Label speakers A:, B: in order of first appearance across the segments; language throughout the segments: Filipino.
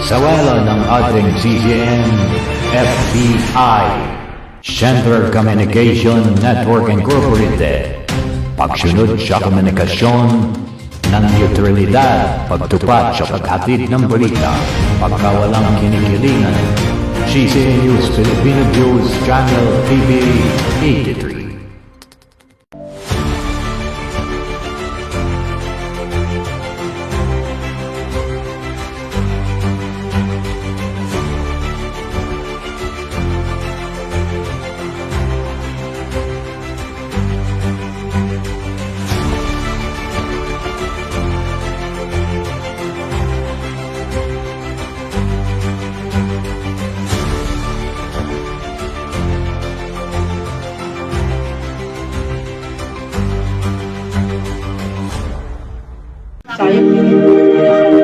A: Sawala ng ating CCM, FBI, Center Communication Network Incorporated. Pagsunod sa komunikasyon ng neutralidad, pagtupat sa paghatid ng balita, pagkawalang kinikilingan. CCM News Filipino News Channel TV 83.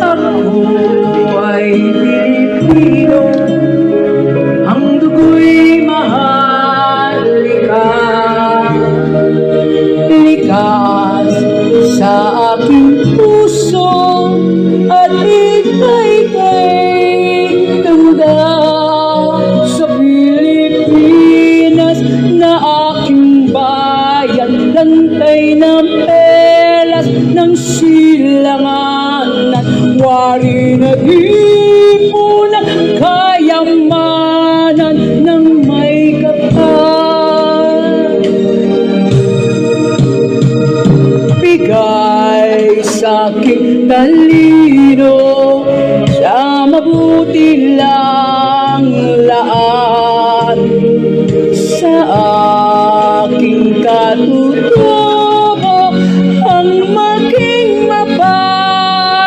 B: Ako ay Pilipino, ang dugo'y mahalika. Likas sa aking puso at ika'y ganda sa Pilipinas na aking bayan, lantay ng pelas ng silangan at wari na ipo ng kayamanan ng may kapal. Bigay sa aking talino sa mabuti lang lahat, sa aking katutubo ang maging mapagmahal.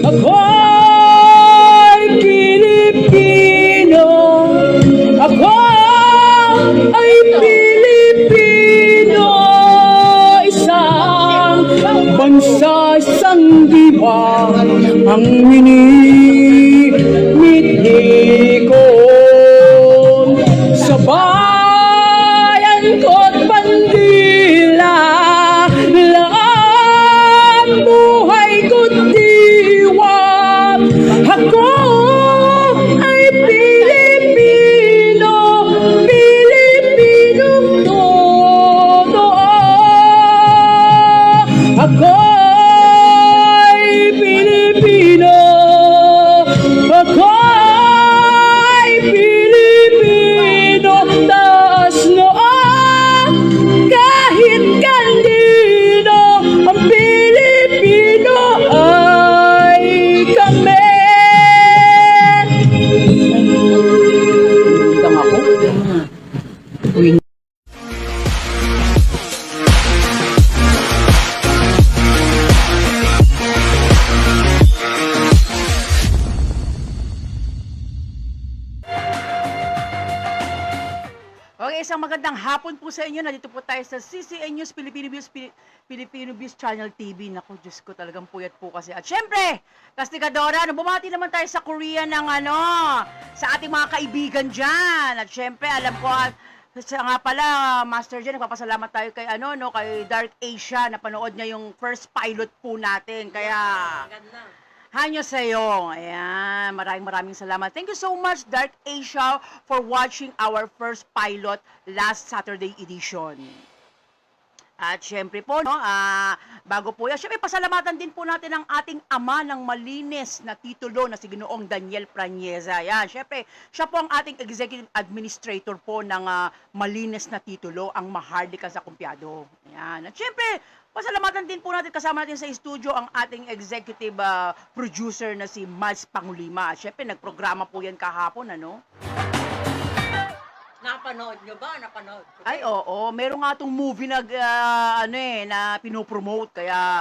B: Ako'y Pilipino, ako ay Pilipino, isang bansa, isang diwa ang minimithi ko. Sa bayan ko't bandila, lahat buhay ko't diwa. Ako ay Pilipino, Pilipinong totoo. Ako ay Pilipino, ako ay Pilipino, taas noo kahit kanino, ang Pilipino ay kami. Lang ako.
C: Okay, isang magandang hapon po sa inyo. Nandito po tayo sa CCN News Filipino News Channel TV. Naku, Diyos ko, talagang puyat po kasi. At syempre, Kastigadora, bumati naman tayo sa Korea ng sa ating mga kaibigan dyan. At syempre, alam ko, sa nga pala, Master Jen, nagpapasalamat tayo kay kay Dark Asia, na panood niya yung first pilot po natin. Kaya, hanyo sa'yo. Ayan, maraming salamat. Thank you so much, Dark Asia, for watching our first pilot last Saturday edition. At syempre po, bago po yan, syempre pasalamatan din po natin ang ating ama ng malinis na titulo na si Ginoong Daniel Prañeza. Yan, syempre, siya po ang ating executive administrator po ng malinis na titulo, ang Maharlika sa Kumpiado. Yan. At syempre, pasalamatan din po natin, kasama natin sa studio ang ating executive producer na si Miles Pangulima. Syempre, nagprograma po yan kahapon,
D: Napanood nyo ba? Napanood ko.
C: Ay, oo. Meron nga itong movie na pinopromote. Kaya,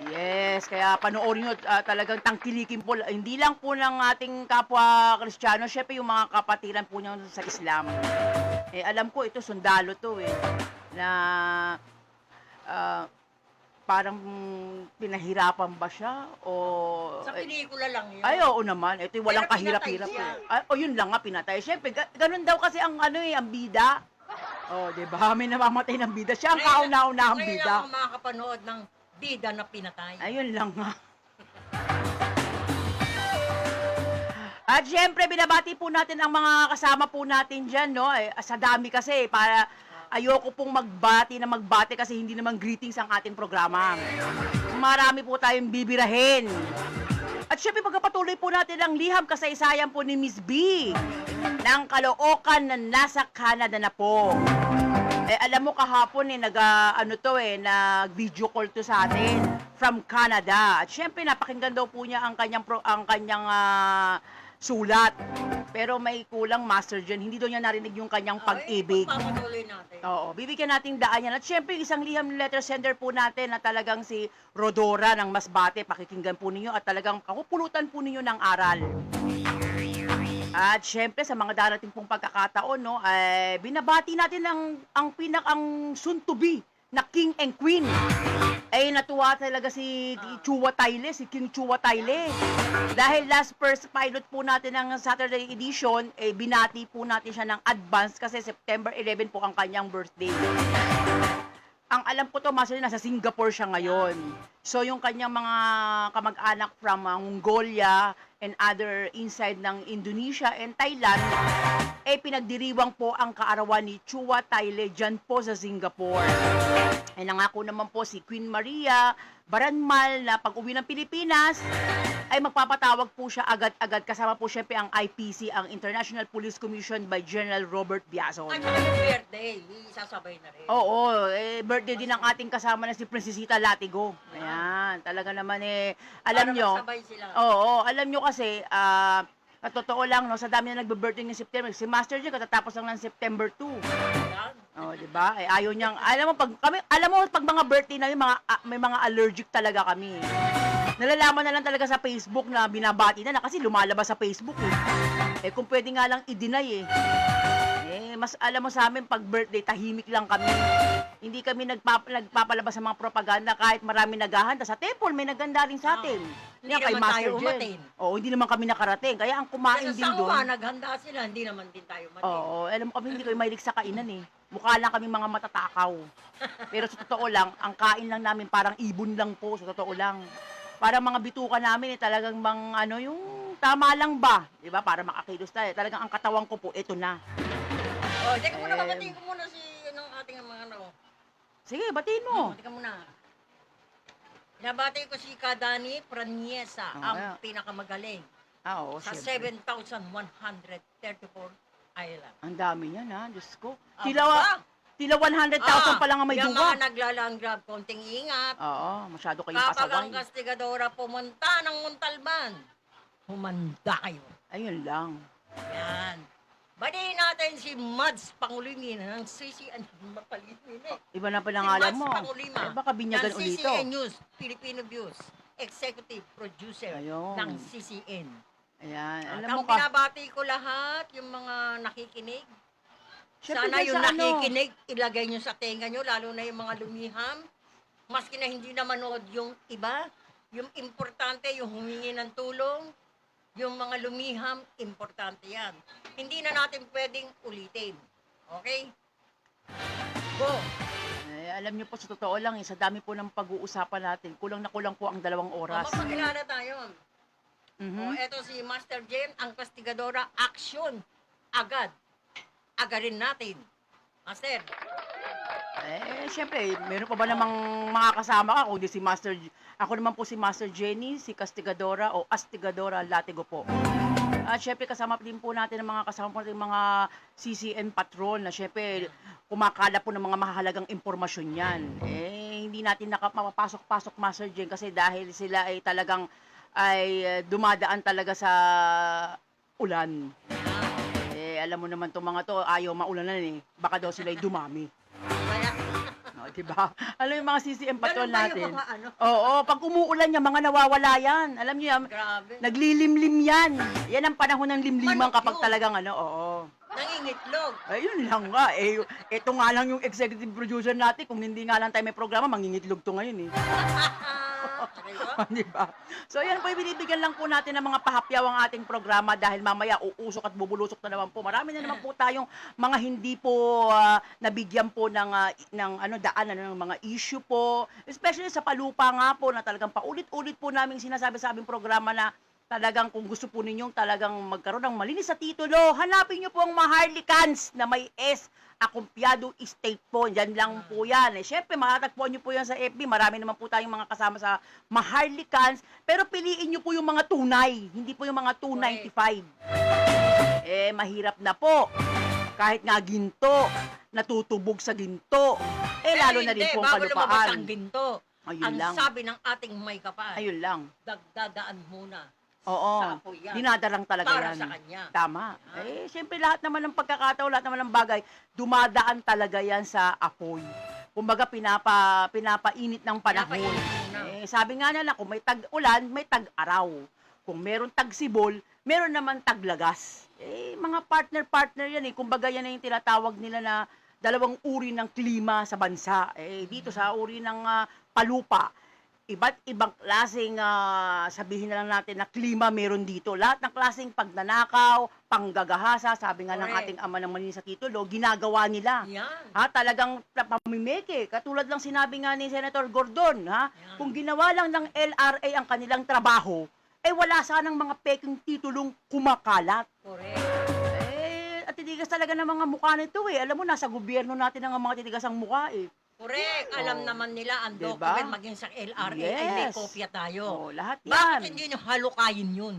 C: yes. Kaya panoorin nyo, talagang tangkilikin po. Hindi lang po ng ating kapwa Kristiyano. Syempre, yung mga kapatiran po niya sa Islam. Alam ko, ito, sundalo to na parang pinahirapan ba siya o
D: Sa pelikula lang yun.
C: ay oo naman, ito yung walang
D: Pero
C: kahirap-hirap
D: pinatay siya.
C: o yun lang nga, pinatay. Siyempre, ganun daw kasi ang ang bida. Di ba? May namamatay ng bida. Siya ang kauna-unahang
D: Ngayon
C: bida.
D: ako makakapanood ng bida na pinatay.
C: Ayun lang nga. At syempre, binabati po natin ang mga kasama po natin dyan, no? Sa dami kasi, para ayoko pong magbati kasi hindi naman greetings ang ating programa. Marami po tayong bibirahin. At syempre, pagkapatuloy po natin ang liham kasaysayan po ni Miss B ng Caloocan na nasa Canada na po. Alam mo kahapon nag-video call to sa atin from Canada. At syempre, napakinggan daw po niya ang kanyang sulat. Pero may kulang, Master Jen. Hindi daw niya narinig yung kanyang pag-ibig.
D: Pagpapatuloy natin.
C: Oo, bibigyan nating daan yan. At syempre, isang liham letter sender po natin na talagang si Rodora ng Masbate. Pakikinggan po ninyo at talagang kakupulutan po ninyo ng aral. At syempre, sa mga darating pong pagkakataon, no, binabati natin ang soon to be na King and Queen. Natuwa talaga si Chua Taile, si King Chua Taile. Dahil last first pilot po natin ng Saturday edition, binati po natin siya ng advance kasi September 11 po ang kanyang birthday. Ang alam ko to, Master, nasa Singapore siya ngayon. So, yung kanyang mga kamag-anak from Mongolia and other inside ng Indonesia and Thailand, pinagdiriwang po ang kaarawan ni Chua Taile dyan po sa Singapore. Nangako naman po si Queen Maria Baranmal na pag-uwi ng Pilipinas, ay magpapatawag po siya agad-agad. Kasama po syempre ang IPC, ang International Police Commission by General Robert Biazon.
D: At saka yung birthday, isasabay na rin.
C: Oo, birthday din ng ating kasama na si Princesita Latigo. Ayan, talaga naman alam
D: Para
C: nyo.
D: magsabay sila.
C: Oo, alam nyo kasi, at totoo lang, no, sa dami na nagbe-birthday ng September, si Master J, katatapos lang ng September 2.
D: Yan.
C: Oh, 'di ba? Ayaw niyang, alam mo pag mga birthday na may mga allergic talaga kami. Nalalaman na lang talaga sa Facebook na binabati na kasi lumalabas sa Facebook kung pwede nga lang i-deny mas alam mo sa amin pag birthday tahimik lang kami. Hindi kami nagpapalabas sa mga propaganda kahit marami naghahanda sa temple, may naganda rin sa atin.
D: Hindi
C: Yan, kay
D: naman
C: Master
D: tayo
C: Jen.
D: umatin.
C: Oo, hindi naman kami nakarating. Kaya ang kumain
D: Kasi
C: din
D: sa
C: doon.
D: uwa, naghanda sila, hindi naman din tayo matin.
C: Oo, alam mo kami hindi kami mahilig sa kainan Mukha lang kami mga matatakaw. Pero sa totoo lang, ang kain lang namin parang ibon lang po, sa totoo lang. Parang mga bituka namin talagang yung tama lang ba? 'Di ba? Para makakilos tayo. Talagang ang katawan ko po, ito na.
D: Teka muna, babatiin ko muna si ating mga
C: Sige, batiin mo.
D: Teka muna. Nabati ko si Kadani Pranyesa, ang pinakamagaling
C: Oo,
D: sa
C: syempre.
D: 7,134 island.
C: Ang dami niyan, Diyos ko.
D: Aba!
C: Tila 100,000 pa lang ang may
D: yung
C: duwa.
D: mga naglalangrab, konting ingat.
C: Oo, masyado kayong
D: Kapag ang
C: pasaway.
D: kastigadora pumunta ng Montalban, humanda kayo.
C: Ayun lang.
D: Yan. Badihin natin si Mads Pangulimin ng CCN Mapalitin
C: Iba na pa nangalan
D: si
C: mo.
D: Mads Pangulima
C: Baka binyagan
D: ng
C: ulito.
D: CCN News, Filipino Views, Executive Producer
C: Ayun.
D: ng CCN.
C: Ayan.
D: At
C: Alam mo
D: ang
C: ka.
D: binabati ko lahat, yung mga nakikinig.
C: Syempre,
D: Sana
C: dyan
D: yung
C: sa
D: nakikinig, ilagay nyo sa tenga nyo, lalo na yung mga lumiham. Maski na hindi na manood yung iba, yung importante, yung humingi ng tulong, yung mga lumiham, importante yan. Hindi na natin pwedeng ulitin. Okay? Go!
C: Alam niyo po, sa totoo lang, sa dami po ng pag-uusapan natin, kulang na kulang po ang 2 oras.
D: Mapakilala tayo.
C: Mhm.
D: Eto si Master Jen, ang kastigadora, action. Agad. Agarin natin. Master.
C: Syempre, meron pa ba namang mga kasama ka kundi si ako naman po si Master Jenny, si Castigadora o Astigadora Latigo po. At syempre, kasama din po natin ang mga kasama po natin mga CCN patrol na syempre, kumakala po ng mga mahalagang impormasyon yan. Hindi natin mapapasok-pasok, Master Jen, kasi dahil sila ay talagang dumadaan talaga sa ulan. Alam mo naman itong mga to, ayaw maulanan Baka daw sila ay dumami. Diba? Alam yung mga CCM patrol
D: Ganun ba
C: natin.
D: yung mga ano?
C: Oo, pag umuulan yan, mga nawawala yan. Alam niyo yan,
D: Grabe.
C: naglilimlim yan. Yan ang panahon ng limliman
D: Manok
C: kapag
D: yun.
C: talagang oo.
D: Nangingitlog.
C: Ayun lang nga. Ito nga lang yung executive producer natin. Kung hindi nga lang tayo may programa, mangingitlog to ngayon Diba? So, yan po, binibigyan lang po natin ng mga pahapyaw ang ating programa dahil mamaya uusok at bubulusok na naman po. Marami na naman po tayong mga hindi po nabigyan po ng daan ng mga issue po. Especially sa palupa nga po na talagang paulit-ulit po namin sinasabi sa aming programa na talagang kung gusto po ninyong talagang magkaroon ng malinis sa titulo, hanapin nyo po ang Maharlikans na may S, Akumpiyado Estate po. Diyan lang po yan. Siyempre, matatagpuan nyo po yan sa FB. Marami naman po tayong mga kasama sa Maharlikans. Pero piliin nyo po yung mga tunay, hindi po yung mga 295. Mahirap na po. Kahit nga ginto, natutubog sa ginto. Lalo na rin po ang
D: bago lumabas ang
C: kalupaan.
D: ginto.
C: Ayun
D: Ang
C: lang.
D: sabi ng ating may kapal,
C: Ayun lang.
D: dagdadaan muna.
C: Oo.
D: Sa apoy yan.
C: Dinadarang talaga
D: Para
C: yan.
D: sa kanya.
C: Tama. Siyempre lahat naman ng pagkakataon, lahat naman ng bagay, dumadaan talaga yan sa apoy. Kumbaga pinapainit ng panahon.
D: Pinapainit muna.
C: Sabi nga nila, kung may tag-ulan, may tag-araw. Kung meron tag-sibol, meron naman taglagas. Mga partner-partner yan Kumbaga yan yung tinatawag nila na dalawang uri ng klima sa bansa. Dito sa uri ng palupa, iba't ibang klaseng sabihin na lang natin na klima meron dito. Lahat ng klaseng pagnanakaw, panggagahasa, sabi nga ng
D: Correct.
C: ating ama ng malinis sa titulo, ginagawa nila.
D: Yan.
C: Talagang pamimeke. Katulad lang sinabi nga ni Senator Gordon,
D: Yan.
C: kung ginawa lang ng LRA ang kanilang trabaho, wala sanang mga peking titulong kumakalat.
D: Correct.
C: At titigas talaga ng mga mukha nito Alam mo, nasa gobyerno natin ang mga titigas ang mukha
D: Correct. Alam naman nila ang
C: Diba?
D: document maging sa LRA ay may
C: Yes.
D: kopya tayo.
C: Lahat yan.
D: Bakit hindi nyo halukayin yun?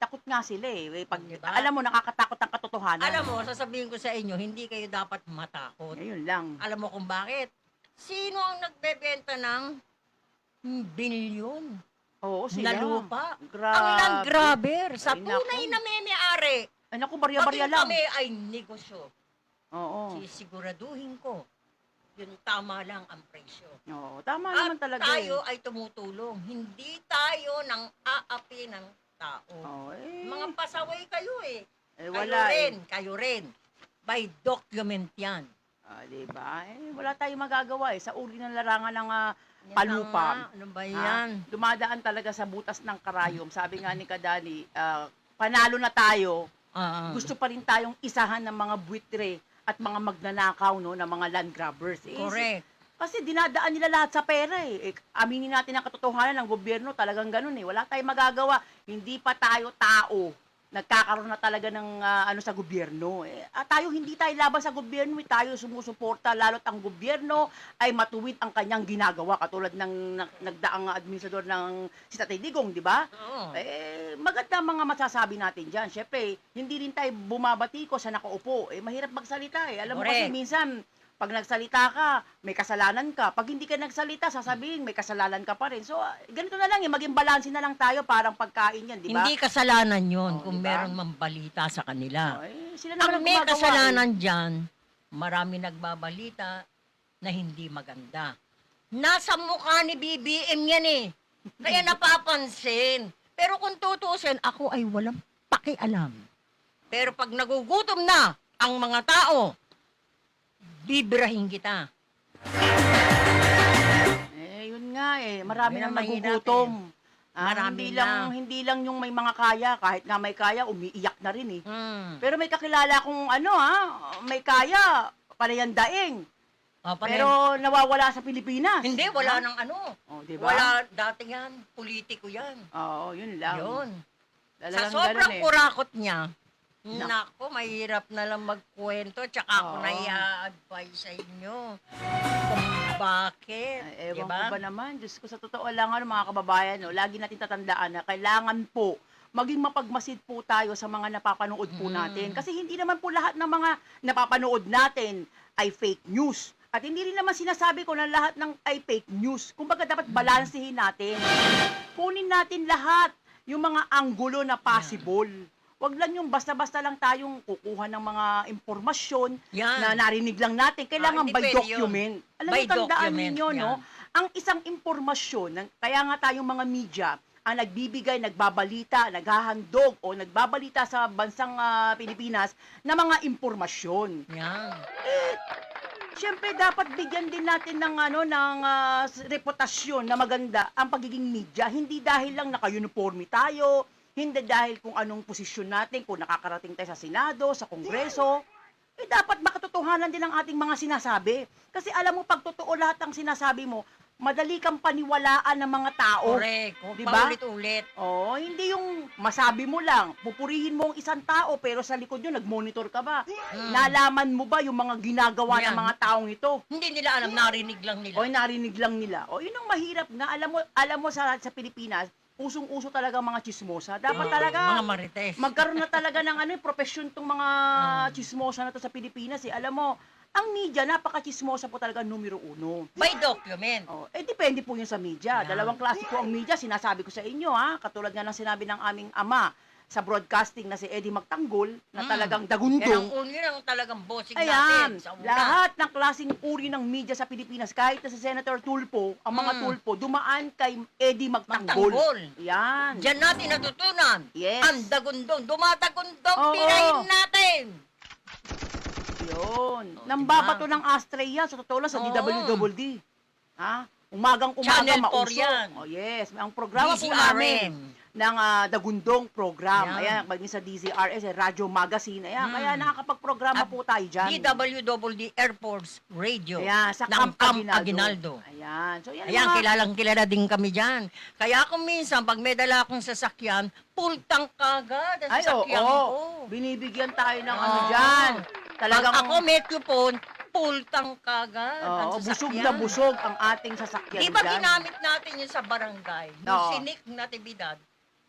C: Takot nga sila Pag,
D: Diba?
C: alam mo, nakakatakot ang katotohanan.
D: Alam mo, sasabihin ko sa inyo, hindi kayo dapat matakot.
C: Ayun lang.
D: Alam mo kung bakit? Sino ang nagbebenta ng bilyon
C: Oo, sila.
D: na lupa?
C: Grabe.
D: Ang land grabber sa
C: Ay,
D: tunay
C: naku.
D: na may-ari.
C: Ay, naku, barya-barya
D: Pati
C: lang.
D: kami ay negosyo.
C: Oo.
D: Sisiguraduhin ko, yun tama lang ang presyo.
C: Oo, tama
D: At
C: naman talaga
D: tayo ay tumutulong. Hindi tayo nang aapi ng tao.
C: Oo,
D: Mga pasaway kayo
C: wala
D: Kayo rin. By document yan.
C: Diba? Wala tayong magagawa Sa uri ng larangan ng
D: Yan
C: palupa.
D: na nga. Ano ba yan?
C: Dumadaan talaga sa butas ng karayom. Sabi nga ni Kadani, panalo na tayo. Gusto pa rin tayong isahan ng mga buitre at mga magnanakaw ng mga land grabbers.
D: Correct.
C: Kasi dinadaan nila lahat sa pera Aminin natin ang katotohanan ng gobyerno, talagang ganun Wala tayong magagawa. Hindi pa tayo tao. Nagkakaroon na talaga ng sa gobyerno. Tayo hindi tayo laban sa gobyerno, tayo sumusuporta lalo't ang gobyerno ay matuwid ang kanyang ginagawa katulad ng nagdaang administrador ng si Tatay Digong, di ba?
D: Oo.
C: Maganda mga masasabi natin diyan. Syempre, hindi rin tayo bumabati ko sa nakaupo. Mahirap magsalita Alam mo kasi
D: Correct.
C: minsan pag nagsalita ka, may kasalanan ka. Pag hindi ka nagsalita, sasabihin may kasalanan ka pa rin. So, ganito na lang maging balanse na lang tayo parang pagkain yan, di ba?
D: Hindi kasalanan yun kung
C: diba?
D: meron mambalita sa kanila.
C: Sila naman
D: Ang may
C: gumagawa,
D: kasalanan dyan, marami nagbabalita na hindi maganda. Nasa mukha ni BBM yan Kaya napapansin. Pero kung tutusin, ako ay walang pakialam. Pero pag nagugutom na ang mga tao, bibirahin kita.
C: Yun nga marami
D: Yun
C: nang
D: ang mahirap
C: nagugutom.
D: Marami
C: Hindi lang yung may mga kaya, kahit nga may kaya, umiiyak na rin Pero may kakilala kong may kaya, palayandaing. Pero nawawala sa Pilipinas.
D: Hindi, wala nang
C: diba?
D: Wala, dati yan, politiko yan.
C: Oo, yun lang.
D: Yun.
C: Talagang
D: Sa sobrang
C: ganun
D: kurakot niya,
C: Nak-
D: nako, mahirap na lang magkwento, tsaka ako
C: Oo.
D: na i-advise sa inyo kung bakit,
C: Ewan
D: diba?
C: ko ba naman, Diyos ko, sa totoo lang mga kababayan, lagi natin tatandaan na kailangan po maging mapagmasid po tayo sa mga napapanood po natin. Kasi hindi naman po lahat ng mga napapanood natin ay fake news. At hindi rin naman sinasabi ko na lahat ng ay fake news. Kumbaga dapat balansehin natin. Kunin natin lahat yung mga anggulo na possible. Wag lang yung basta-basta lang tayong kukuha ng mga impormasyon
D: Yan.
C: na narinig lang natin. Kailangan
D: Hindi
C: by
D: pwede
C: document.
D: yun.
C: Alam
D: By
C: niyo, tandaan
D: document,
C: ninyo,
D: yan.
C: ang isang impormasyon, kaya nga tayong mga media, ang nagbibigay, nagbabalita, naghahandog o nagbabalita sa bansang Pilipinas na mga impormasyon.
D: Yan.
C: Siyempre dapat bigyan din natin ng reputasyon na maganda ang pagiging media, hindi dahil lang naka-uniforme tayo, hindi dahil kung anong posisyon natin, kung nakakarating tayo sa Senado, sa Kongreso. Dapat makatotohanan din ang ating mga sinasabi. Kasi alam mo, pag totoo lahat ang sinasabi mo, madali kang paniwalaan ng mga tao.
D: Correct.
C: Di ba?
D: Paulit-ulit.
C: Oh, hindi yung masabi mo lang, pupurihin mo ang isang tao pero sa likod yun nagmonitor ka ba? Nalaman mo ba yung mga ginagawa ng
D: Yan.
C: mga taong ito?
D: Hindi nila alam, narinig lang nila.
C: O narinig lang nila. O yun ang mahirap nga. Alam mo sa Pilipinas, usong-uso talaga ang mga chismosa. Dapat talaga
D: Mga marites.
C: magkaroon na talaga ng profesyon tong mga chismosa na to sa Pilipinas. Alam mo, ang media, napaka-chismosa po talaga numero uno.
D: By document.
C: Oh, depende po yun sa media.
D: Yeah.
C: Dalawang klase po ang media, sinasabi ko sa inyo ha. Katulad nga ng sinabi ng aming ama sa broadcasting na si Eddie Magtanggol, na talagang dagundong.
D: Yun ang talagang bossing
C: Ayan,
D: natin sa una.
C: lahat ng klaseng uri ng media sa Pilipinas, kahit na si Senator Tulfo, ang mga Tulfo, dumaan kay Eddie Magtanggol.
D: Magtanggol.
C: Yan.
D: Diyan natin natutunan.
C: Yes.
D: Ang dagundong, dumatagundong,
C: Oo.
D: pinahin natin.
C: Yun.
D: Oh,
C: Nambabato
D: diba?
C: ng ashtray yan, sa totoo lang, sa
D: Oo.
C: DWD. Ha? Umagang-umaga,
D: Channel 4
C: mausok.
D: yan.
C: Oh, yes. Ang programa po namin ng Dagundong program.
D: Yan.
C: Ayan, pag sa DZRS, Radyo Magazine. Ayan, kaya nakakapag-programa po tayo dyan.
D: DWDD Air Force Radio.
C: Ayan, sa
D: ng
C: Camp
D: Camp
C: Aguinaldo.
D: Aguinaldo.
C: Ayan. So, yan
D: Ayan,
C: mga-
D: kilalang-kilala din kami dyan. Kaya kung minsan, pag may dala akong sasakyan, full tank kagad ang
C: Ay,
D: sasakyan
C: oo.
D: ko.
C: Binibigyan tayo ng ano
D: Oo.
C: dyan. Talagang,
D: Pag ako metro phone, full tank kagad ang
C: busog
D: sasakyan.
C: na busog ang ating sasakyan
D: Di ba
C: dyan.
D: ginamit natin yun sa barangay? Yung
C: Oo.
D: si Nick Natividad,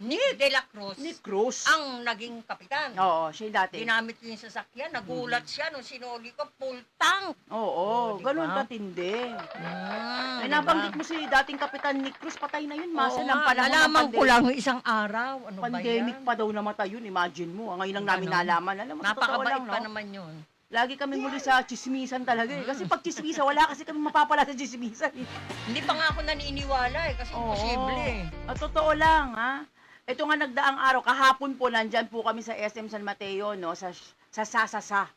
D: Nick de la Cruz,
C: Ni Cruz.
D: ang naging kapitan.
C: Oo, siya yung dati.
D: Ginamit ko yung sasakyan, nagulat siya nung sinuli ko, full tank.
C: Oo,
D: diba?
C: ganun katindi. Ay,
D: diba?
C: nabanggit mo si dating Kapitan Nick Cruz, patay na yun, Masa,
D: Oo
C: ng
D: nga,
C: panahon ng
D: nalaman ko
C: pandemic.
D: lang yung isang araw. Ano
C: Pandemic
D: ba yan?
C: pa daw namatay yun, imagine mo. Ngayon lang namin
D: Ganon.
C: nalaman. Alam mo, sa totoo
D: Napakabait
C: lang,
D: pa
C: no?
D: naman yun.
C: Lagi kami muli sa chismisan talaga eh. Kasi pag chismisa, wala kasi kami mapapala sa chismisan eh.
D: Hindi pa nga ako naniniwala kasi
C: Oo.
D: imposible eh.
C: At totoo lang, ha? Ito nga nagdaang araw, kahapon po, nandyan po kami sa SM San Mateo, no? Sa Sasasa.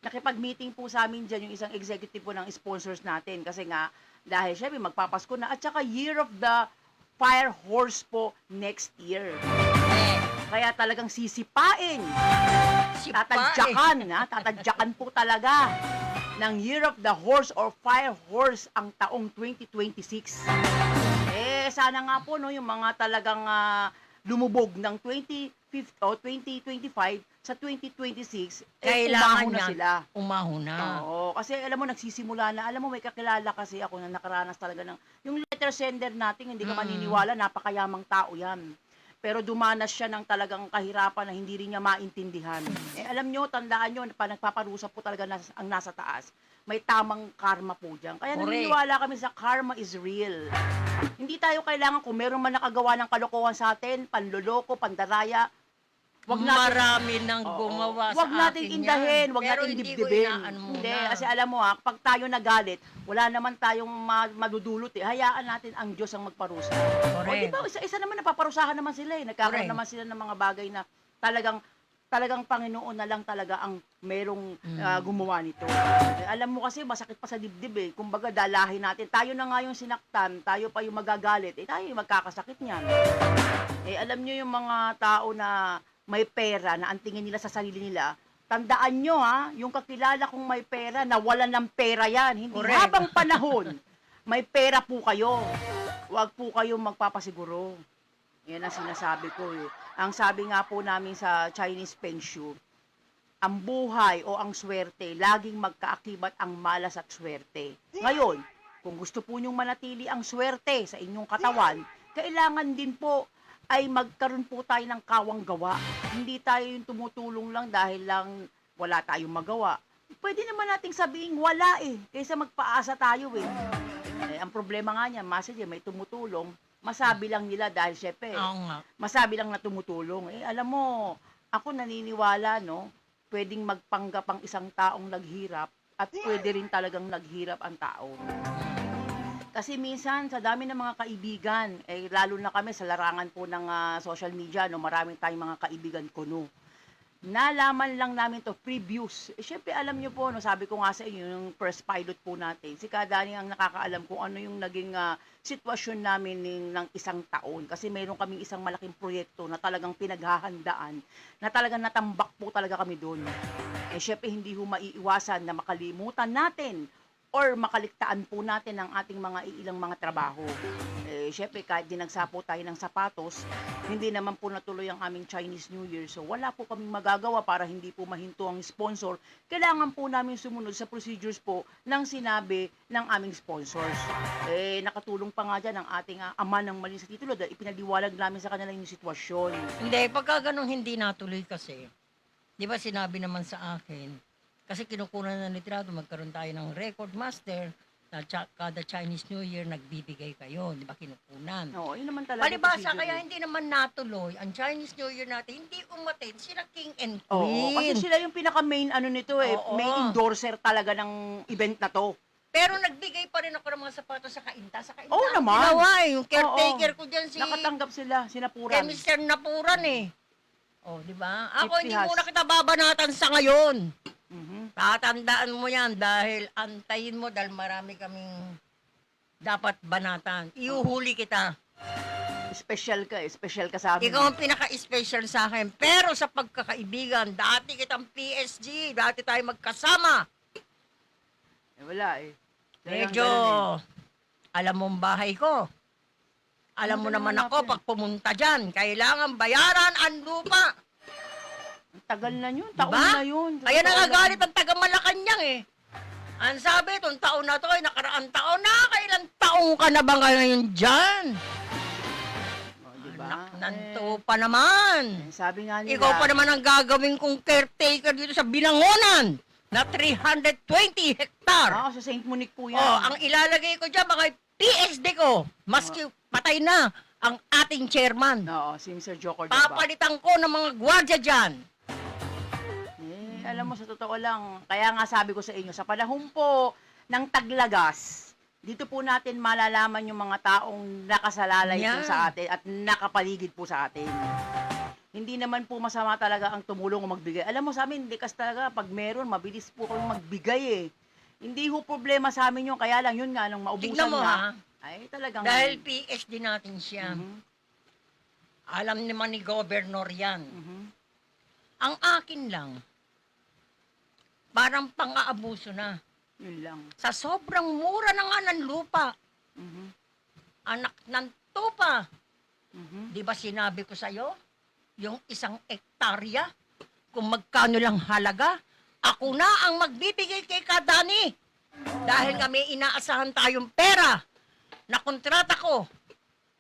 C: Nakipag-meeting po sa amin dyan yung isang executive po ng sponsors natin. Kasi nga, dahil syempre magpapasko na. At saka Year of the Fire Horse po next year.
D: Eh,
C: Kaya talagang sisipain.
D: si
C: Tatadyakan, ha? Tatadyakan po talaga ng Year of the Horse or Fire Horse ang taong 2026. Sana nga po, no, yung mga talagang lumubog ng 2025 sa 2026,
D: Kailangan
C: umaho na
D: niya.
C: sila.
D: Umaho na.
C: Oo, kasi alam mo, nagsisimula na. Alam mo, may kakilala kasi ako na nakaranas talaga ng, yung letter sender natin, hindi ka maniniwala, napakayamang tao yan. Pero dumanas siya ng talagang kahirapan na hindi rin niya maintindihan. Alam nyo, tandaan nyo, pa nagpaparusa po talaga ang nasa taas. May tamang karma po dyan. Kaya
D: Correct.
C: naniniwala kami sa karma is real. Hindi tayo kailangan, kung meron man nakagawa ng kalokohan sa atin, panloloko, pandaraya, wag natin
D: Marami nang
C: Oo.
D: gumawa
C: Wag
D: sa
C: nating
D: atin
C: indahin,
D: yan.
C: wag
D: Pero
C: nating
D: hindi ko
C: dibdibin.
D: inaan muna.
C: Hindi, kasi alam mo pag tayo nagalit, wala naman tayong madudulot eh. Hayaan natin ang Diyos ang magparusa. O
D: Correct.
C: di ba, isa naman napaparusahan naman sila eh. Nagkakaroon
D: Correct.
C: naman sila ng mga bagay na talagang Panginoon na lang talaga ang merong gumawa nito. Alam mo kasi masakit pa sa dibdib eh. Kumbaga dalahin natin. Tayo na nga yung sinaktan, tayo pa yung magagalit, tayo yung magkakasakit niyan. Alam nyo yung mga tao na may pera na ang tingin nila sa sarili nila, tandaan nyo yung kakilala kong may pera, nawalan ng pera yan. Hindi
D: Correct.
C: habang panahon, may pera po kayo. Huwag po kayong magpapasiguro. Yan ang sinasabi ko eh. Ang sabi nga po namin sa Chinese Feng Shui, ang buhay o ang swerte, laging magkaakibat ang malas at swerte. Ngayon, kung gusto po nyong manatili ang swerte sa inyong katawan, kailangan din po ay magkaroon po tayo ng kawang gawa. Hindi tayo yung tumutulong lang dahil lang wala tayong magawa. Pwede naman nating sabihin wala eh, kaysa magpaasa tayo eh. Ang problema nga niya, may tumutulong, masabi lang nila dahil syempre,
D: Oo nga.
C: masabi lang na tumutulong. Alam mo, ako naniniwala, no, pwedeng magpanggap ang isang taong naghirap at pwede rin talagang naghirap ang tao. Kasi minsan, sa dami ng mga kaibigan, lalo na kami sa larangan po ng social media, no, maraming tayong mga kaibigan kuno. Nalaman lang namin to previews. Syempre, alam nyo po, no, sabi ko nga sa inyo, yung first pilot po natin, si Kadani ang nakakaalam kung ano yung naging sitwasyon namin ng isang taon. Kasi mayroon kaming isang malaking proyekto na talagang pinaghahandaan, na talagang natambak po talaga kami doon. Syempre, hindi ho maiiwasan na makalimutan natin or makaligtaan po natin ang ating mga ilang mga trabaho. Syempre, kahit dinagsapo tayo ng sapatos, hindi naman po natuloy ang aming Chinese New Year. So, wala po kaming magagawa para hindi po mahinto ang sponsor. Kailangan po namin sumunod sa procedures po ng sinabi ng aming sponsors. Nakatulong pa nga dyan ang ating ama ng mali sa titulo dahil ipinaliwalag namin sa kanila yung sitwasyon.
D: Hindi, pagka ganun hindi natuloy kasi, di ba sinabi naman sa akin, kasi kinukunan na litrato, magkaroon tayo ng record master, na kada Chinese New Year nagbibigay kayo, di ba kinukunan?
C: Oo, yun naman talaga.
D: Palibasa,
C: procedure
D: kaya
C: eh.
D: hindi naman natuloy, ang Chinese New Year natin, hindi umatin sila King and
C: Oo,
D: Queen.
C: kasi sila yung pinaka-main ano nito
D: Oo.
C: main endorser talaga ng event na to.
D: Pero nagbigay pa rin ako ng mga sapatos sa kainta. Sa kainta,
C: Oo
D: ang
C: naman.
D: ginawa yung caretaker ko dyan, si
C: Nakatanggap sila,
D: kay
C: sinapuran.
D: Mr. Napuran eh. Oh, di ba? Ako
C: 50
D: hindi
C: has.
D: muna kita babanatan sa ngayon.
C: Mhm.
D: Tatandaan mo yan dahil antayin mo dahil marami kaming dapat banatan. Iuhuli kita.
C: Special ka special ka sa amin.
D: Ikaw ang pinaka-special sa akin. Pero sa pagkakaibigan, dati kitang PSG, dati tayo magkasama.
C: Wala eh.
D: Medyo, alam mo ang bahay ko. Alam mo
C: Ano
D: naman
C: naman
D: ako,
C: natin?
D: pag pumunta dyan, kailangan bayaran ang lupa.
C: Ang tagal na yun, taon
D: Diba?
C: na yun.
D: Kaya
C: Totoo
D: nagagalit
C: lang.
D: ang taga Malacanang eh. Ang sabi, itong taon na to ay nakaraang taon na. Kailan taong ka na ba ngayon dyan?
C: Oh, diba?
D: Nanto pa naman.
C: Sabi nga nila.
D: Ikaw pa naman ang gagawin kong caretaker dito sa Binangonan na 320 hektar.
C: Sa St. Monique po yan.
D: Oh, ang ilalagay ko dyan, mga PSD ko. Maski patay na ang ating chairman.
C: Oo, si Mr. Joker.
D: Papalitan ko ng mga gwardiya dyan.
C: Alam mo, sa totoo lang, kaya nga sabi ko sa inyo, sa panahon po ng taglagas, dito po natin malalaman yung mga taong nakasalalay po
D: Yan.
C: sa atin at nakapaligid po sa atin. Hindi naman po masama talaga ang tumulong o magbigay. Alam mo sa amin, likas talaga, pag meron, mabilis po kami magbigay eh. Hindi ho problema sa amin yun, kaya lang yun nga, nung maubusan
D: Tignan mo
C: na,
D: ha,
C: ay talagang...
D: dahil PSD natin siya.
C: Mhm,
D: Alam naman ni Governor yan.
C: mhm.
D: Ang akin lang, parang pang-aabuso na.
C: Yun lang.
D: Sa sobrang mura na nga ng lupa,
C: Mhm,
D: anak ng tupa.
C: mhm.
D: Di ba sinabi ko sa'yo? Yung 1 ektarya, kung magkano lang halaga, ako na ang magbibigay kay Kadani. Dahil kami inaasahan tayong pera na kontrata ko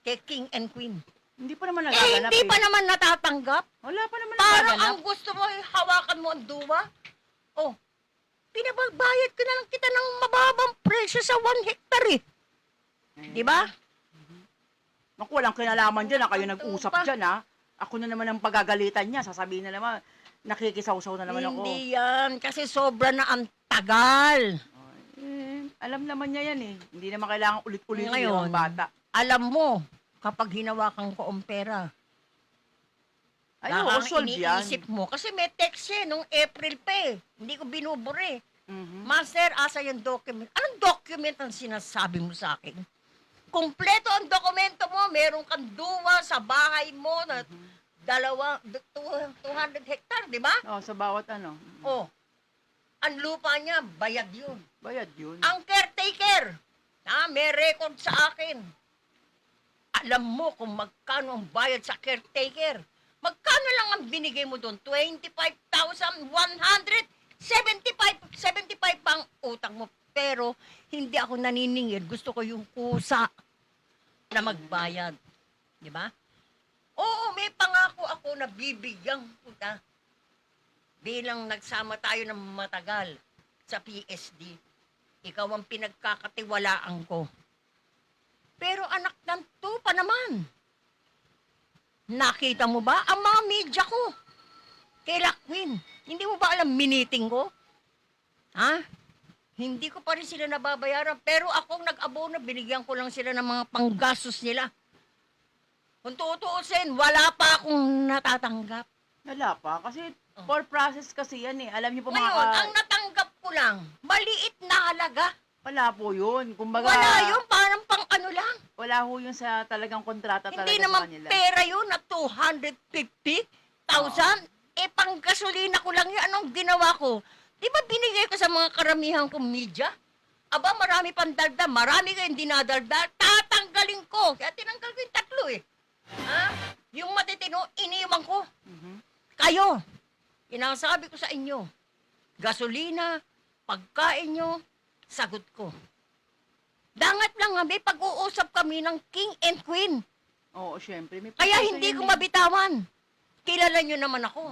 D: kay King and Queen.
C: Hindi pa naman
D: Eh,
C: nagaganap
D: hindi pa naman natatanggap.
C: Wala pa naman
D: Parang
C: nagaganap.
D: ang gusto mo, hawakan mo ang duwa. Oh, pinabagbayad ko na lang kita ng mababang presyo sa 1 hektar eh. Di ba?
C: Naku, walang kinalaman dyan, kayo nag-usap
D: Pa.
C: dyan, ha? Ako na naman ang pagagalitan niya, sasabihin na naman, nakikisaw-saw na naman ako.
D: Hindi yan, kasi sobra na ang tagal.
C: Alam naman niya yan, eh. Hindi naman kailangan ulit-ulit
D: Ngayon,
C: yung mga bata.
D: alam mo, kapag hinawakan ko ang pera,
C: Ay, oo, solve yan.
D: iniisip mo. Kasi may text eh, nung April pa eh. Hindi ko binubure.
C: Mhm.
D: Master, asa yung document? Anong document ang sinasabi mo sa akin? Kumpleto ang dokumento mo. Meron kang duwa sa bahay mo na 200 hektar, di ba?
C: Oh, sa bawat ano.
D: Oh, ang lupa niya, bayad yun.
C: Bayad yun.
D: Ang caretaker, may record sa akin. Alam mo kung magkano ang bayad sa caretaker. Magkano lang ang binigay mo doon? 25,175 pa ang utang mo. Pero hindi ako naniningil. Gusto ko yung kusa na magbayad. Di ba? Oo, may pangako ako na bibigyan kita. Bilang nagsama tayo ng matagal sa PSD. Ikaw ang pinagkakatiwalaan ko. Pero anak ng tupa naman. Nakita mo ba ang mga media ko? Kay Queen, hindi mo ba alam miniting ko? Ha? Hindi ko pa rin sila nababayaran. Pero akong nag-abono, binigyan ko lang sila ng mga panggastos nila. Kung tutuusin, wala pa akong natatanggap.
C: Wala pa. Kasi for process kasi yan, eh. Alam niyo po
D: Ngayon,
C: mga...
D: ang natanggap ko lang, maliit na halaga.
C: Wala po yun. Kumbaga,
D: Wala yun, parang pang ano lang.
C: wala ho yun sa talagang kontrata
D: Hindi
C: talaga
D: naman
C: sa kanila.
D: pera yun na 250,000. Eh, pang gasolina ko lang yun. Anong ginawa ko? Di ba binigay ko sa mga karamihan kong media? aba, marami pang daldal, marami kayong dinadaldal, tatanggalin ko. Kaya tinanggal ko yung 3 eh. Ha? Yung matitino, iniwan ko.
C: Mhm.
D: Kayo, inasabi ko sa inyo, gasolina, pagkain nyo, sagot ko. Dangat lang nga, may pag-uusap kami ng king and queen.
C: Oo, syempre. May
D: Kaya
C: proseso
D: hindi
C: yun
D: ko
C: eh.
D: mabitawan. Kilala nyo naman ako.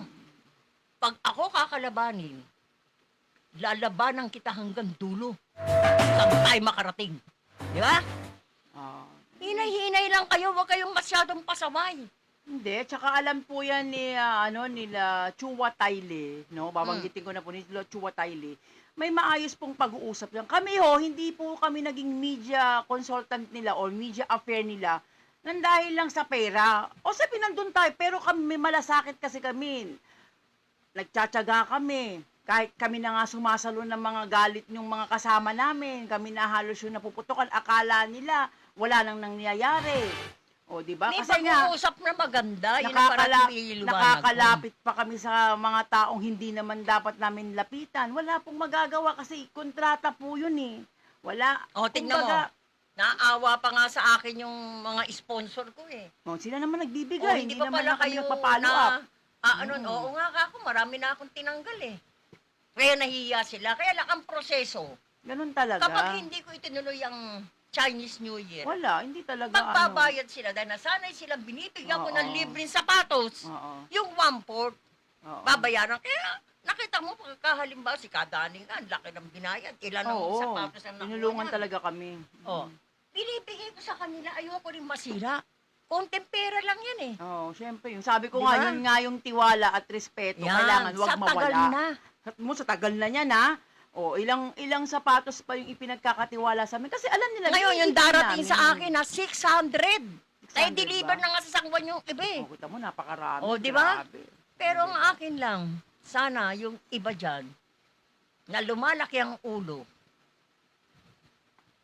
D: Pag ako kakalabanin, lalabanan kita hanggang dulo. Saan tayo makarating. Di ba?
C: Ah.
D: Hinay-hinay lang kayo, huwag kayong masyadong pasaway.
C: Hindi, tsaka alam po yan ni, nila Chua Taile, no? Babanggitin ko na po nila Chua Taile. May maayos pong pag-uusap yan. Kami hindi po kami naging media consultant nila or media affair nila nang dahil lang sa pera. O sabi nandun tayo, pero kami, may malasakit kasi kami. Nagtsatsaga kami. Kahit kami na nga sumasalo ng mga galit ng mga kasama namin, kami na halos yung napuputukan, akala nila wala nang nangyayari. O, di ba?
D: May
C: Kasi nga,
D: pag-uusap na maganda, yun ang parating iliwanag ko.
C: nakakalapit pa kami sa mga taong hindi naman dapat namin lapitan. Wala pong magagawa kasi kontrata po yun eh. Wala.
D: O, tignan mo.
C: Kumbaga,
D: Naawa pa nga sa akin yung mga sponsor ko eh.
C: sila naman
D: O,
C: nagbibigay.
D: hindi
C: Hindi
D: pa
C: naman
D: pala
C: na kami
D: kayo
C: nagpa-follow up.
D: oo nga ka ako, marami na akong tinanggal eh. Kaya nahiya sila. Kaya lang ang proseso,
C: Ganun talaga.
D: kapag hindi ko itinuloy ang Chinese New Year,
C: Wala, hindi talaga
D: magbabayad sila dahil nasanay silang binibigyan ko ng
C: Oo.
D: libreng sapatos.
C: Oo.
D: Yung 1/4,
C: Oo.
D: babayaran. Kaya nakita mo, pagkakahalimbawa si Kadaning nga, ang laki ng binayad. Ilan ang
C: Oo.
D: sapatos ang nakuha
C: Tinulungan
D: niya.
C: talaga kami.
D: Oh. Binibigay ko sa kanila, ayoko rin masira. Konting pera lang yan eh.
C: Oo, syempre. Yung sabi ko
D: Di
C: nga,
D: ba?
C: yun nga yung tiwala at respeto.
D: Yan,
C: Kailangan wag
D: sa tagal
C: mawala.
D: na.
C: Sa tagal na niya na. O, ilang sapatos pa yung ipinagkakatiwala sa amin. Kasi alam nila.
D: Ngayon, yung
C: binibigay
D: darating sa
C: namin.
D: akin na 600. Tayo
C: 600
D: deliver
C: ba?
D: na nga sa sangwan yung iba eh.
C: O, kita mo, napakarami.
D: O, di ba?
C: Grabe.
D: Pero ang akin lang, sana yung iba dyan, na lumalaki ang ulo,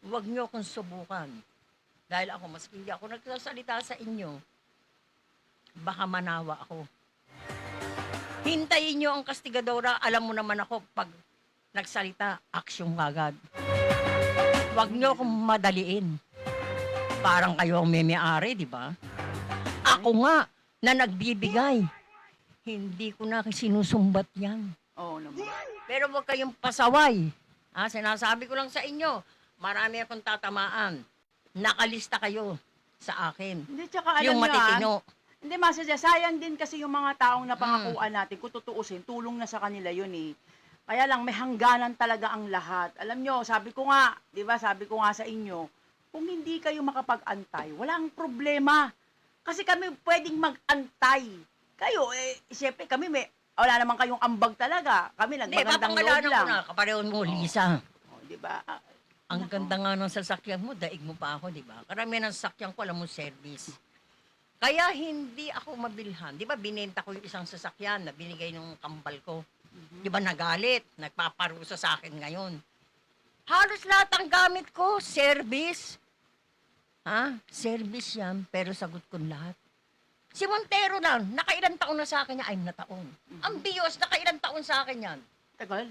D: huwag nyo akong subukan. Dahil ako, maski ako nagsasalita sa inyo, baka manawa ako. Hintayin nyo ang kastigadora, alam mo naman ako, pag nagsalita, aksyon agad. Huwag nyo akong madaliin. Parang kayo ang may-ari, di ba? Ako nga, na nagbibigay. Hindi ko na sinusumbat yan.
C: Oo naman.
D: Pero huwag kayong pasaway. Sinasabi ko lang sa inyo, marami akong tatamaan. Nakalista kayo sa akin.
C: Hindi, tsaka alam
D: Yung
C: nyo,
D: matitino.
C: Hindi, masadya, sayang din kasi yung mga taong napangakuan natin, kung tutuusin, tulong na sa kanila yun eh. Kaya lang, may hangganan talaga ang lahat. Alam nyo, sabi ko nga, di ba, sabi ko nga sa inyo, kung hindi kayo makapag-antay, walang problema. Kasi kami pwedeng mag-antay. Kayo, siyempre, kami wala naman kayong ambag talaga. Kami
D: Hindi,
C: nagmagandang loob
D: papangalanan ko
C: lang.
D: na. Kaparehon mo, Lisa.
C: Oh, di ba?
D: Ang ganda nga ng sasakyan mo, daig mo pa ako, di ba? Karamihan ng sasakyan ko, alam mo, service. Kaya hindi ako mabilhan. Di ba, binenta ko yung isang sasakyan na binigay ng kambal ko. Di ba, nagalit. Nagpaparusa sa akin ngayon. Halos lahat ang gamit ko, service. Service yan, pero sagot ko lahat. Si Montero lang, nakailan taon na sa akin niya, 6 na taon. Ang Bios, nakailan taon sa akin yan.
C: Tagal.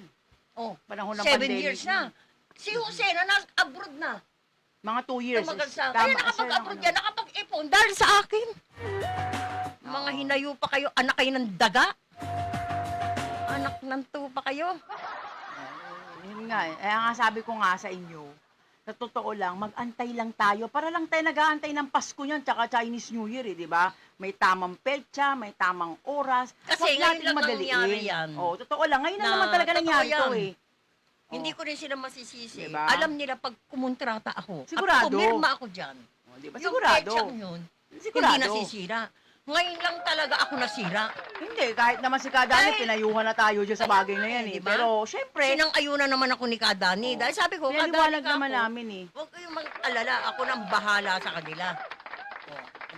D: Oh,
C: Panahon ng
D: 7
C: pandemic
D: years na. Si Jose na abroad na.
C: Mga 2 years.
D: Tumagal sa
C: Tama,
D: kaya
C: sir,
D: nakapag-abroad
C: ano.
D: yan, nakapag-ipon dahil sa akin. Mga
C: Oo.
D: hinayo pa kayo, anak kayo ng daga. Anak ng tupa kayo.
C: Yun nga eh. Kaya nga sabi ko nga sa inyo, sa totoo lang, mag-antay lang tayo. Para lang tayo nag-aantay ng Pasko niyan, tsaka Chinese New Year eh, di ba? May tamang petsa, may tamang oras.
D: Kasi
C: Huwag
D: ngayon
C: nating
D: lang
C: madaliin.
D: nangyari yan.
C: Oo, totoo lang. Ngayon na
D: Na
C: naman talaga
D: totoo
C: nangyari
D: yan.
C: to eh.
D: Hindi ko rin sila masisisi.
C: Diba?
D: Alam nila pag kumontrata ako,
C: Sigurado.
D: at pumirma ako dyan,
C: Oh, di ba?
D: yung
C: Sigurado.
D: petsang yun,
C: Sigurado.
D: hindi nasisira. Ngayon lang talaga ako nasira.
C: Hindi, kahit naman si Kadani,
D: Ay.
C: pinayuhan na tayo dyan sa bagay na yan eh.
D: Diba?
C: Pero, syempre,
D: Sinang-ayunan naman ako ni Kadani.
C: Oo.
D: Dahil sabi ko,
C: pinaliwanag
D: Kadani ka
C: naman
D: ako.
C: namin eh.
D: Huwag kayong mag-alala, ako nang bahala sa kanila.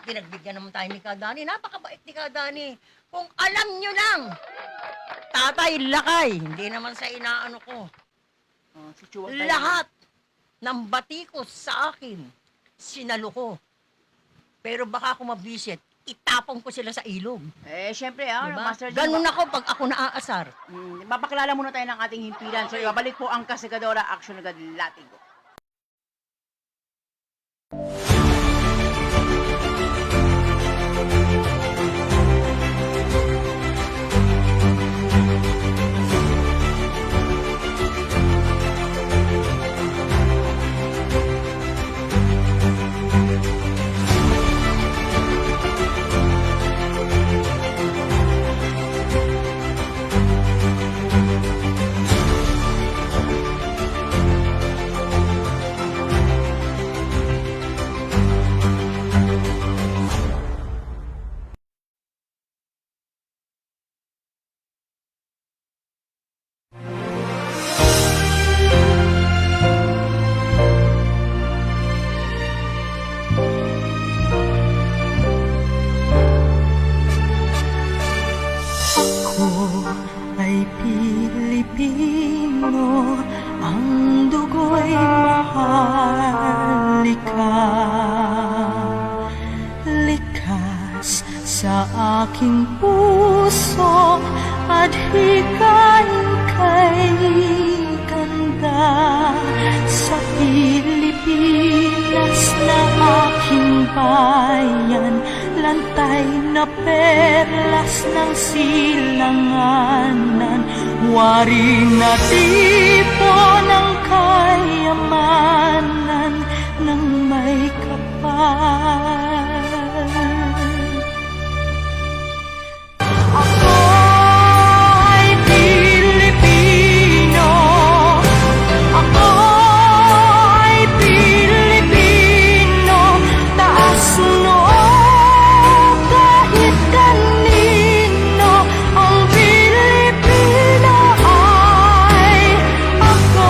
D: Pinagbigyan naman tayo ni Kadani. Napakabait ni Kadani. Kung alam nyo lang, Tatay Lakay, hindi naman sa inaano ko.
C: Oh, si Chua tayo.
D: Lahat ng batikos sa akin, sinalo ko. Pero baka ako mabisit, itapon ko sila sa ilog.
C: Syempre,
D: Diba?
C: Master G.
D: Ganun ako pag ako naaasar.
C: Mapakilala muna tayo ng ating himpilan. So, ibabalik po ang Kasigadora Action agad Latigo.
E: Ako ay Pilipino, ang dugo'y mahalika. Likas sa aking puso at hikain kay ganda sa Pilipinas na aking bayan. Lantay na perlas ng silanganan, wari na tipo ng kayamanan ng may kapal. Ako ay Pilipino, ako ay Pilipino, taas noo kahit kanino, ang Pilipino ay ako.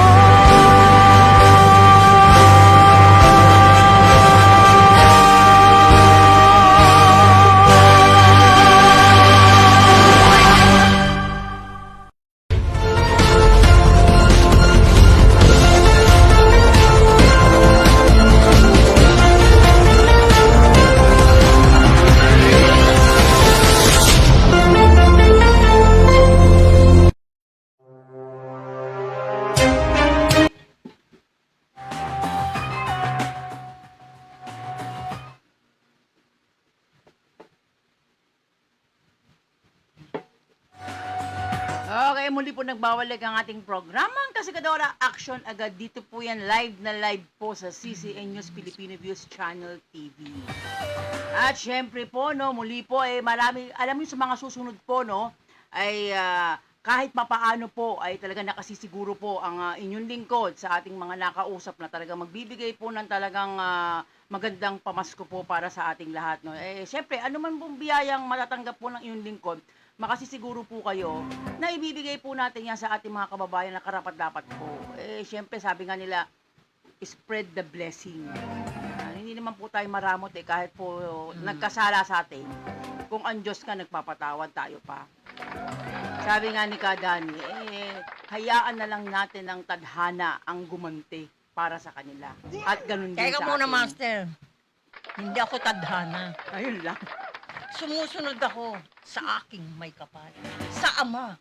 C: Okay, muli po nagbawalik ang ating programang Kasigadora Action agad. Dito po yan, live na live po sa CCN News Filipino Views Channel TV. At syempre po, no, muli po, marami, alam niyo sa mga susunod po, no, ay kahit papaano po, ay talaga nakasisiguro po ang inyong lingkod sa ating mga nakausap na talaga magbibigay po ng talagang magandang pamasko po para sa ating lahat, no. Syempre, ano man pong biyayang matatanggap po ng inyong lingkod, makasisiguro po kayo na ibibigay po natin yan sa ating mga kababayan na karapat-dapat po. Syempre, sabi nga nila, spread the blessing. Hindi naman po tayo maramot kahit po nagkasala sa atin. Kung ang Diyos ka, nagpapatawad tayo pa. Sabi nga ni Kadani, hayaan na lang natin ang tadhana ang gumanti para sa kanila. At ganun din
D: Teka
C: sa
D: muna,
C: atin.
D: Master. Hindi ako tadhana.
C: Ayun lang.
D: Sumusunod ako sa aking may kapal. Sa ama.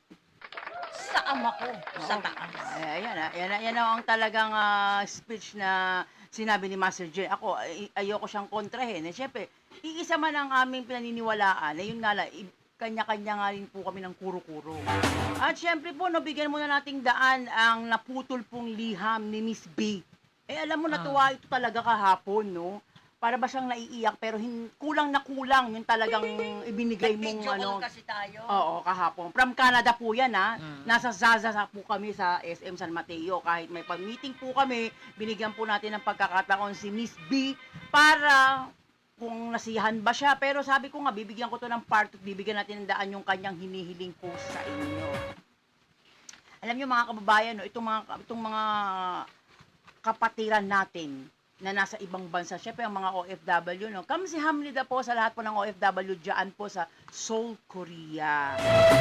D: Sa ama ko. Sa taas.
C: Yan ang talagang speech na sinabi ni Master J. Ako, ayoko siyang kontrahin. Siyempre, iisa man ang aming pinaniniwalaan. Yun nga lang, kanya-kanya nga rin po kami ng kuro-kuro. At siyempre po, bigyan muna nating daan ang naputol pong liham ni Miss B. Alam mo, natuwa ito talaga kahapon, no? Para ba siyang naiiyak, pero kulang na kulang yung talagang ibinigay mong
D: Nag-video call kasi tayo.
C: Oo, kahapon. From Canada po yan, ha. Nasa Zaza po kami sa SM San Mateo. Kahit may pag-meeting po kami, binigyan po natin ng pagkakataon si Miss B para kung nasihan ba siya. Pero sabi ko nga, bibigyan ko to ng part at bibigyan natin ng daan yung kanyang hinihiling po sa inyo. Alam niyo mga kababayan, no, itong mga kapatiran natin, na nasa ibang bansa. Syempre, ang mga OFW, no? Kamsihamnida po sa lahat po ng OFW dyan po sa Seoul, Korea.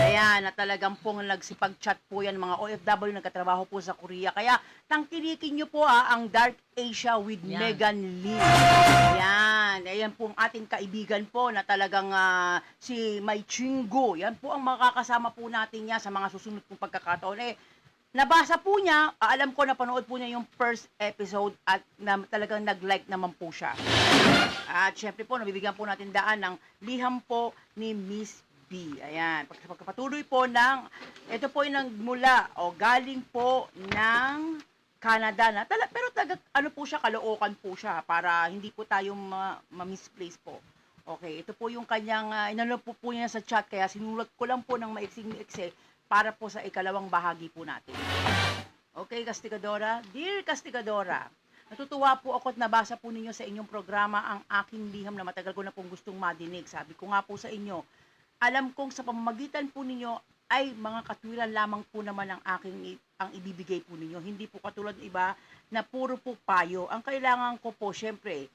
C: Ayan, na talagang pong nagsipag-chat po yan, mga OFW, nagkatrabaho po sa Korea. Kaya, tangkilikin nyo po ang Dark Asia with
D: Yan.
C: Megan Lee. Ayan, ayan po ang ating kaibigan po na talagang si Mai Chingo. Yan po ang makakasama po natin niya sa mga susunod pong pagkakataon. Nabasa po niya, alam ko napanood po niya yung first episode at talagang nag-like naman po siya. At syempre po, nabibigyan po natin daan ng liham po ni Miss B. Ayan, pagpatuloy po ng, ito po yung nagmula o galing po ng Canada na, pero ano po siya, Caloocan po siya para hindi po tayo ma-misplace po. Okay, ito po yung kanyang, inano po niya sa chat, kaya sinulat ko lang po ng maiksing-maikse para po sa ikalawang bahagi po natin. Okay, Kastikadora? Dear Kastikadora, natutuwa po ako at nabasa po ninyo sa inyong programa ang aking liham na matagal ko na pong gustong madinig. Sabi ko nga po sa inyo, alam kong sa pamamagitan po ninyo ay mga katwiran lamang po naman ang ibibigay po ninyo. Hindi po katulad ng iba na puro po payo. Ang kailangan ko po, syempre,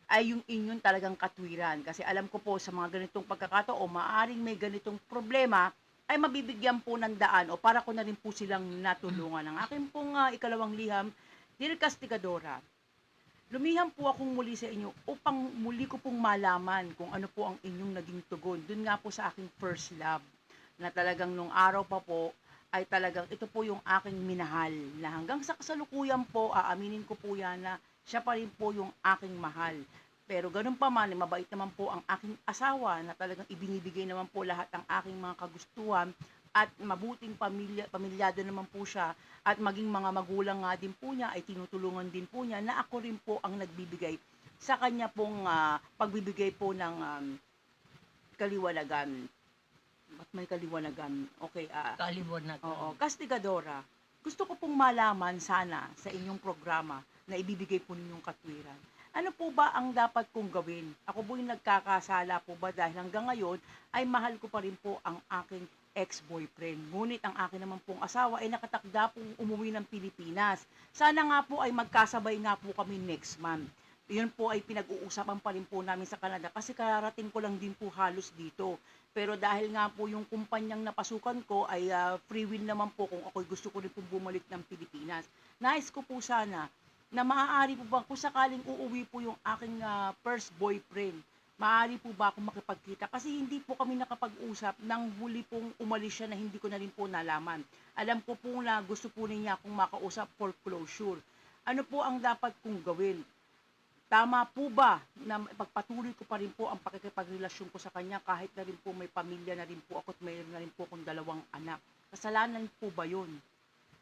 C: ay yung inyong talagang katwiran. Kasi alam ko po sa mga ganitong pagkakataon, maaring may ganitong problema, ay mabibigyan po ng daan o para ko na rin po silang natulungan. Ang akin pong ikalawang liham, Dear Kastikadora, lumiham po akong muli sa inyo upang muli ko pong malaman kung ano po ang inyong naging tugon. Doon nga po sa aking first love, na talagang nung araw pa po, ay talagang ito po yung aking minahal. Na hanggang sa kasalukuyan po, aaminin ko po yan na siya pa rin po yung aking mahal. Pero ganun pa man, mabait naman po ang aking asawa na talagang ibinibigay naman po lahat ng aking mga kagustuhan at mabuting pamilyado naman po siya at maging mga magulang nga din po niya ay tinutulungan din po niya na ako rin po ang nagbibigay sa kanya pong pagbibigay po ng kaliwanagan. Ba't may kaliwanagan? Okay,
D: Kaliwanagan.
C: oo, Kastikadora, gusto ko pong malaman sana sa inyong programa na ibibigay po ninyong katwiran. Ano po ba ang dapat kong gawin? Ako po yung nagkakasala po ba dahil hanggang ngayon ay mahal ko pa rin po ang aking ex-boyfriend. Ngunit ang akin naman pong asawa ay nakatakda pong umuwi ng Pilipinas. Sana nga po ay magkasabay nga po kami next month. Yun po ay pinag-uusapan pa rin po namin sa Canada kasi kararating ko lang din po halos dito. Pero dahil nga po yung kumpanyang napasukan ko ay free will naman po kung ako'y gusto ko rin po bumalik ng Pilipinas. Nais ko po sana na maaari po ba kung sakaling uuwi po yung aking first boyfriend, maaari po ba akong makipagkita? Kasi hindi po kami nakapag-usap nang huli pong umalis siya na hindi ko na rin po nalaman. Alam ko po na gusto po niya akong makausap for closure. Ano po ang dapat kong gawin? Tama po ba na pagpatuloy ko pa rin po ang pakikipagrelasyon ko sa kanya kahit na rin po may pamilya na rin po ako at mayroon na rin po akong 2 anak? Kasalanan po ba yun?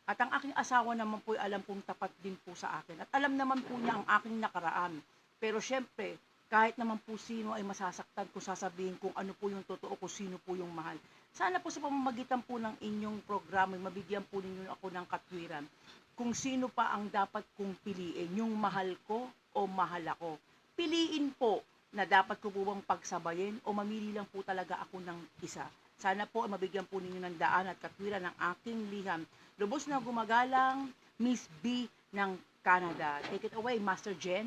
C: At ang aking asawa naman po ay alam pong tapat din po sa akin. At alam naman po niya ang aking nakaraan. Pero syempre, kahit naman po sino ay masasaktan kung sasabihin kung ano po yung totoo, kung sino po yung mahal. Sana po sa pamamagitan po ng inyong programa, mabigyan po ninyo ako ng katwiran kung sino pa ang dapat kong piliin, yung mahal ko o mahal ako. Piliin po na dapat ko po bang pagsabayin o mamili lang po talaga ako ng isa. Sana po ay mabigyan po ninyo ng daan at katwiran ng aking liham. Lubos na gumagalang, Miss B ng Canada. Take it away, Master Jen.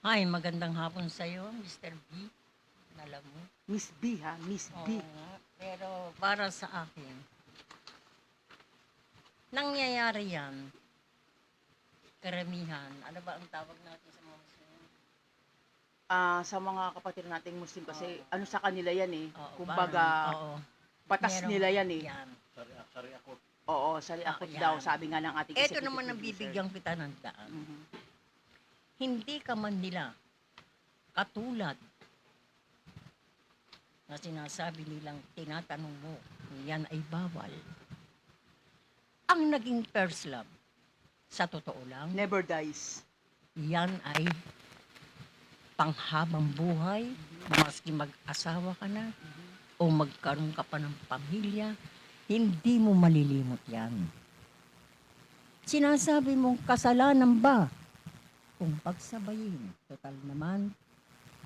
D: Hi, magandang hapon sa iyo, Mr. B. Alam mo?
C: Miss B ha, Miss B.
D: Oo, pero para sa akin, nangyayari yan, karamihan, ano ba ang tawag natin sa mga Muslim?
C: Sa mga kapatid nating Muslim kasi ano sa kanila yan eh.
D: Oo,
C: Kumbaga,
D: oo,
C: batas
D: merong-
C: nila yan eh.
D: Yan.
C: Oo, sariakot
D: Yan.
C: daw, sabi nga ng ating
D: Ito
C: executive
D: naman ang
C: producer.
D: bibigyan kita ng daan.
C: Mhm.
D: Hindi ka man nila katulad na sinasabi nilang tinatanong mo, yan ay bawal. Ang naging first love, sa totoo lang,
C: Never dies.
D: yan ay panghabang buhay, maski mag-asawa ka na, o magkaroon ka pa ng pamilya, hindi mo malilimot yan. Sinasabi mong kasalanan ba? Kung pagsabayin, total naman,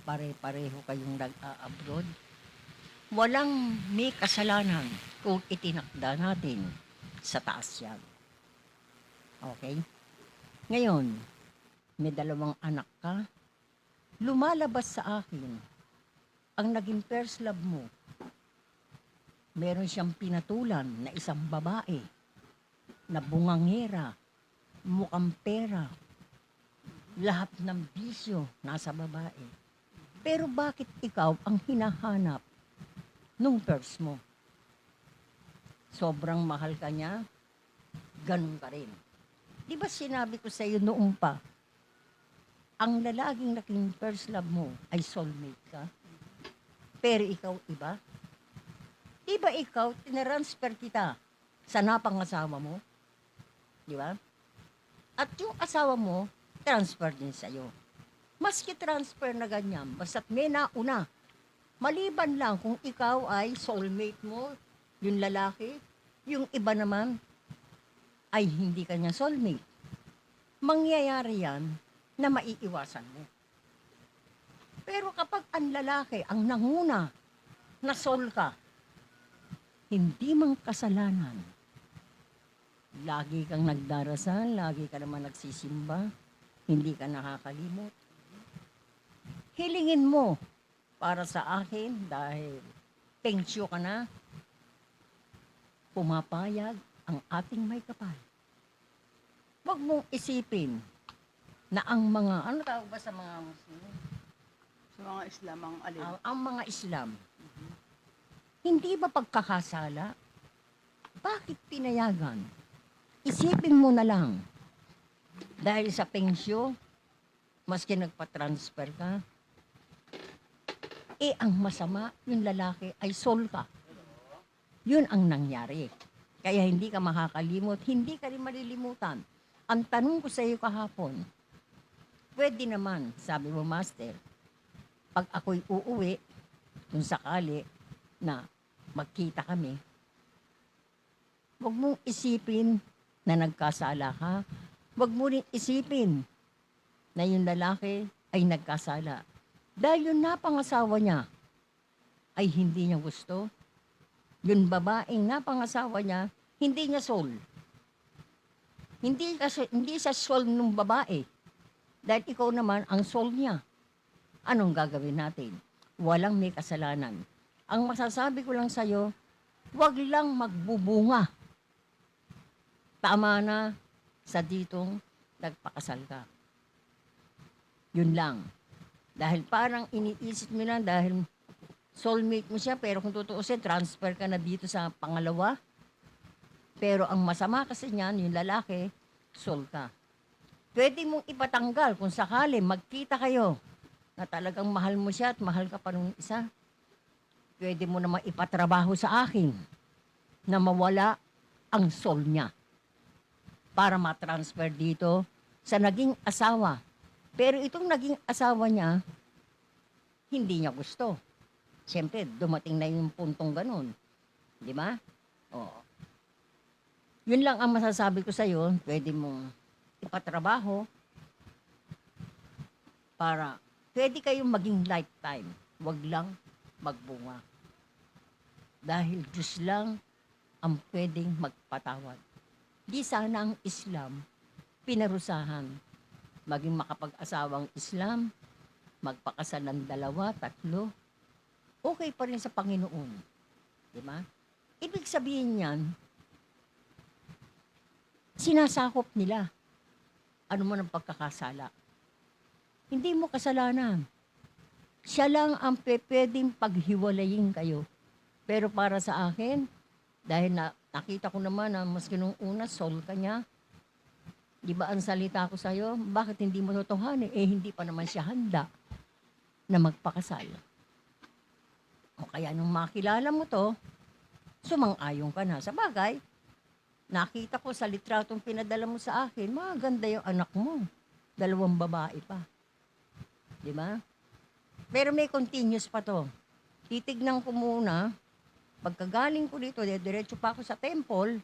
D: pare-pareho kayong nag-a-abroad, walang may kasalanan kung itinakda natin sa taas yan. Okay? Ngayon, may 2 anak ka, lumalabas sa akin ang naging first love mo. Meron siyang pinatulan na isang babae na bungangera, mukhang pera, lahat ng bisyo nasa babae. Pero bakit ikaw ang hinahanap nung first mo? Sobrang mahal ka niya, ganun ka rin. Di ba sinabi ko sa iyo noong pa, ang lalaking naging first love mo ay soulmate ka? Pero ikaw iba? Di ba ikaw, tinransfer kita sa napangasawa mo? Di ba? At yung asawa mo, transfer din sa'yo. Maski transfer na ganyan, basta't may nauna. Maliban lang kung ikaw ay soulmate mo, yung lalaki, yung iba naman ay hindi kanya soulmate. Mangyayari yan na maiiwasan mo. Pero kapag ang lalaki ang nanguna na soul ka, hindi mang kasalanan. Lagi kang nagdarasal, lagi ka naman nagsisimba, hindi ka nakakalimot. Hilingin mo para sa akin dahil pensiyo ka na, pumapayag ang ating may kapal. Huwag mong isipin na ang mga, ano tawag ba sa mga Muslim?
C: Sa mga Islam ang alin.
D: Ang mga Islam, hindi ba pagkakasala? Bakit pinayagan? Isipin mo na lang. Dahil sa pensyo, maski nagpa-transfer ka, ang masama, yung lalaki ay soul ka. Yun ang nangyari. Kaya hindi ka makakalimot, hindi ka rin malilimutan. Ang tanong ko sa iyo kahapon, pwede naman, sabi mo, Master, pag ako'y uuwi, kung sakali na magkita kami, huwag mong isipin na nagkasala ka. Huwag mo rin isipin na yung lalaki ay nagkasala. Dahil yung napangasawa niya ay hindi niya gusto. Yung babaeng napangasawa niya, hindi niya soul. Hindi siya soul ng babae. Dahil ikaw naman ang soul niya. Anong gagawin natin? Walang may kasalanan. Ang masasabi ko lang sa'yo, huwag lang magbubunga. Tama na sa ditong nagpakasal ka. Yun lang. Dahil parang iniisip mo na dahil soulmate mo siya, pero kung tutuusin, transfer ka na dito sa pangalawa. Pero ang masama kasi niyan, yung lalaki, soul ka. Pwede mong ipatanggal kung sakali magkita kayo na talagang mahal mo siya at mahal ka pa nung isa. Pwede mo naman ipatrabaho sa akin na mawala ang soul niya para matransfer dito sa naging asawa. Pero itong naging asawa niya, hindi niya gusto. Siyempre, dumating na yung puntong ganun. Di ba? Oo. Yun lang ang masasabi ko sa'yo. Pwede mong ipatrabaho para pwede kayong maging lifetime. Huwag lang magbunga. Dahil Diyos lang ang pwedeng magpatawad. Di sana ang Islam pinarusahan. Maging makapag-asawang Islam, magpakasal ng 2, 3, okay pa rin sa Panginoon. Di ba? Ibig sabihin yan, sinasakop nila. Ano man ang pagkakasala. Hindi mo kasalanan. Siya lang ang pwedeng paghiwalayin kayo. Pero para sa akin, dahil nakita ko naman na maski nung una, soul ka niya, di ba ang salita ko sa'yo, bakit hindi mo totohanin? Hindi pa naman siya handa na magpakasal. O kaya nung makilala mo to, sumang-ayon ka na. Sa bagay, nakita ko sa litratong pinadala mo sa akin, maganda yung anak mo. 2 babae pa. Di ba? Pero may continuous pa to. Titignan ko muna, pagkagaling ko dito, diretso pa ako sa temple,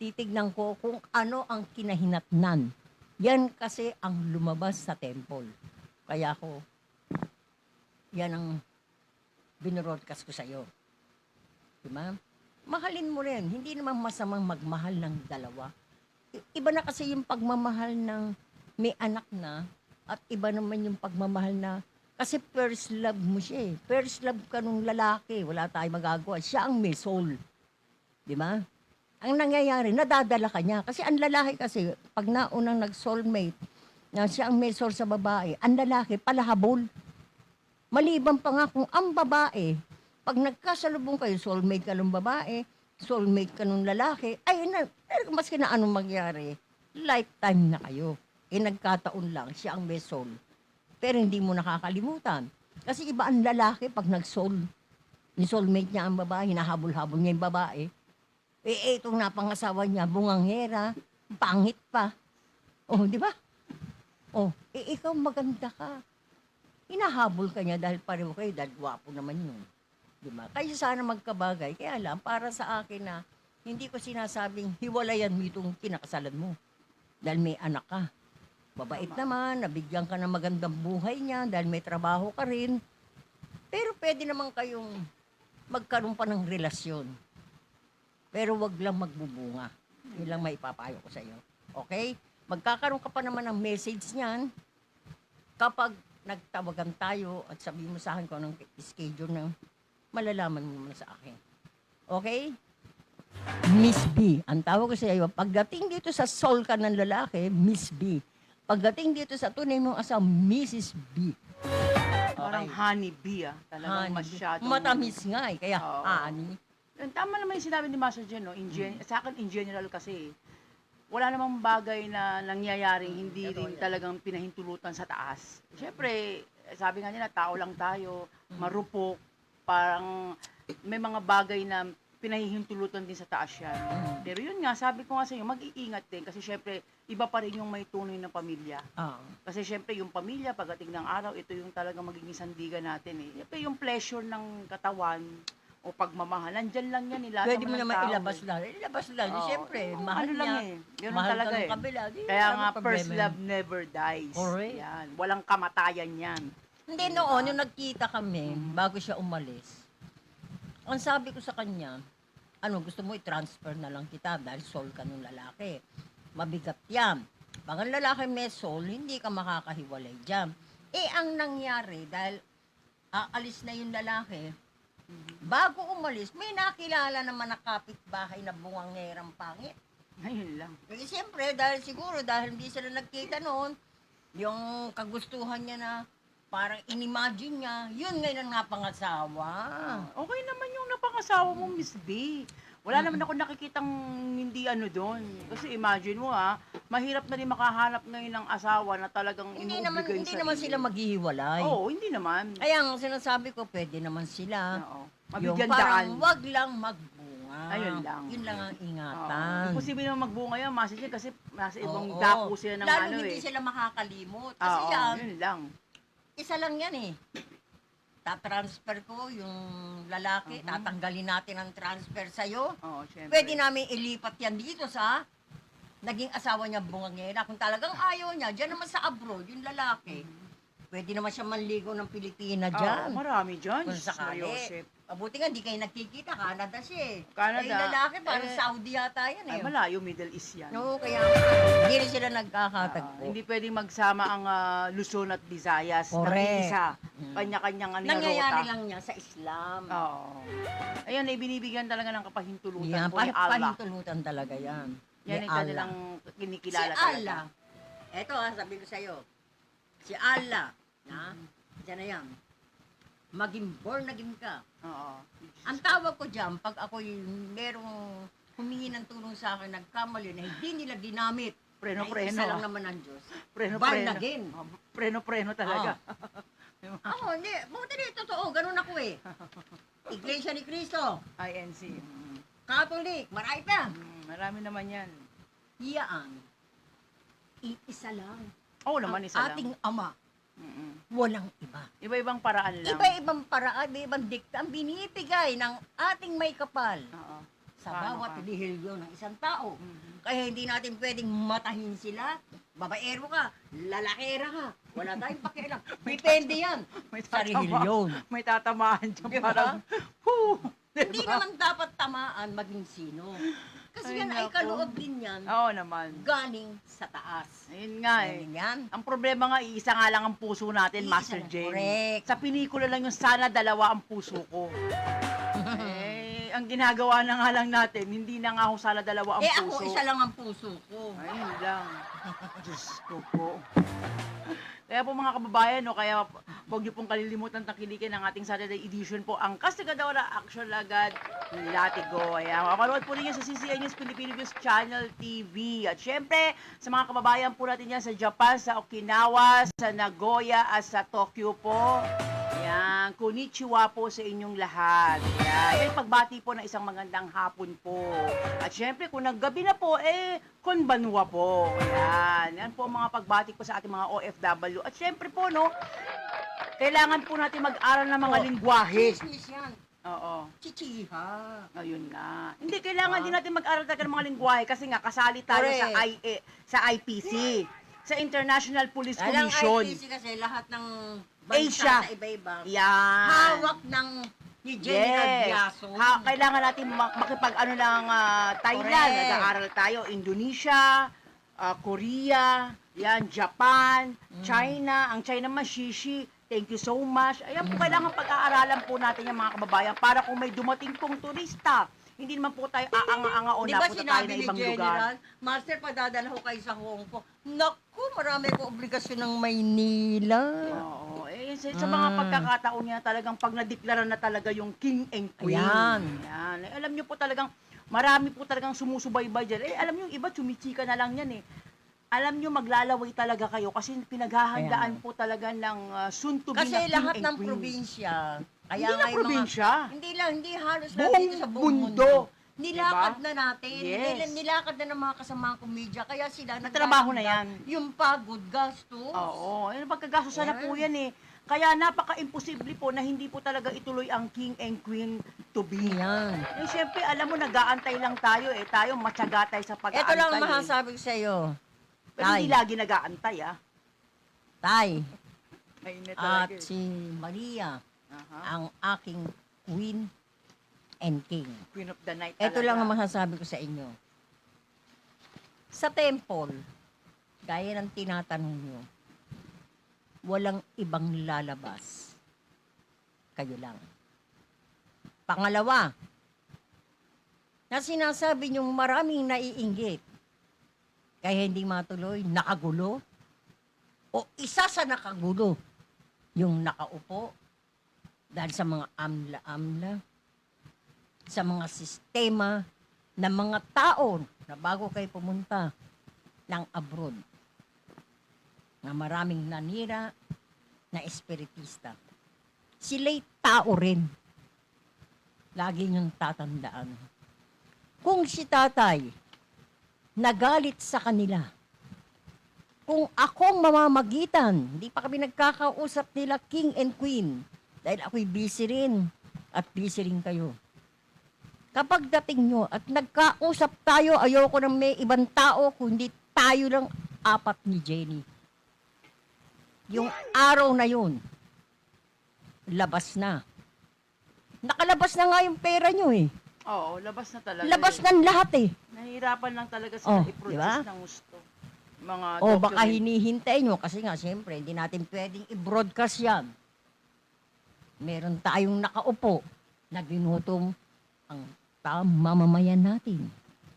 D: titignan ko kung ano ang kinahinatnan. Yan kasi ang lumabas sa temple. Kaya ako, yan ang binroadcast ko sa'yo. Diba? Mahalin mo rin. Hindi naman masamang magmahal ng 2. Iba na kasi yung pagmamahal ng may anak na At iba naman yung pagmamahal na, kasi first love mo siya eh. First love ka nung lalaki, wala tayong magagawa. Siya ang may soul. Di ba? Ang nangyayari, nadadala ka niya. Kasi ang lalaki kasi, pag naunang nag-soulmate, na siya ang may soul sa babae, ang lalaki palahabol. Maliban pa nga kung ang babae, pag nagkasalubong kayo, soulmate ka ng babae, soulmate ka ng lalaki, ay, maski na anong mangyari, lifetime na kayo. Nagkataon lang, siya ang may soul. Pero hindi mo nakakalimutan. Kasi iba ang lalaki pag nag-soul. Ni soulmate niya ang babae, hinahabol-habol niya yung babae. Itong napangasawa niya, bunganghera, pangit pa. Oh, di ba? Oh, ikaw maganda ka. Hinahabol ka niya dahil pareho kayo, dahil gwapo naman yun. Di ba? Kayo sana magkabagay. Kaya lang, para sa akin na, hindi ko sinasabing hiwalayan mo itong kinakasalan mo. Dahil may anak ka. Babait naman, nabigyan ka ng magandang buhay niya dahil may trabaho ka rin. Pero pwede naman kayong magkaroon pa ng relasyon. Pero wag lang magbubunga. Yun lang may ipapayo ko sa iyo. Okay? Magkakaroon ka pa naman ng message niyan kapag nagtawagan tayo at sabihin mo sa akin kung anong schedule na malalaman mo naman sa akin. Okay? Miss B. Ang tawag ko sa iyo, pagdating dito sa soul ka ng lalaki, Miss B. Pagdating dito sa tunay mong asawa, Mrs. B.
C: Parang honey bee, Talagang masyadong...
D: Matamis nga eh, kaya
C: Oo.
D: honey.
C: Tama naman yung sinabi ni Master Jen, no? Sa akin, in general kasi, wala namang bagay na nangyayaring hindi rin talagang pinahintulutan sa taas. Siyempre, sabi nga nila, tao lang tayo, marupok, parang may mga bagay na pinahihintulutan din sa taas yan. Pero yun nga, sabi ko nga sa inyo, mag-iingat din kasi syempre, iba pa rin yung may tunay na pamilya. Kasi syempre, yung pamilya, pagdating ng araw, ito yung talagang magiging sandigan natin eh. Syempre, yung pleasure ng katawan, o pagmamahal, nandyan lang yan nila.
D: Pwede mo naman ilabas lang. Ilabas lang.
C: Oo.
D: Siyempre,
C: Oo,
D: mahal
C: ano
D: niya.
C: lang eh. Ganun
D: Mahal
C: talaga
D: ka ng
C: eh.
D: kabila. Di,
C: Kaya
D: ano
C: nga,
D: problema
C: first
D: yun?
C: love never dies.
D: Correct.
C: Yan. Walang kamatayan yan.
D: Hindi noon, yung nagkita kami, bago siya umalis, ang sabi ko sa kanya, gusto mo i-transfer na lang kita dahil soul ka ng lalaki. Mabigat yan. Pag ang lalaki may soul, hindi ka makakahiwalay dyan. Ang nangyari, dahil aalis na yung lalaki, bago umalis, may nakilala naman na kapitbahay na bungangerang pangit.
C: Ayun lang.
D: Kasi siyempre, dahil hindi sila nagkita noon, yung kagustuhan niya na parang inimagine niya, yun ngayon ang napangasawa.
C: Okay naman yung napangasawa mo, Miss B. Wala naman ako nakikitang hindi doon. Kasi imagine mo mahirap na rin makahanap ngayon ng asawa na talagang
D: Hindi
C: inuubigay
D: naman sila maghihiwalay.
C: Oo, hindi naman.
D: Kaya ang sinasabi ko, pwede naman sila.
C: Oo.
D: Yung
C: Mabigyan
D: parang
C: daan.
D: wag lang magbunga.
C: Ayun lang.
D: Yun lang ang
C: Oo.
D: ingatan.
C: Imposible naman magbunga yan, Master Jen, kasi nasa ibang
D: Oo.
C: dako sila ng
D: Lalo
C: eh.
D: hindi sila makakalimot. Kasi
C: Oo,
D: yan,
C: yun lang.
D: isa lang yan eh. Tatransfer ko yung lalaki, tatanggalin natin ang transfer sa'yo.
C: Oo, syempre.
D: Pwede namin ilipat yan dito sa naging asawa niya bungangera. Kung talagang ayaw niya, dyan naman sa abroad, yung lalaki. Pwede naman siya manligo ng Pilipina dyan.
C: Oo, marami dyan.
D: Kung sakali.
C: Joseph.
D: Mabuti nga, di kayo nagkikita. Canada siya eh.
C: Canada.
D: Yung lalaki, parang
C: Eh,
D: Saudi yata yan eh.
C: Ay, malayo, Middle East yan.
D: Oo, kaya hindi rin sila nagkakatagpo.
C: Hindi pwedeng magsama ang Luzon at Visayas.
D: Correct.
C: Nag-iisa. Kanya-kanyang
D: Nangyayari
C: ruta.
D: lang niya sa Islam.
C: Oo. Ayan, ibinibigyan talaga ng kapahintulutan
D: Yan,
C: po ni Allah.
D: pahintulutan talaga yan.
C: Yan
D: Ni
C: ang kanilang kinikilala
D: Si
C: talaga.
D: Allah. Eto sabi ko sa'yo. Si Allah. Diyan na yan. Maging born again ka.
C: Oo.
D: Ang tawag ko dyan, pag ako'y merong humingi ng tulong sa akin, nagkamali na hindi nila ginamit.
C: Preno-preno.
D: Ay, isa lang naman ang Diyos.
C: Preno-preno.
D: Born again.
C: Preno-preno talaga.
D: Ako, hindi. Buti rin, totoo. Ganun ako eh. Iglesia ni Cristo.
C: INC.
D: Catholic. Marami pa.
C: Marami naman yan.
D: Iyaan. Iisa lang.
C: Oo naman, isa lang.
D: Ating Ama.
C: Mm-mm.
D: Walang iba.
C: Iba-ibang paraan lang.
D: Iba-ibang paraan, iba-ibang dikta ang binibigay ng ating may kapal
C: Oo.
D: sa
C: Paano
D: bawat
C: ka?
D: lihilyo ng isang tao.
C: Mhm.
D: Kaya hindi natin pwedeng matahin sila. Babaero ka, lalakera ka. Wala tayong pakialam. Depende yan sa reliyon.
C: May tatamaan dyan
D: Diba?
C: parang, whoo!
D: Hindi naman dapat tamaan maging sino. Kasi
C: Ay,
D: yan ay
C: nako.
D: kaloob din yan.
C: Oo naman.
D: Galing sa taas.
C: Ayun nga eh.
D: Galing yan.
C: Ang problema nga, iisa nga lang ang puso natin,
D: Iisa
C: Master
D: lang,
C: Jane.
D: correct.
C: Sa pelikula lang yung sana dalawa ang puso ko. Ang ginagawa na nga lang natin, hindi na nga ako sana dalawa ang
D: Ako,
C: puso.
D: isa lang ang puso ko.
C: Ayun lang. Diyos ko po. Kaya po mga kababayan, no, kaya huwag niyo pong kalilimutan tangkilikin ang ating Saturday edition po, ang Kastigadora Action Lagad Latigo. Ayan, mapanood po ninyo sa CCN News Filipino News Channel TV. At syempre, sa mga kababayan po natin yan sa Japan, sa Okinawa, sa Nagoya, at sa Tokyo po. Ayan, konnichiwa po sa inyong lahat. Ayan, pagbati po ng isang magandang hapon po. At syempre, kung naggabi na po, konbanwa po. Ayan, yan po ang mga pagbati ko sa ating mga OFW. At syempre po, no, kailangan po natin mag-aral ng mga lingwahe.
D: Chismis yan.
C: Oo.
D: Chichiha.
C: Ayun na. Hindi, kailangan din natin mag-aral talaga ng mga lingwahe kasi nga, kasali tayo sa,
D: Correct.
C: sa IPC, sa International Police
D: Alang
C: Commission.
D: IPC kasi lahat ng bansa
C: Asia.
D: sa iba-iba.
C: Yan.
D: Hawak ng ni General Biaso.
C: Kailangan natin makipag-ano lang Thailand,
D: Correct.
C: nag-aaral tayo, Indonesia, Korea, yan, Japan, China, ang China man, Shishi, thank you so much. Ayan po, kailangan pag-aaralan po natin yung mga kababayan para kung may dumating pong turista, hindi naman po tayo aanga-anga o
D: Di ba
C: napunta tayo
D: sinabi
C: na
D: ni
C: ibang
D: General,
C: lugar.
D: Master, padadala ko kayo sa Hong Kong. Naku, marami ko obligasyon ng Maynila.
C: Oo, sa mga pagkakataon niya talagang pag nadeklara na talaga yung king and queen.
D: Ayan.
C: Ayan. Alam niyo po talagang, marami po talagang sumusubaybay dyan. Alam niyo, yung iba chumichika na lang yan eh. Alam niyo, maglalaway talaga kayo kasi pinaghahandaan po talaga ng soon to be
D: Kasi
C: na king
D: lahat
C: and
D: ng
C: queen.
D: probinsya,
C: Hindi
D: kaya
C: lang
D: nga yung
C: probinsya.
D: hindi lang, hindi halos
C: Buong
D: lang dito sa buong
C: mundo.
D: mundo. Nilakad
C: Diba?
D: na natin.
C: Yes.
D: Nilakad na ng mga kasamang komedya. Kaya sila
C: Natrabaho na yan.
D: Yung pagod, gastos.
C: Oo, ayun, pagkagasto na po yan eh. Kaya napaka-imposible po na hindi po talaga ituloy ang king and queen to be.
D: Yan.
C: Eh, syempre, alam mo, nag-aantay lang tayo eh. Tayo, matyaga tayo sa pag-aantay.
D: Ito lang ang
C: eh.
D: masasabi ko sa iyo.
C: Pero hindi lagi nag-aantay, ah.
D: Tay,
C: Mainit
D: at
C: talaga eh.
D: si Maria,
C: Aha.
D: ang aking queen and king.
C: Queen of the night
D: Ito
C: talaga.
D: lang ang masasabi ko sa inyo. Sa temple, gaya ng tinatanong nyo, walang ibang lalabas. Kayo lang. Pangalawa, na sinasabi nyong maraming naiinggit, kaya hindi matuloy, nakagulo, o isa sa nakagulo, yung nakaupo, dahil sa mga amla-amla, sa mga sistema ng mga tao na bago kayo pumunta ng abroad, na maraming nanira na espiritista. Sila'y tao rin. Lagi niyong tatandaan. Kung si tatay nagalit sa kanila, kung akong mamamagitan, hindi pa kami nagkakausap nila king and queen, dahil ako'y busy rin at busy rin kayo. Kapag dating nyo at nagkausap tayo, ayoko nang may ibang tao, kundi tayo lang apat ni Jenny. Yung araw na yun, labas na. Nakalabas na nga yung pera nyo eh.
C: Oo, labas na talaga.
D: Labas
C: eh.
D: na lahat eh.
C: Nahihirapan lang talaga sila
D: Oh,
C: i-produce
D: diba?
C: ng gusto. Mga
D: O baka
C: document.
D: hinihintay nyo kasi nga siyempre hindi natin pwedeng i-broadcast yan. Meron tayong nakaupo na ginutom ang mamamayan natin.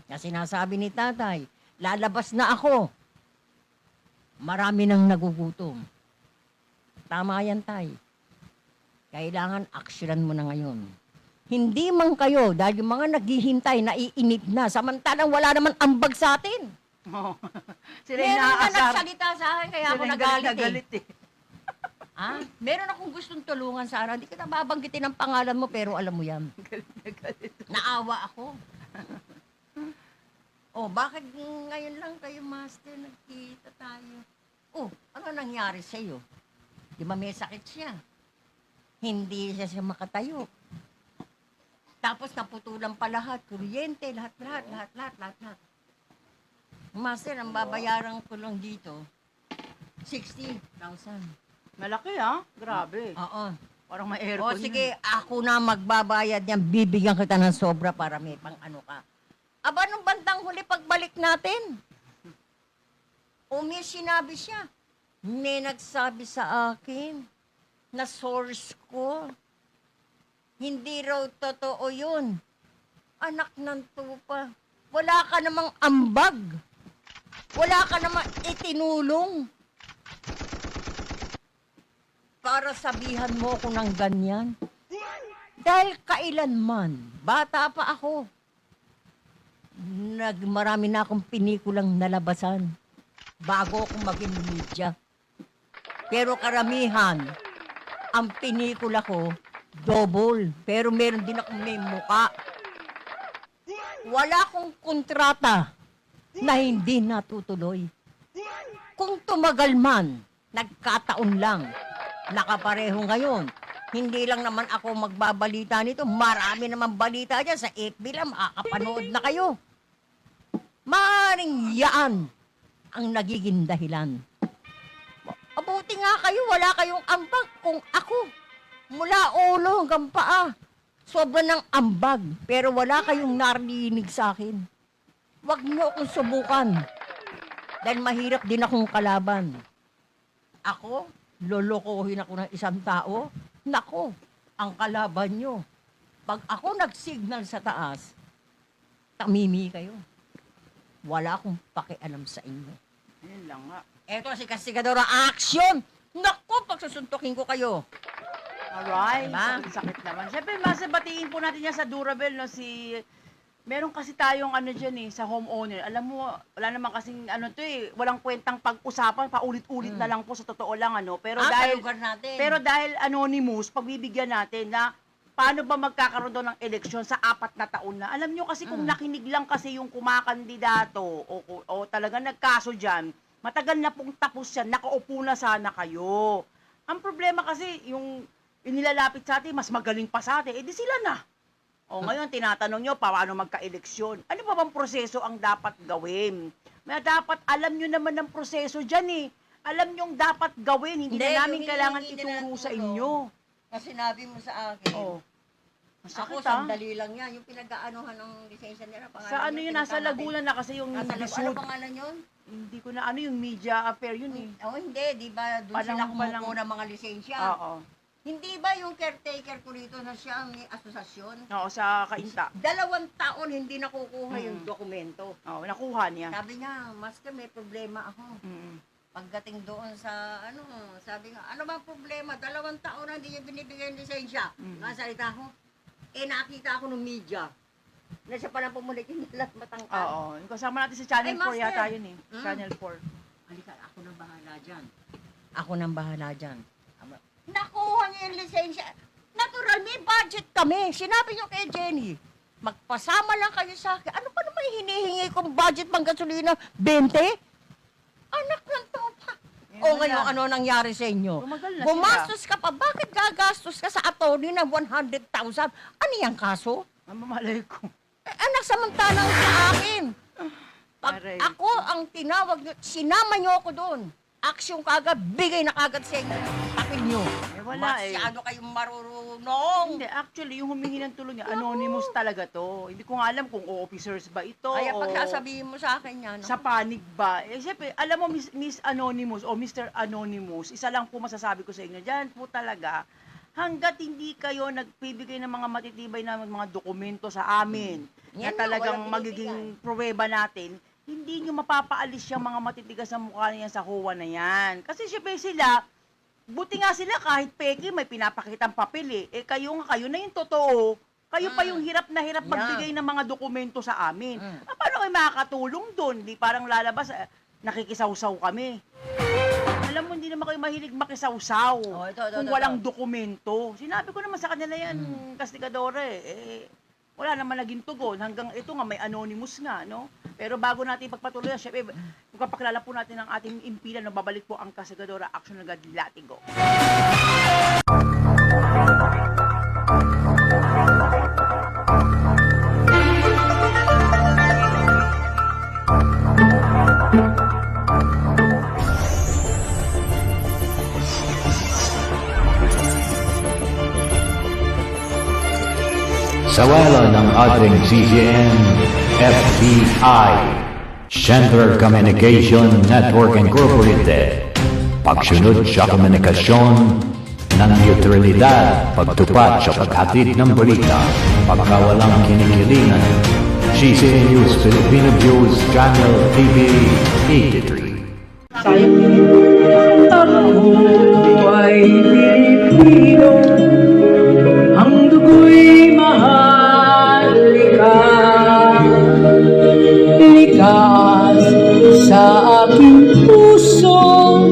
D: Kasi sinasabi ni tatay, lalabas na ako. Marami nang nagugutom. Tama yan, tay. Kailangan aksyonan mo na ngayon. Hindi man kayo, dahil yung mga naghihintay, naiinip na, samantalang wala naman ambag sa atin.
C: Oo. Sila yung
D: Meron na
C: naaasar.
D: nagsalita sa akin, kaya ako
C: Sila yung
D: nagalit eh.
C: galit eh.
D: Ah, meron akong gustong tulungan sana. Hindi kita babanggitin ang pangalan mo, pero alam mo yan.
C: Galit na galit.
D: Naawa ako. Oh, bakit ngayon lang kayo, Master, nagkita tayo? Oh, ano nangyari sa'yo? Di ba may sakit siya? Hindi siya makatayo. Tapos naputulan pa lahat, kuryente, lahat. Master, ang babayaran ko lang dito, 60,000.
C: Malaki ah. Grabe.
D: Oo.
C: Parang may
D: O
C: aircon
D: sige, ako na magbabayad niyan, bibigyan kita ng sobra para may pang ano ka. Aba, nung bandang huli pagbalik natin, may sinabi siya. May nagsabi sa akin na source ko. Hindi raw totoo yun. Anak ng tupa. Wala ka namang ambag. Wala ka namang itinulong. Para sabihan mo ko ng ganyan. Dahil kailanman, bata pa ako, marami na akong pinikulang nalabasan bago ako maging media. Pero karamihan, ang pinikula ko, double. Pero meron din akong may muka. Wala akong kontrata na hindi natutuloy. Kung tumagal man, nagkataon lang, nakapareho ngayon. Hindi lang naman ako magbabalita nito. Marami naman balita dyan. Sa FB lang, makakapanood na kayo. Maaaring yaan ang nagiging dahilan. Abuti nga kayo, wala kayong ambag. Kung ako, mula ulo hanggang paa, sobra ng ambag. Pero wala kayong narinig sa akin. Huwag niyo akong subukan. Dahil mahirap din akong kalaban. Ako, lolokohin ako ng isang tao. Nako, ang kalaban nyo. Pag ako nag-signal sa taas, tamimi kayo. Wala akong pakialam sa inyo.
C: Ayun lang nga.
D: Eto si Kastigadora Action! Nako, pagsusuntukin ko kayo.
C: Alright,
D: Diba?
C: sakit naman. Siyempre, batiin po natin yan sa Durabel, no, meron kasi tayong ano dyan sa homeowner. Alam mo, wala naman kasing walang kwentang pag-usapan, paulit-ulit na lang po sa totoo lang Pero
D: sa lugar natin.
C: pero dahil anonymous, pagbibigyan natin na paano ba magkakaroon daw ng eleksyon sa 4 na taon na. Alam nyo kasi kung nakinig lang kasi yung kumakandidato o talaga nagkaso dyan, matagal na pong tapos yan, nakaupo na sana kayo. Ang problema kasi yung inilalapit sa atin, mas magaling pa sa atin, di sila na. O ngayon, tinatanong nyo, paano magka-eleksyon? Ano pa bang proseso ang dapat gawin? May dapat, alam nyo naman ng proseso dyan Alam nyo ang dapat gawin, hindi na namin
D: yung
C: kailangan
D: hinihingi nila
C: ituro
D: ng
C: sa
D: tulong.
C: inyo.
D: Kasi sinabi mo sa akin.
C: Oh.
D: Ako,
C: Masakit
D: sandali lang yan. Yung pinag-aanohan ng lisensya nila. Pangalan
C: Sa ano
D: niya,
C: yun, nasa
D: pinuntahan
C: Laguna
D: natin.
C: na kasi yung
D: Nasa Laguna. Ano
C: Bisud.
D: pangalan yun?
C: Hindi ko na, yung media affair yun
D: Oh, hindi. Di ba doon
C: Palang-
D: sila kumukuha
C: palang-
D: ng mga lisensya?
C: Oo.
D: Hindi ba yung caretaker ko rito na siya ang may asosasyon?
C: Oo, sa Kainta.
D: 2 taon hindi nakukuha yung dokumento.
C: Oo, nakuha niya.
D: Sabi niya, Master, may problema ako.
C: Mm.
D: Pagdating doon sa, sabi nga, ano ba problema? 2 taon na hindi niya binibigay yung lisensya. Nasalita ko, nakita ako ng media. Na siya palang pumulit yung lahat matangkad.
C: Oo. Yung kasama natin sa Channel
D: Ay,
C: 4
D: Master.
C: yata yun Channel 4.
D: Halika, ako nang bahala dyan. Ako nang bahala dyan. Nakuha niya yung lisensya. Natural, may budget kami. Sinabi niyo kay Jenny, magpasama lang kayo sa akin. Ano pa naman hinihingi kong budget pang gasolina? 20? Anak ng topa. O ngayon, ano nangyari sa inyo?
C: Tumagal na
D: Gumastos ka pa. Bakit gagastos ka sa attorney ng 100,000? Ano yung kaso?
C: Mamalay ko.
D: Anak, samantalang sa akin. Pag
C: Aray.
D: ako ang tinawag nyo, sinama nyo ako doon. Aksyon kagad, bigay na kagad sa inyo. Tapin nyo.
C: Wala
D: Masyado kayong marurunong.
C: Hindi, actually, yung humingi ng tulong niya, anonymous talaga to. Hindi ko nga alam kung officers ba ito
D: Kaya
C: o
D: pag sasabihin mo sa akin yan,
C: sa panig ba. Siyempre, alam mo, Miss Anonymous o Mr. Anonymous, isa lang po masasabi ko sa inyo. Diyan po talaga, hanggat hindi kayo nagpibigay ng mga matitibay na mga dokumento sa amin, na
D: Yan na,
C: talagang
D: walang
C: magiging pruweba natin, hindi nyo mapapaalis yung mga matitigas sa mukha niyan sa kuwa na yan. Kasi syempre sila, buti nga sila kahit peke, may pinapakitang papel kayo na yung totoo. Kayo pa yung hirap na hirap magbigay ng mga dokumento sa amin. Paano kayo makakatulong doon? Di parang lalabas, nakikisawsaw kami. Alam mo, hindi naman kayo mahilig makisawsaw kung walang dokumento. Sinabi ko naman sa kanila yan, Kastigadora wala naman naging tugon. Hanggang ito nga, may anonymous nga, no? Pero bago natin ipagpatuloy, syempre, kung kapakilala po natin ang ating impilan, no, babalik po ang Kastigadora Action agad Latigo.
A: Sawela ng ating CGN, FBI, Central Communication Network Incorporated. Pagsunod sa komunikasyon ng neutralidad, pagtupat sa paghatid ng balita, pagkawalang kinikilingan. CCN News Filipino News Channel TV 83.
B: Ako ay Pilipino, ang dugo'y mahalika. Likas sa aking puso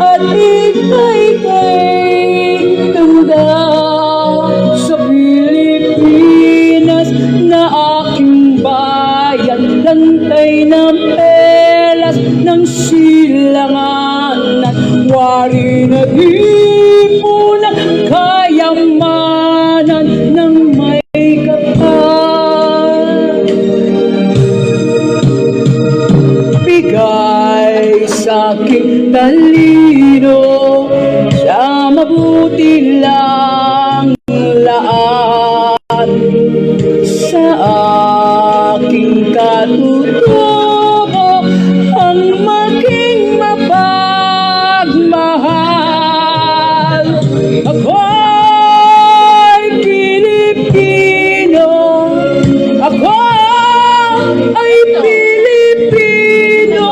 B: at ika'y ganda sa Pilipinas na aking bayan, lantay ng pelas ng silangan at wari na ipo ng kayamanan ng may kapal. Bigay sa aking talino sa mabuti lang lahat, sa aking katutubo ang maging mapagmahal. Ako'y Pilipino, ako ay Pilipino,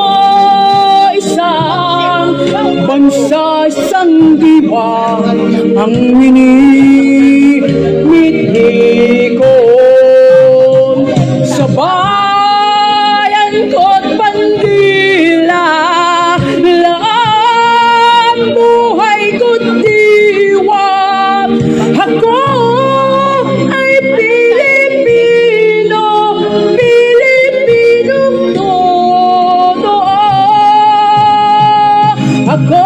B: isang bansa, isang diwa ang minimithi ko. Sa bayan ko't bandila, laang buhay ko't diwa. Ako ay Pilipino, Pilipinong totoo. Ako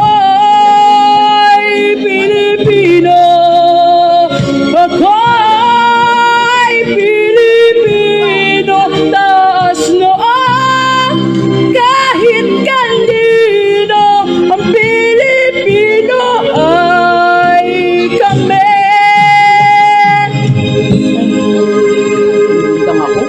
B: ay Pilipino, ako ay Pilipino, taas noo kahit kanino, ang Pilipino ay kami. Utang ako?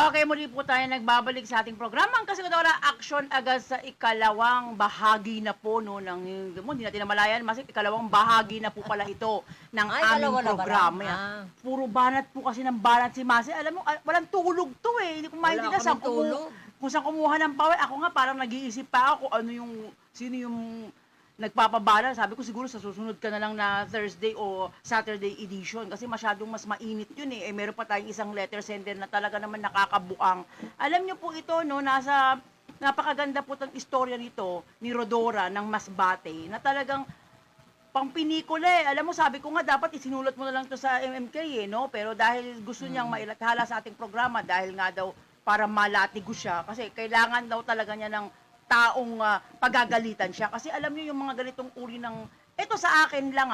C: Okay, muli po tayo nagbabalik sa ating programa. Ang Kasagadora Action agad sa ikalawang bahagi na po no, ng, hindi natin namalayan, mas ikalawang bahagi na po pala ito ng
D: Ay,
C: aming
D: dalawa na ba
C: programa.
D: lang? Ah.
C: Puro banat po kasi ng banat si Masi. Alam mo, walang tulog to eh. Hindi ko maintindihan
D: kaming tulog.
C: kung saan kumuha ng power. Ako nga parang nag-iisip pa ako ano yung, sino yung nagpapabala. Sabi ko siguro sa susunod ka na lang na Thursday o Saturday edition kasi masyadong mas mainit yun eh. Meron pa tayong isang letter sender na talaga naman nakakabuang. Alam niyo po ito, no, napakaganda po ng istorya nito ni Rodora ng Masbate na talagang pang pinikula eh. Alam mo, sabi ko nga dapat isinulat mo na lang to sa MMK eh, no? Pero dahil gusto niyang mailathala sa ating programa dahil nga daw para malatigo siya kasi kailangan daw talaga niya ng taong pagagalitan siya. Kasi alam niyo yung mga ganitong uri ng, ito sa akin lang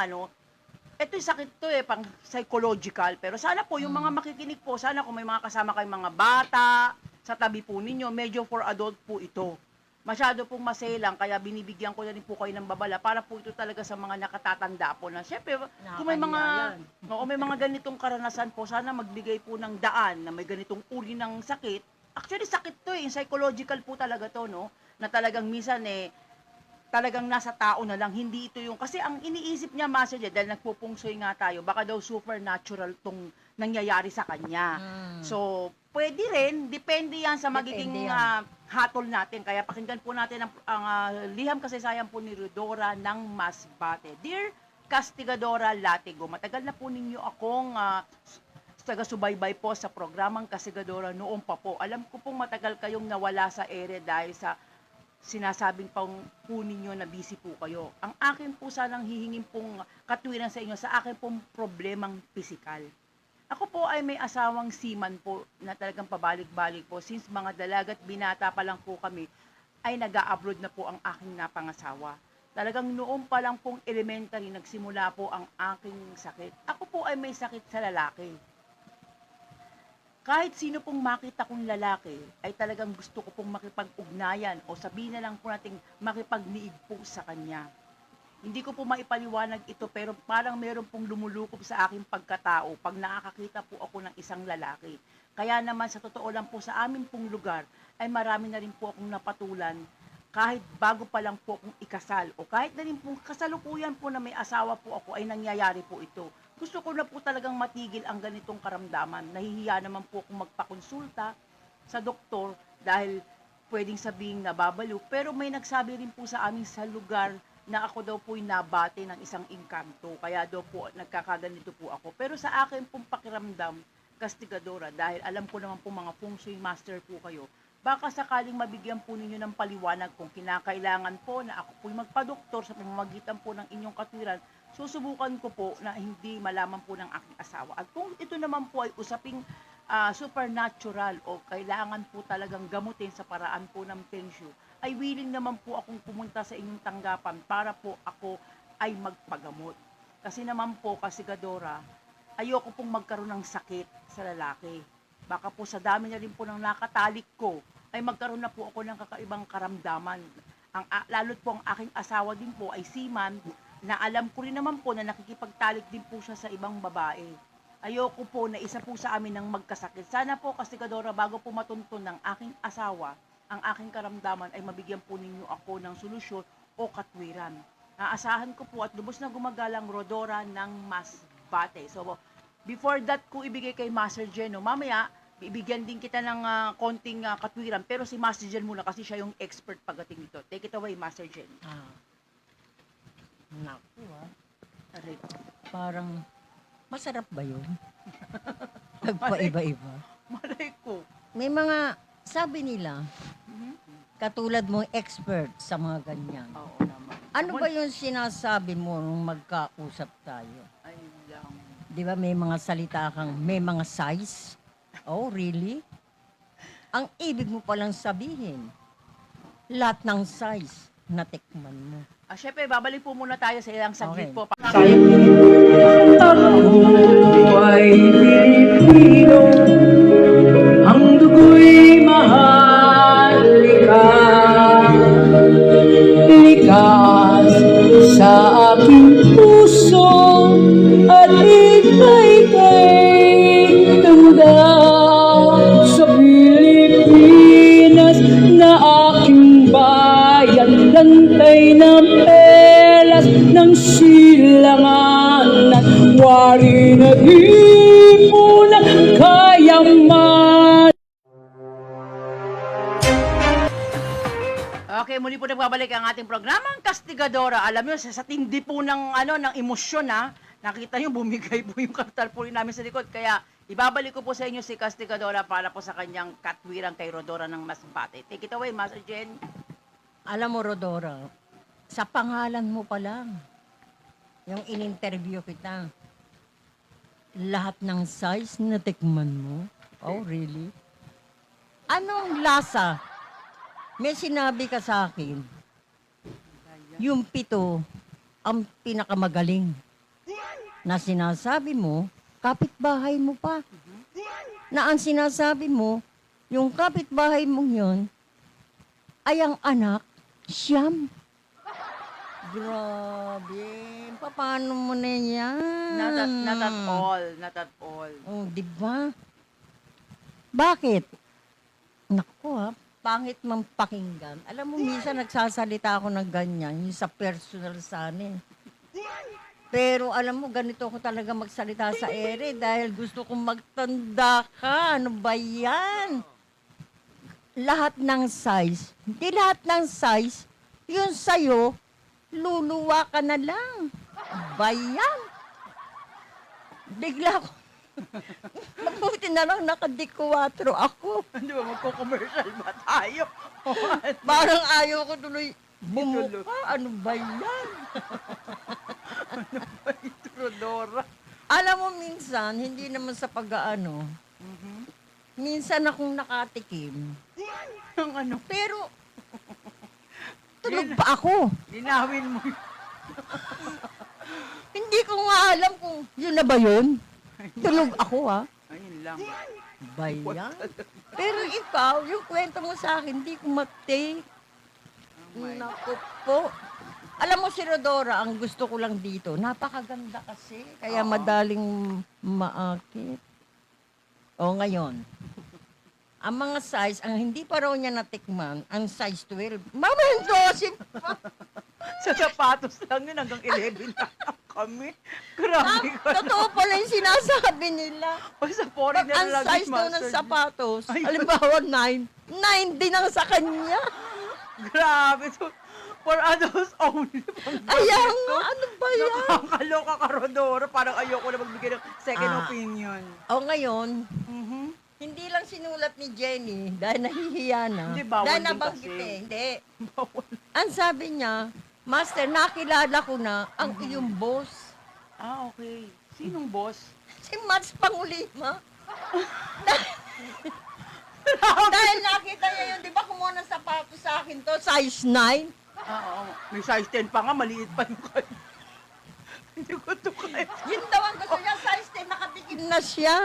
C: ito yung sakit to eh, pang psychological. Pero sana po yung mga makikinig po, sana kung may mga kasama kayong mga bata, sa tabi po ninyo, medyo for adult po ito. Masyado pong maselang, kaya binibigyan ko na rin po kayo ng babala para po ito talaga sa mga nakatatanda po na. Siyempre, kung may mga ganitong karanasan po, sana magbigay po ng daan na may ganitong uri ng sakit. Actually, sakit to eh, psychological po talaga to, no? Na talagang minsan eh, talagang nasa tao na lang, hindi ito yung, kasi ang iniisip niya, Master, dahil nagpupungsoy nga tayo, baka daw supernatural tong nangyayari sa kanya. So, pwede rin, depende yan sa magiging hatol natin. Kaya pakinggan po natin ang liham kasaysayan po ni Rodora ng Masbate. Dear Castigadora Latigo, matagal na po ninyo akong taga-subaybay po sa programang Kastigadora noon pa po. Alam ko pong matagal kayong nawala sa ere dahil sa sinasabing pang po ninyo na busy po kayo. Ang akin po sanang hihingin pong katwiran sa inyo sa akin pong problemang pisikal. Ako po ay may asawang seaman po na talagang pabalik-balik po. Since mga dalagat binata pa lang po kami, ay nag-a-abroad na po ang aking napangasawa. Talagang noon pa lang pong elementary, nagsimula po ang aking sakit. Ako po ay may sakit sa lalaki. Kahit sino pong makita kong lalaki, ay talagang gusto ko pong makipag-ugnayan o sabihin na lang po nating makipag-niig po sa kanya. Hindi ko po maipaliwanag ito pero parang meron pong lumulukob sa aking pagkatao pag nakakakita po ako ng isang lalaki. Kaya naman sa totoo lang po sa amin pong lugar ay marami na rin po akong napatulan kahit bago pa lang po akong ikasal o kahit na rin po kasalukuyan po na may asawa po ako ay nangyayari po ito. Gusto ko na po talagang matigil ang ganitong karamdaman. Nahihiya naman po akong magpakonsulta sa doktor dahil pwedeng sabing nababaliw. Pero may nagsabi rin po sa amin sa lugar na ako daw po'y nabate ng isang engkanto. Kaya daw po nagkakaganito po ako. Pero sa akin pong pakiramdam, kastigadora, dahil alam ko naman po mga feng shui master po kayo, baka sakaling mabigyan po ninyo ng paliwanag kung kinakailangan po na ako po'y magpa-doktor sa pamamagitan po ng inyong katwiran, susubukan ko po na hindi malaman po ng aking asawa. At kung ito naman po ay usaping supernatural o kailangan po talagang gamutin sa paraan po ng feng shui, ay willing naman po akong pumunta sa inyong tanggapan para po ako ay magpagamot. Kasi naman po, kasigadora, ayoko pong magkaroon ng sakit sa lalaki. Baka po sa dami na rin po ng nakatalik ko, ay magkaroon na po ako ng kakaibang karamdaman. Lalo't po ang aking asawa din po ay seaman, na alam ko rin naman po na nakikipagtalik din po siya sa ibang babae. Ayoko po na isa po sa amin ng magkasakit. Sana po, kastigadora, bago po matuntun ng aking asawa, ang aking karamdaman ay mabigyan po ninyo ako ng solusyon o katwiran. Naasahan ko po at lubos na gumagalang Rodora ng Masbate. So, before that ko ibigay kay Master Jen, mamaya, bibigyan din kita ng konting katwiran. Pero si Master Jen muna kasi siya yung expert pagdating dito. Take it away, Master Jen.
D: Naku
C: Aray.
D: parang masarap ba yun? Nagpaiba-iba.
C: Malay ko.
D: May mga, sabi nila, katulad mo expert sa mga ganyan.
C: Oo naman.
D: Ano ba yung sinasabi mo nung magkausap tayo?
C: Ay lang.
D: Di ba may mga salita kang, may mga size? Oh, really? Ang ibig mo palang sabihin, lahat ng size, natikman mo.
C: Syempre, babalik po muna tayo sa ilang saglit
D: Okay.
C: po.
B: Ako ay Pilipino, ang dugo'y mahalika. Likas sa aking puso at ika'y ganda sa Pilipinas na aking bayan. Lantay na pelas ng silanganan, wari na di mo na kayaman.
C: Okay, muli po nagbabalik ang ating programang Kastigadora. Alam niyo, sa tindi po ng, ng emosyon, nakita niyo, bumigay po yung kapital po rin namin sa likod. Kaya, ibabalik ko po sa inyo si Kastigadora para po sa kanyang katwiran kay Rodora ng Masbate. Take it away, Master Jen.
D: Alam mo, Rodora, sa pangalan mo pa lang, yung in-interview kita, lahat ng size natikman mo? Oh, really? Anong lasa? May sinabi ka sa akin, yung 7 ang pinakamagaling. Na sinasabi mo, kapitbahay mo pa. Na ang sinasabi mo, yung kapitbahay mong yun, ay ang anak, Siyam. Grabe. Paano mo na yan?
C: Not at all. Not at all.
D: Oh, di ba? Bakit? Naku pangit mang pakinggan. Alam mo, minsan nagsasalita ako ng ganyan, yung sa personal sana. Pero alam mo, ganito ako talaga magsalita sa ere dahil gusto kong magtanda ka. Ano ba yan? Lahat ng size, hindi lahat ng size, yun sa'yo, luluwa ka na lang. Bayan. Bigla ko. Mabuti na lang nakadikuwatro ako.
C: Di ba, magko-commercial ba tayo?
D: Parang ayaw ko tuloy bumuka. Ano ba yan?
C: Ito, Rodora.
D: Alam mo, minsan, hindi naman sa pag-aano, minsan akong nakatikim.
C: Ang ano,
D: Pero, tulog pa ako.
C: linawin mo.
D: Hindi ko nga alam kung yun na ba yun. Tulog ako, ha?
C: Ayun lang.
D: Bayan. Pero ikaw, yung kwento mo sa akin, hindi ko mag-take. Naku po. Alam mo si Rodora, ang gusto ko lang dito, napakaganda kasi, kaya madaling maakit. O ngayon, ang mga size, ang hindi pa raw niya natikman, ang size 12. Mama, yung 12 pa.
C: Sa sapatos lang yun, hanggang 11 na kami. Grabe ka.
D: Totoo pala yung sinasabi nila.
C: Pag sa foreigner
D: Ang
C: lang
D: size daw ng sapatos, halimbawa 9, 9 din ang sa kanya.
C: Grabe. So, for adults only.
D: Ayan nga, ano ba yan?
C: Nakakaloka ka, Rodora. Parang ayoko na magbigay ng second
D: Ah.
C: opinion.
D: O ngayon,
C: Mhm.
D: hindi lang sinulat ni Jenny dahil nahihiya na.
C: Hindi, bawal
D: dahil
C: din
D: nabanggit
C: kasi.
D: eh. Hindi.
C: Bawal.
D: Ang sabi niya, Master, nakilala ko na ang iyong boss.
C: Ah, okay. Sinong boss?
D: Si Mads Pangulima. Dahil nakita niya yun, di ba kumuha ng sapatos sa akin to, size 9?
C: Ah, oo. May size 10 pa nga, maliit pa yung kanya. Hindi ko to kaya.
D: Yun daw ang gusto niya, size 10, nakatikim na siya.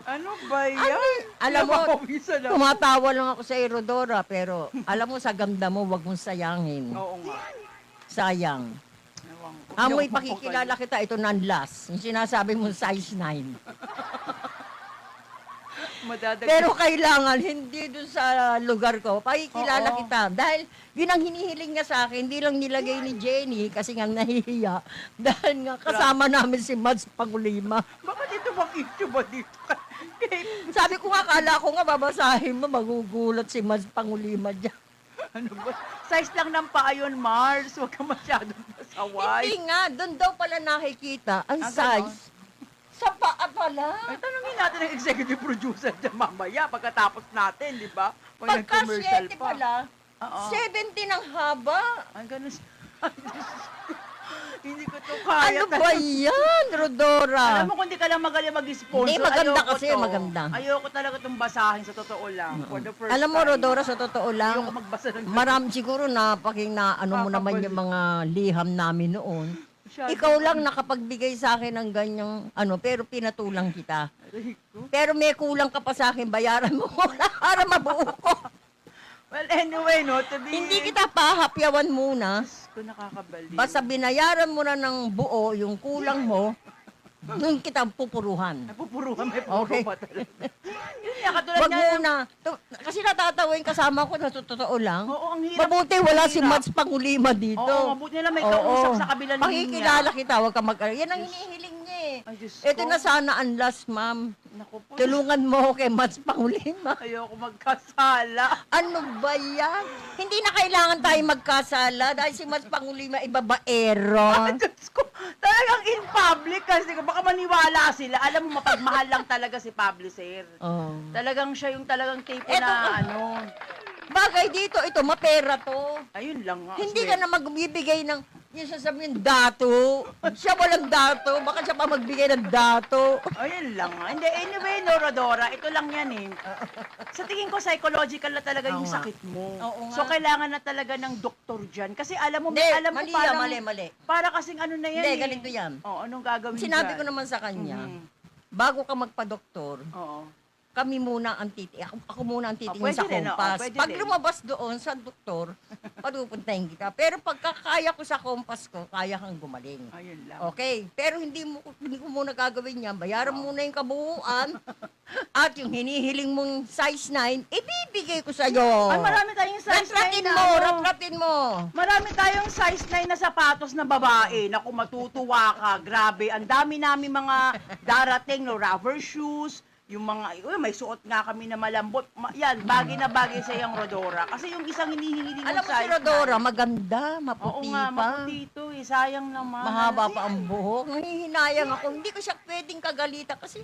C: Ano ba yan?
D: Alam mo,
C: Napapawisan ako.
D: tumatawa lang ako sa Rodora, pero alam mo, sa ganda mo, wag mong sayangin.
C: Oo nga.
D: Sayang.
C: Ewan ko.
D: Amoy
C: Ewan ko
D: pakikilala kita, ito nanlas. Yung sinasabi mo size 9.
C: kayo. Madadagdag.
D: Pero kailangan, hindi dun sa lugar ko, pakikilala
C: Oo.
D: kita. Dahil yun ang hinihiling niya sa akin, hindi lang nilagay ni Jenny kasi nga nahihiya. Dahil nga kasama namin si Mads Pangulima.
C: Bakit ito bang issue ba dito?
D: Sabi ko nga, akala ko nga babasahin mo, magugulat si Mads Pangulima dyan.
C: Ano ba? Size lang ng paa yun, Mars. Huwag ka masyadong masaway.
D: Hindi nga, doon daw pala nakikita ang
C: Ah,
D: size sa paa pala.
C: Ay, tanongin natin ang executive producer dyan mamaya pagkatapos natin, di ba? Pag
D: Pagka
C: nag-commercial
D: 7
C: pa.
D: pala,
C: Oo.
D: 17 ang haba.
C: Ay, ganun siya. Ay, Diyos ko. Hindi ko to kaya.
D: Ano ba yan, Rodora?
C: Alam mo, kung di ka lang magaling mag-sponsor,
D: Hindi, maganda
C: ayoko
D: kasi,
C: to.
D: maganda.
C: Ayoko talaga itong basahin sa totoo lang. For the first
D: Alam mo,
C: time.
D: Rodora, sa totoo lang,
C: Ayoko magbasa ng
D: marami siguro na ano mo naman yung mga liham namin noon.
C: Masyado.
D: Ikaw lang nakapagbigay sa akin ng ganyang pero pinatulang kita.
C: Aray ko.
D: Pero may kulang ka pa sa akin, bayaran mo muna para mabuo ko.
C: Well, anyway, no, to be...
D: Hindi kita pahapyawan muna.
C: Diyos ko, nakakabali.
D: Basta binayaran mo na ng buo yung kulang mo, doon kita pupuruhan.
C: Napupuruhan, may puro
D: Okay.
C: pa talaga. Yun nga, katulad
D: Wag
C: nga
D: muna. Kasi natatawa yung kasama ko na totoo lang.
C: Oo, ang hirap.
D: Mabuti wala si
C: Hirap.
D: Mads Pangulima dito.
C: Oo, mabuti na lang may kausap sa kabilang
D: Pakikilala
C: linya.
D: kita, wag ka mag Yan ang hinihiling niya eh.
C: Ay, Diyos
D: Ito
C: ko.
D: na sana ang last, ma'am.
C: Naku po.
D: Tulungan mo ako kay Mads Pangulima.
C: Ayoko magkasala.
D: Ano ba yan? Hindi na kailangan tayo magkasala dahil si Mads Pangulima ibabaero.
C: Ay, Diyos ko. Talagang in public kasi baka maniwala sila. Alam mo, mapagmahal lang talaga si publisher.
D: Oh.
C: Talagang siya yung talagang tipo
D: Eto,
C: na ano.
D: Bagay dito, ito, mapera to.
C: Ayun lang nga.
D: Hindi ka na magbibigay ng, yung sasabihin, dato. Siya walang dato, baka siya pa magbigay ng dato.
C: Ayun lang nga. Hindi, anyway, no, Rodora, ito lang yan eh. Sa tingin ko, psychological na talaga yung
D: Oo nga.
C: sakit mo.
D: Oo nga.
C: So, kailangan na talaga ng doktor dyan. Kasi alam mo,
D: Hindi,
C: alam mo
D: mali
C: parang,
D: yan, mali.
C: para kasing ano na yan
D: Hindi,
C: eh.
D: ganito yan.
C: Oh, anong gagawin
D: Sinabi
C: dyan?
D: ko naman sa kanya,
C: Mhm.
D: bago ka magpa-doktor,
C: Oo.
D: kami muna ang ako muna ang titingin
C: pwede
D: sa
C: rin, oo,
D: kompas.
C: pwede
D: Pag
C: din.
D: lumabas doon sa doktor, padupuntahin kita. Pero pagka kaya ko sa kompas ko, kaya kang gumaling.
C: Ayun lang.
D: Okay, pero hindi ko muna gagawin yan. Bayaran muna yung kabuuan at yung hinihiling mong size 9, ibibigay ko sa'yo.
C: Ay, marami tayong size 9
D: Ratratin
C: na
D: mo,
C: ano.
D: ratratin mo.
C: Marami tayong size 9 na sapatos na babae. Naku, matutuwa ka. Grabe. Ang dami namin mga darating, no, rubber shoes, yung mga, may suot nga kami na malambot. Yan, bagay na bagay sa iyang Rodora. Kasi yung isang hinihiling
D: Alam mo si Rodora, maganda, maputi
C: Oo nga,
D: pa.
C: maputi ito eh. Sayang naman.
D: Mahaba pa ang buhok. Nangihinayang ako. Hindi ko siya pwedeng kagalita kasi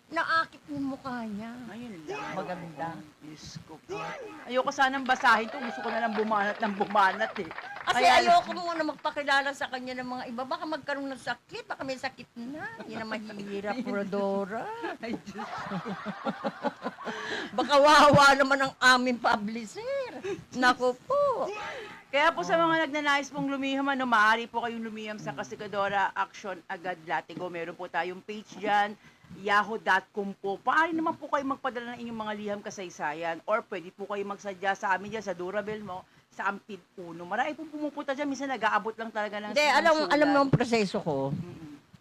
D: naakit yung mukha niya.
C: Ayun lang.
D: Maganda.
C: Diyos ko po. Ayoko sanang basahin to. Gusto ko na lang bumanat ng bumanat eh.
D: Kasi
C: Kaya-
D: ayoko muna magpakilala sa kanya ng mga iba. Baka magkaroon ng sakit. Baka may sakit na. Yan ang mahirap, Rodora.
C: Ay, Diyos.
D: Baka wawa naman ang aming publisher. Naku po.
C: Kaya po sa mga nagnanais pong lumiham, maaari po kayong lumiham sa Kasigadora Action Agad Latigo. Meron po tayong page dyan, yahoo.com po. Paari naman po kayo magpadala ng inyong mga liham kasaysayan or pwede po kayo magsadya sa amin dyan sa Durabel mo, sa Ampid Uno. Marami pong pumupunta dyan, minsan nag-aabot lang talaga ng
D: Hindi, alam mo ang proseso ko.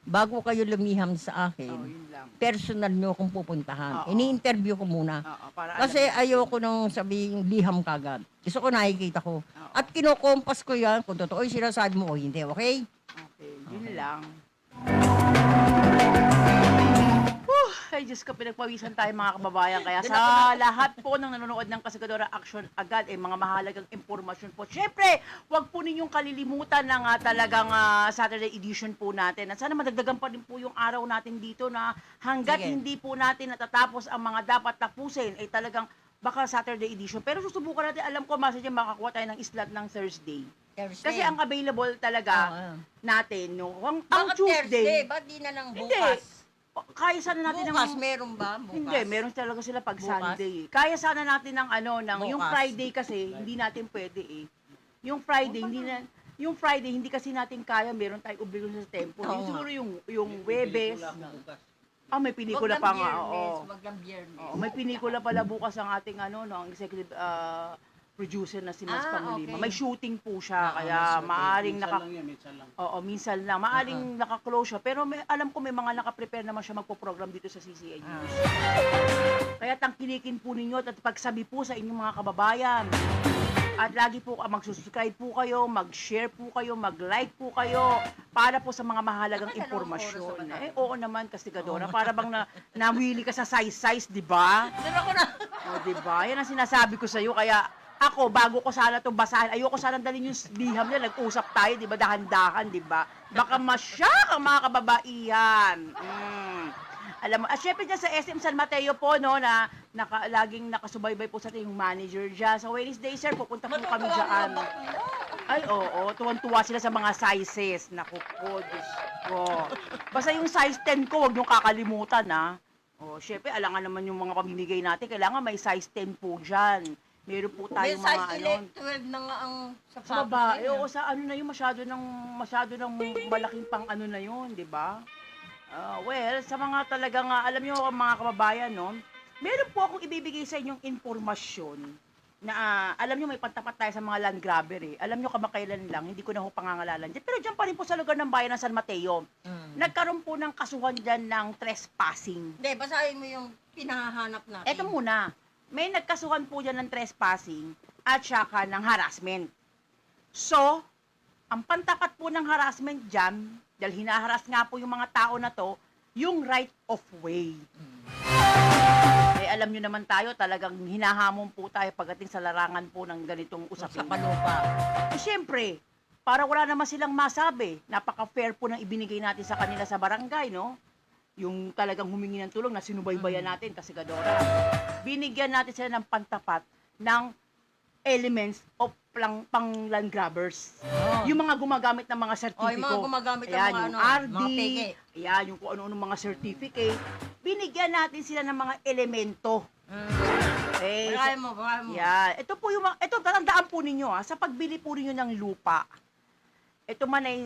D: Bago kayo lumiham sa akin,
C: Oh, yun lang.
D: personal nyo akong pupuntahan.
C: Oo.
D: Ini-interview ko muna.
C: Oo, para
D: Kasi
C: alam-
D: ayoko nang sabihin liham kagad. Gusto ko nakikita ko. At kinokompas ko yan kung totoo yung sinasabi mo o hindi, okay?
C: Okay, yun lang. Ay, Diyos ko, pinagpawisan tayo mga kababayan. Kaya sa lahat po ng nanonood ng Kasigadora Action Agad, mga mahalagang impormasyon po. Siyempre, wag po ninyong kalilimutan ng talagang Saturday edition po natin. At sana madagdagan pa rin po yung araw natin dito na hanggat
D: Sige.
C: hindi po natin natatapos ang mga dapat tapusin, ay talagang baka Saturday edition. Pero susubukan natin, alam ko, message makakuha tayo ng slot ng Thursday. Kasi ang available talaga natin, no, ang
D: Bakit Thursday?
C: Tuesday,
D: Ba't di na lang
C: Hindi.
D: bukas?
C: kaya sana natin
D: Bukas,
C: ng...
D: meron ba? Bukas?
C: Hindi, meron talaga sila pag
D: Bukas?
C: Sunday. Kaya sana natin ng yung
D: Bukas.
C: Friday kasi hindi natin pwede eh. Yung Friday yung Friday hindi kasi natin kaya, meron tayong obligasyon sa tempo.
D: Oo
C: Yung
D: nga.
C: siguro yung Webes. May pelikula
D: Wag lang
C: pa nga.
D: Biyernes,
C: Oo.
D: wag lang Biyernes.
C: Oo, may pelikula pala bukas ang ating ang executive producer na si Mas Pangulima.
D: okay.
C: May shooting po siya, kaya maaring
B: minsan lang.
C: Oo, minsan lang. Maaring naka-close siya. Pero alam ko may mga naka-prepare naman siya magpo-program dito sa CCN News. Kaya tangkilikin po ninyo at pagsabi po sa inyong mga kababayan. At lagi po mag-subscribe po kayo, mag-share po kayo, mag-like po kayo para po sa mga mahalagang
D: Dapat dalawang
C: impormasyon.
D: oras naman
C: Eh, oo naman, Kasigadora. Para bang nawili ka sa size, di ba?
D: Pero ako na.
C: O, di ba? Yan ang sinasabi ko sa iyo. Kaya ako, bago ko sana itong basahin, ayoko sana dalhin yung liham niya. Nag-usap tayo, di ba? Dahan-dahan, di ba? Baka masyak ang mga kababaihan. Alam mo, at syempre dyan sa SM San Mateo po, no, na laging nakasubaybay po sa ating manager dyan. Sa Wednesday, sir, pupunta po kami dyan. Ay, oo, tuwan-tuwa sila sa mga sizes. Naku po, Diyos ko. Basta yung size 10 ko, huwag niyong kakalimutan, ha. O, syempre, alangan naman yung mga pamimigay natin. Kailangan may size 10 po dyan. Meron po
D: May
C: tayong mga
D: size 12 na nga ang
C: sa
D: sapatos.
C: babae,
D: niya.
C: oo, sa na yun, masyado ng malaking pang na yun, di ba? Well, sa mga talagang, alam nyo mga kababayan, no, meron po akong ibibigay sa inyong informasyon na alam nyo may pantapat tayo sa mga land grabber eh. Alam nyo kamakailan lang, hindi ko na ho pangangalalan dyan. Pero dyan pa rin po sa lugar ng bayan ng San Mateo, nagkaroon po ng kasuhan dyan ng trespassing.
D: Hindi, basahin mo yung pinahahanap natin.
C: Eto muna, may nagkasuhan po dyan ng trespassing at saka ng harassment. So, ang pantapat po ng harassment dyan, dahil hinaharas nga po yung mga tao na to, yung right of way. Eh, alam nyo naman tayo, talagang hinahamon po tayo pagdating sa larangan po ng ganitong
D: Sa
C: usapin.
D: palupa.
C: Eh, siyempre, para wala naman silang masabi, napaka-fair po ng ibinigay natin sa kanila sa barangay, no? Yung talagang humingi ng tulong na sinubaybayan natin, Kasigadora. Binigyan natin sila ng pantapat ng elements of pang land grabbers. Yung mga gumagamit ng mga sertipiko.
D: yung mga gumagamit ng
C: Ayan,
D: mga
C: yung RD,
D: mga peke.
C: ayan, yung kung ano-ano mga certificate. Binigyan natin sila ng mga elemento. Eh,
D: Bakayan mo, bakayan mo.
C: yeah. Ito po yung ito tatandaan po ninyo sa pagbili po ninyo ng lupa. Ito man ay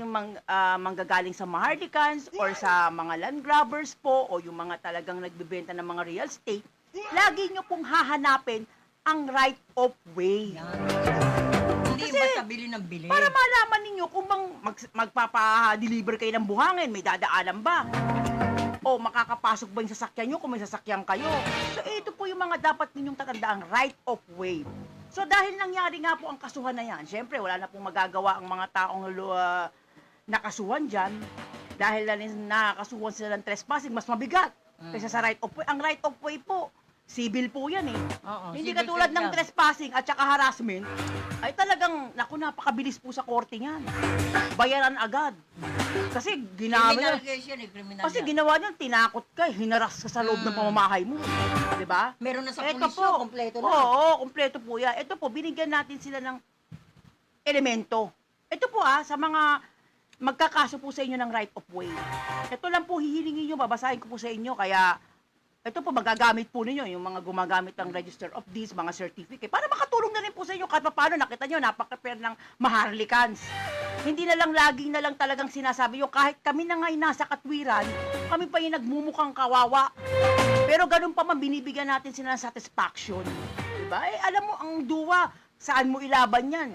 C: manggagaling sa Maharlikans or sa mga land grabbers po o yung mga talagang nagbebenta ng mga real estate, lagi nyo pong hahanapin ang right of way.
D: Hindi
C: Kasi,
D: basta bili ng bili.
C: Para malaman ninyo kung magpapa-deliver kayo ng buhangin, may dadaanan ba? O makakapasok ba yung sasakyan nyo kung may sasakyan kayo? So ito po yung mga dapat ninyong tatandaan, right of way. So dahil nangyari nga po ang kasuhan na yan, syempre wala na pong magagawa ang mga taong nakasuhan dyan. Dahil nakasuhan sila ng trespassing, mas mabigat kaysa sa right of way. Ang right of way po, civil po yan eh.
D: Oo,
C: Hindi
D: civil
C: katulad
D: case
C: ng
D: yan.
C: trespassing at saka harassment, ay talagang, napakabilis po sa korte niyan. Bayaran agad. Kasi
D: Criminal
C: ginawa
D: case yan eh, criminal
C: kasi
D: yan.
C: ginawa niyan, tinakot ka, hinaras ka sa loob ng pamamahay mo. Di ba?
D: Meron na sa
C: Ito
D: pulis
C: po,
D: kompleto na.
C: Oo, kompleto po yan. Ito po, binigyan natin sila ng elemento. Ito po sa mga magkakaso po sa inyo ng right of way. Ito lang po hihilingin nyo, babasahin ko po sa inyo, kaya ito po magagamit po ninyo, yung mga gumagamit ng Register of Deeds, mga certificate, para makatulong na rin po sa inyo kahit paano, nakita nyo, napaka-prepare ng maharlikans. Hindi na lang laging na lang talagang sinasabi nyo, kahit kami na nga'y nasa katwiran, kami pa yung nagmumukhang kawawa. Pero ganun pa man, binibigyan natin sila ng satisfaction. Diba? Alam mo, ang duwa, saan mo ilaban yan?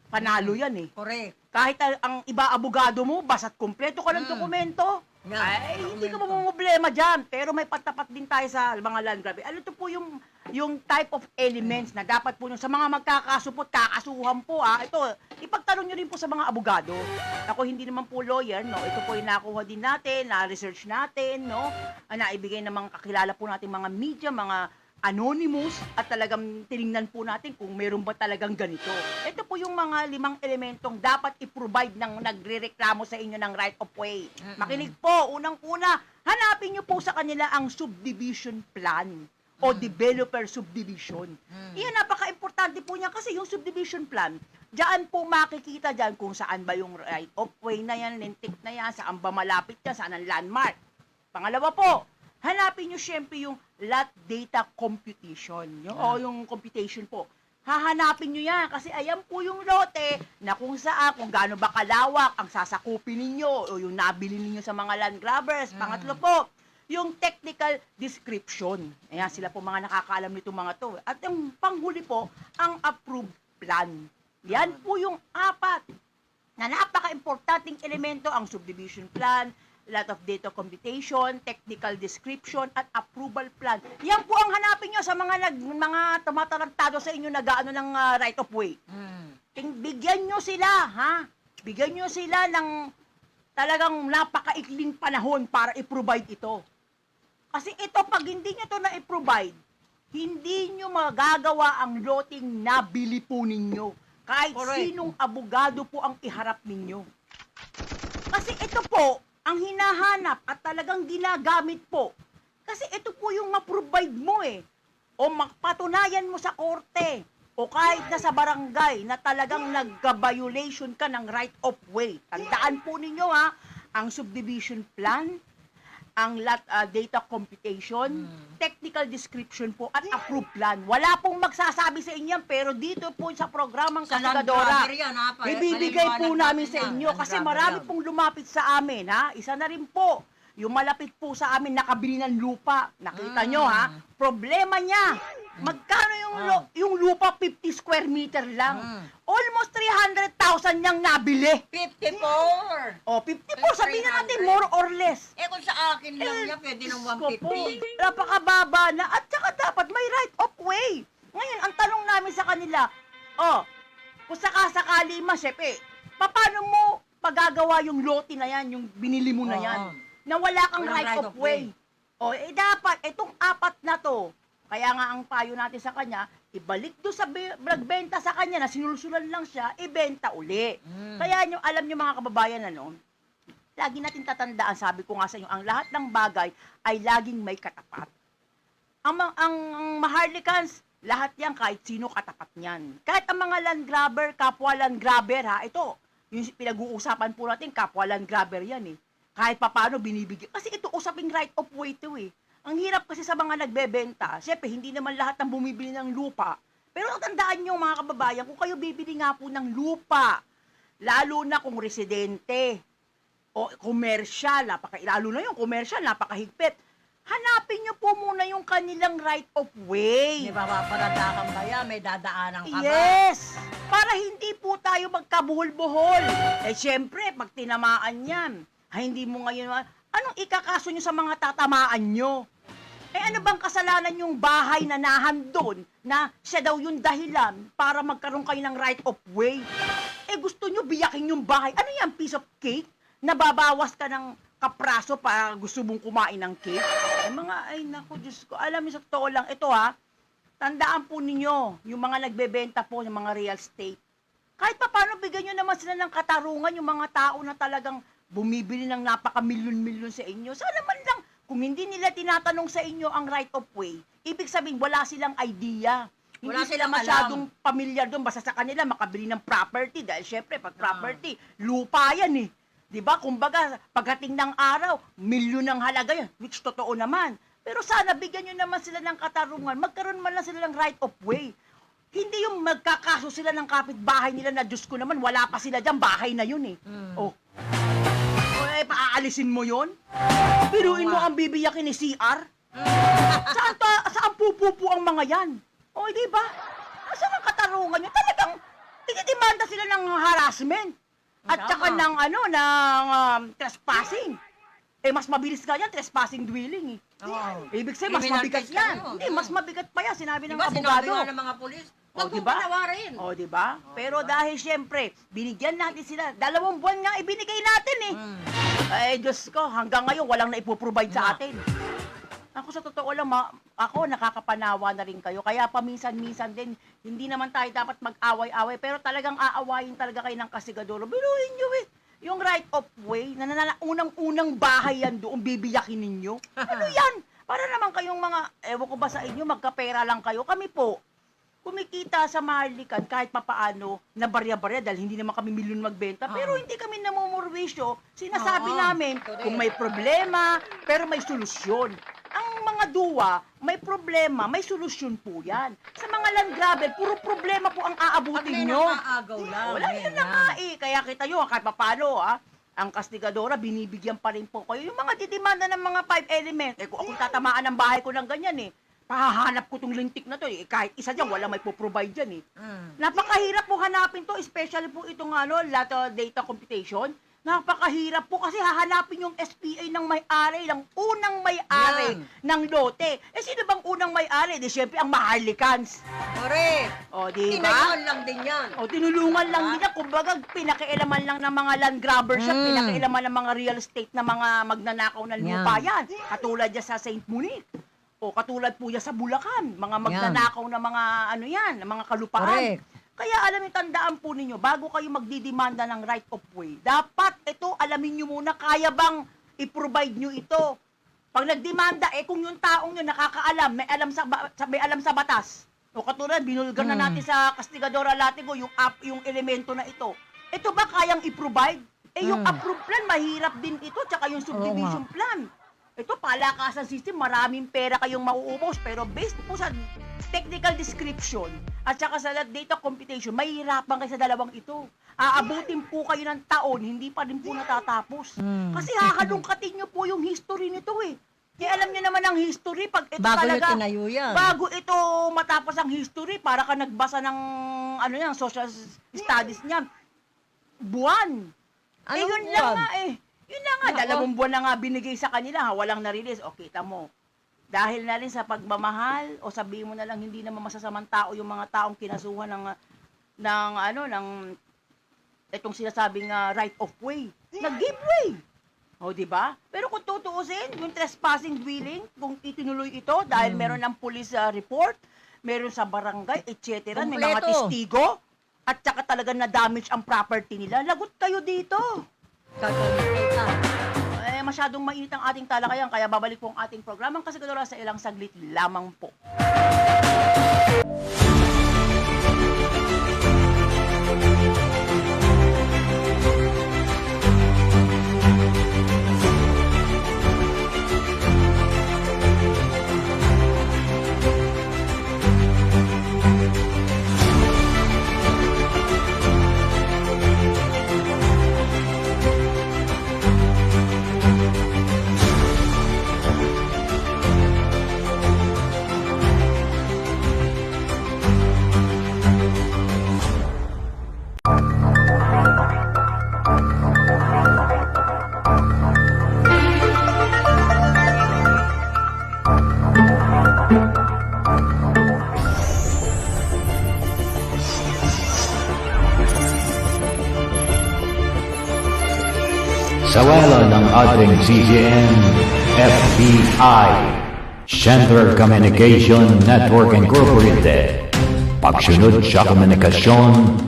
C: Panalo yan
D: Correct.
C: Kahit ang iba abogado mo, basta't kumpleto ka ng dokumento,
D: Yan,
C: ay hindi ka
D: dokumento.
C: mamumblema dyan. Pero may patapat din tayo sa mga land grab. Ano to po yung type of elements na dapat po sa mga magkakaso po, kakasuhan po Ito, ipagtanong nyo rin po sa mga abogado. Ako hindi naman po lawyer, no? Ito po yung nakuha din natin, na-research natin, no? Naibigay ng mga kakilala po natin mga media, mga anonymous, at talagang tiningnan po natin kung meron ba talagang ganito. Ito po yung mga 5 elementong dapat i-provide ng nagrereklamo sa inyo ng right of way. Makinig po, unang-una, hanapin nyo po sa kanila ang subdivision plan o developer subdivision. Iyan, napaka-importante po niya kasi yung subdivision plan, diyan po makikita diyan kung saan ba yung right of way na yan, lintik na yan, saan ba malapit yan, saan ang landmark. Pangalawa po, hanapin nyo syempre yung lot data computation. Yung computation po. Hahanapin nyo yan kasi ayan po yung lote na kung saan, kung gaano ba kalawak ang sasakupin ninyo o yung nabili ninyo sa mga land grabbers. Pangatlo po, yung technical description. Ayan, sila po mga nakakaalam nito mga to. At yung panghuli po, ang approved plan. Yan po yung 4 na napaka-importanting elemento, ang subdivision plan, lot of data computation, technical description, at approval plan. Yan po ang hanapin nyo sa mga tumatarantado sa inyo nag-aano ng right of way. Bigyan nyo sila, Bigyan nyo sila ng talagang napakaikling panahon para i-provide ito. Kasi ito, pag hindi nyo ito na-i-provide, hindi nyo magagawa ang loting nabili po ninyo. Kahit
D: Correct.
C: sinong abogado po ang iharap ninyo. Kasi ito po, ang hinahanap at talagang ginagamit po. Kasi ito po yung ma-provide mo o mapatunayan mo sa korte o kahit na sa barangay na talagang nagka-violation ka ng right of way. Tandaan po ninyo ang subdivision plan, ang lot data computation, technical description po at approved plan. Wala pong magsasabi sa inyo pero dito po sa programang
D: Sa land
C: Kastigadora,
D: grabber yan,
C: ibibigay po
D: Paliwanag
C: namin
D: natin
C: sa
D: yan.
C: inyo
D: Land
C: kasi
D: grabber
C: marami
D: yan.
C: pong lumapit sa amin Isa na rin po yung malapit po sa amin nakabili ng lupa. Nakita nyo problema niya. Magkano yung lupa? 50 square meter lang. Almost 300,000 niyang nabili.
D: 54!
C: O, 54, sabihin na natin, more or less.
D: kung sa akin lang niya, pwede ng
C: Diyos ko po,
D: 150.
C: napakababa na. At saka dapat may right of way. Ngayon, ang tanong namin sa kanila, kung sakasakali syempre, paano mo pagagawa yung lote na yan, yung binili mo na yan, na wala kang
D: Walang
C: right of way? Dapat, itong 4 na to, kaya nga ang payo natin sa kanya, ibalik do sa nagbenta sa kanya na sinulsulan lang siya, ibenta uli. Kaya alam nyo mga kababayan, lagi natin tatandaan, sabi ko nga sa inyo, ang lahat ng bagay ay laging may katapat. Ang maharlikans, lahat yan, kahit sino katapat niyan. Kahit ang mga land grabber, kapwa land grabber ito, yung pinag-uusapan po natin, kapwa land grabber yan Kahit papano binibigyan. Kasi ito usaping right of way to Ang hirap kasi sa mga nagbebenta, siyempre hindi naman lahat ng bumibili ng lupa. Pero tandaan nyo mga kababayan, kung kayo bibili nga po ng lupa, lalo na kung residente o komersyal, lalo na yung komersyal, napakahigpit, hanapin nyo po muna yung kanilang right of way.
D: May papaparadakan ba yan? May dadaanan ka ba?
C: Yes! Para hindi po tayo magkabuhol-buhol. Siyempre, pag tinamaan yan, hindi mo ngayon, anong ikakaso nyo sa mga tatamaan nyo? Ano bang kasalanan yung bahay na nahandon na siya daw yung dahilan para magkaroon kayo ng right of way? Gusto nyo biyakin yung bahay. Ano yan, piece of cake? Nababawas ka ng kapraso para gusto mong kumain ng cake? Naku, Diyos ko. Alam niyo, sa totoo lang, ito tandaan po ninyo, yung mga nagbebenta po ng mga real estate. Kahit pa paano, bigyan nyo naman sila ng katarungan yung mga tao na talagang bumibili ng napaka-milyon-milyon sa inyo. Sana man lang, kung hindi nila tinatanong sa inyo ang right of way, ibig sabihin wala silang idea. Hindi
D: Wala
C: sila
D: silang
C: masyadong pamilyar doon. Basta sa kanila, makabili ng property. Dahil syempre, pag property, lupa yan eh. Di ba? Kumbaga, pagdating ng araw, milyon ng halaga yan. Which totoo naman. Pero sana, bigyan nyo naman sila ng katarungan. Magkaroon man lang sila ng right of way. Hindi yung magkakaso sila ng kapitbahay nila na, Diyos ko naman, wala pa sila dyan, bahay na yun eh. Oh. O, paaalisin mo yun? Biruin mo ang bibiyakin ni CR? Saan pupupo ang mga yan? O, di ba? Saan ang katarungan nyo? Talagang, tinidemanda sila ng harassment. At saka ng, trespassing. Mas mabilis nga yan, trespassing dwelling eh. Ibig sabihin, mas
D: Criminal
C: mabigat
D: case
C: yan.
D: yan,
C: Hindi, mas mabigat pa yan, sinabi ng
D: Diba, sinabi
C: abogado.
D: nga ng mga pulis,
C: O,
D: wag
C: di
D: mo
C: ba?
D: patawarin.
C: O, di ba? Pero dahil syempre, binigyan natin sila. 2 buwan nga ibinigay natin eh. Ay, Diyos ko, hanggang ngayon walang naipoprovide sa atin. Ako sa totoo lang, ako nakakapanawa na rin kayo. Kaya paminsan-minsan din, hindi naman tayo dapat mag-away-away. Pero talagang aawayin talaga kayo ng kasigadoro. Biruin nyo eh. Yung right of way, unang-unang bahay yan doon, bibiyakin ninyo. Ano yan? Para naman kayong mga, ewan ko ba sa inyo, magkapera lang kayo. Kami po, kumikita sa Maharlikan kahit papaano na barya-barya dahil hindi naman kami milyon magbenta. Pero hindi kami namumurwisyo. Sinasabi namin kung may problema, pero may solusyon. Ang mga duwa, may problema, may solusyon po yan. Sa mga land gravel, puro problema po ang aabutin nyo.
D: Nakaagaw lang.
C: Wala yun na nga eh. Kaya kita nyo, kahit papalo ang kastigadora, binibigyan pa rin po kayo. Yung mga didemanda ng mga 5 element, kung ako tatamaan ng bahay ko ng ganyan eh, pahahanap ko tong lintik na to eh. Kahit isa dyan, wala may po-provide dyan eh. Napakahirap po hanapin to, especially po itong data computation. Napakahirap po kasi hahanapin yung SPA ng may-ari, ng unang may-ari ng lote. Sino bang unang may-ari? Di syempre ang Maharlikans.
D: Correct.
C: O, di ba?
D: Tinayuan lang din yan.
C: O, tinulungan lang din niya. Kumbaga, pinakialaman lang ng mga land grabbers siya, pinakialaman ng mga real estate na mga magnanakaw ng lupa yan. Katulad niya sa St. Monique. O, katulad po niya sa Bulacan. Mga magnanakaw na mga, mga kalupaan.
D: Correct.
C: Kaya alam niyo, tandaan po ninyo, bago kayo magdidemanda ng right of way, dapat ito, alamin niyo muna, kaya bang i-provide niyo ito? Pag nagdemanda, kung yung taong yun nakakaalam, may alam sa batas. O katulad, binulgar na natin sa Castigadora Latigo, yung elemento na ito. Ito ba kayang i-provide? Yung approved plan, mahirap din ito, tsaka yung subdivision plan. Ito, palakasan system, maraming pera kayong mauubos, pero based po sa technical description at saka sa data computation, mahihirapan kayo sa dalawang ito. Aabutin po kayo ng taon, hindi pa rin po natatapos. Kasi hahalungkatin nyo po yung history nito eh. Kaya alam nyo naman ang history, pag ito
D: Bago
C: talaga,
D: yung tinayo yan.
C: bago ito matapos ang history, para ka nagbasa ng social studies niyan, buwan.
D: Anong
C: Yun lang
D: buwan?
C: nga eh. Yun na nga, 2 buwan na nga binigay sa kanila, walang na-release. O, kita mo. Dahil na rin sa pagmamahal, o sabihin mo na lang, hindi naman masasamang tao yung mga taong kinasuhan ng itong sinasabing right of way. Nag-give way. O, di ba? Pero kung tutuusin, yung trespassing dwelling, kung itinuloy ito, dahil meron ng police report, meron sa barangay, etc., may mga
D: Kompleto.
C: testigo, at saka talaga na-damage ang property nila, lagot kayo dito.
D: Gagawin ka.
C: Masyadong mainit ang ating talakayan, kaya babalik po ang ating programang Kastigadora sa ilang saglit lamang po.
A: Sa wala ng ating CGN, FBI, Central Communication Network Incorporated, pagsunod sa komunikasyon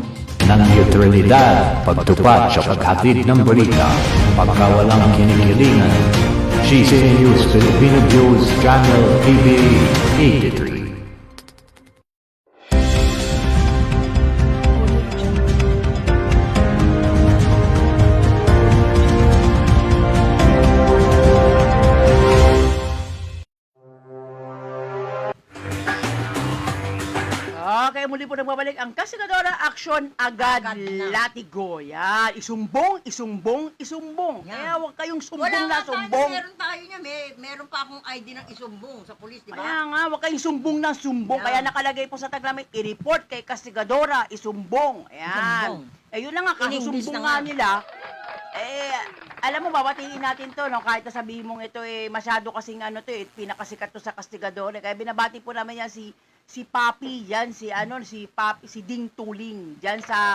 A: ng neutralidad, pagtupat sa paghatid ng balita, pagkawalang kinikilingan, CCN News Filipino News Channel TV 83.
C: muli po nagbabalik ang Kasigadora Action Agad
D: Agad na.
C: Latigo. Yan, isumbong, isumbong, isumbong.
D: Yan.
C: Kaya huwag kayong sumbong
D: Wala
C: na
D: nga tayo,
C: sumbong.
D: meron tayo niya, meron pa akong ID ng isumbong sa pulis, di
C: Kaya
D: ba?
C: nga, huwag kayong sumbong na sumbong.
D: Yan.
C: Kaya nakalagay po sa taglamit, i-report kay Kasigadora, isumbong.
D: Isumbong.
C: Ayan. Eh, yun na nga,
D: In-English
C: kasusumbong
D: na
C: nga
D: nga.
C: nila. Eh, alam mo, babatiin natin to, no? Kahit na sabihin mong ito, masyado kasing ano to, pinakasikat to sa Castigadore. Kaya binabati po namin yan si Papi, yan, si Papi, si Ding Tuling, dyan sa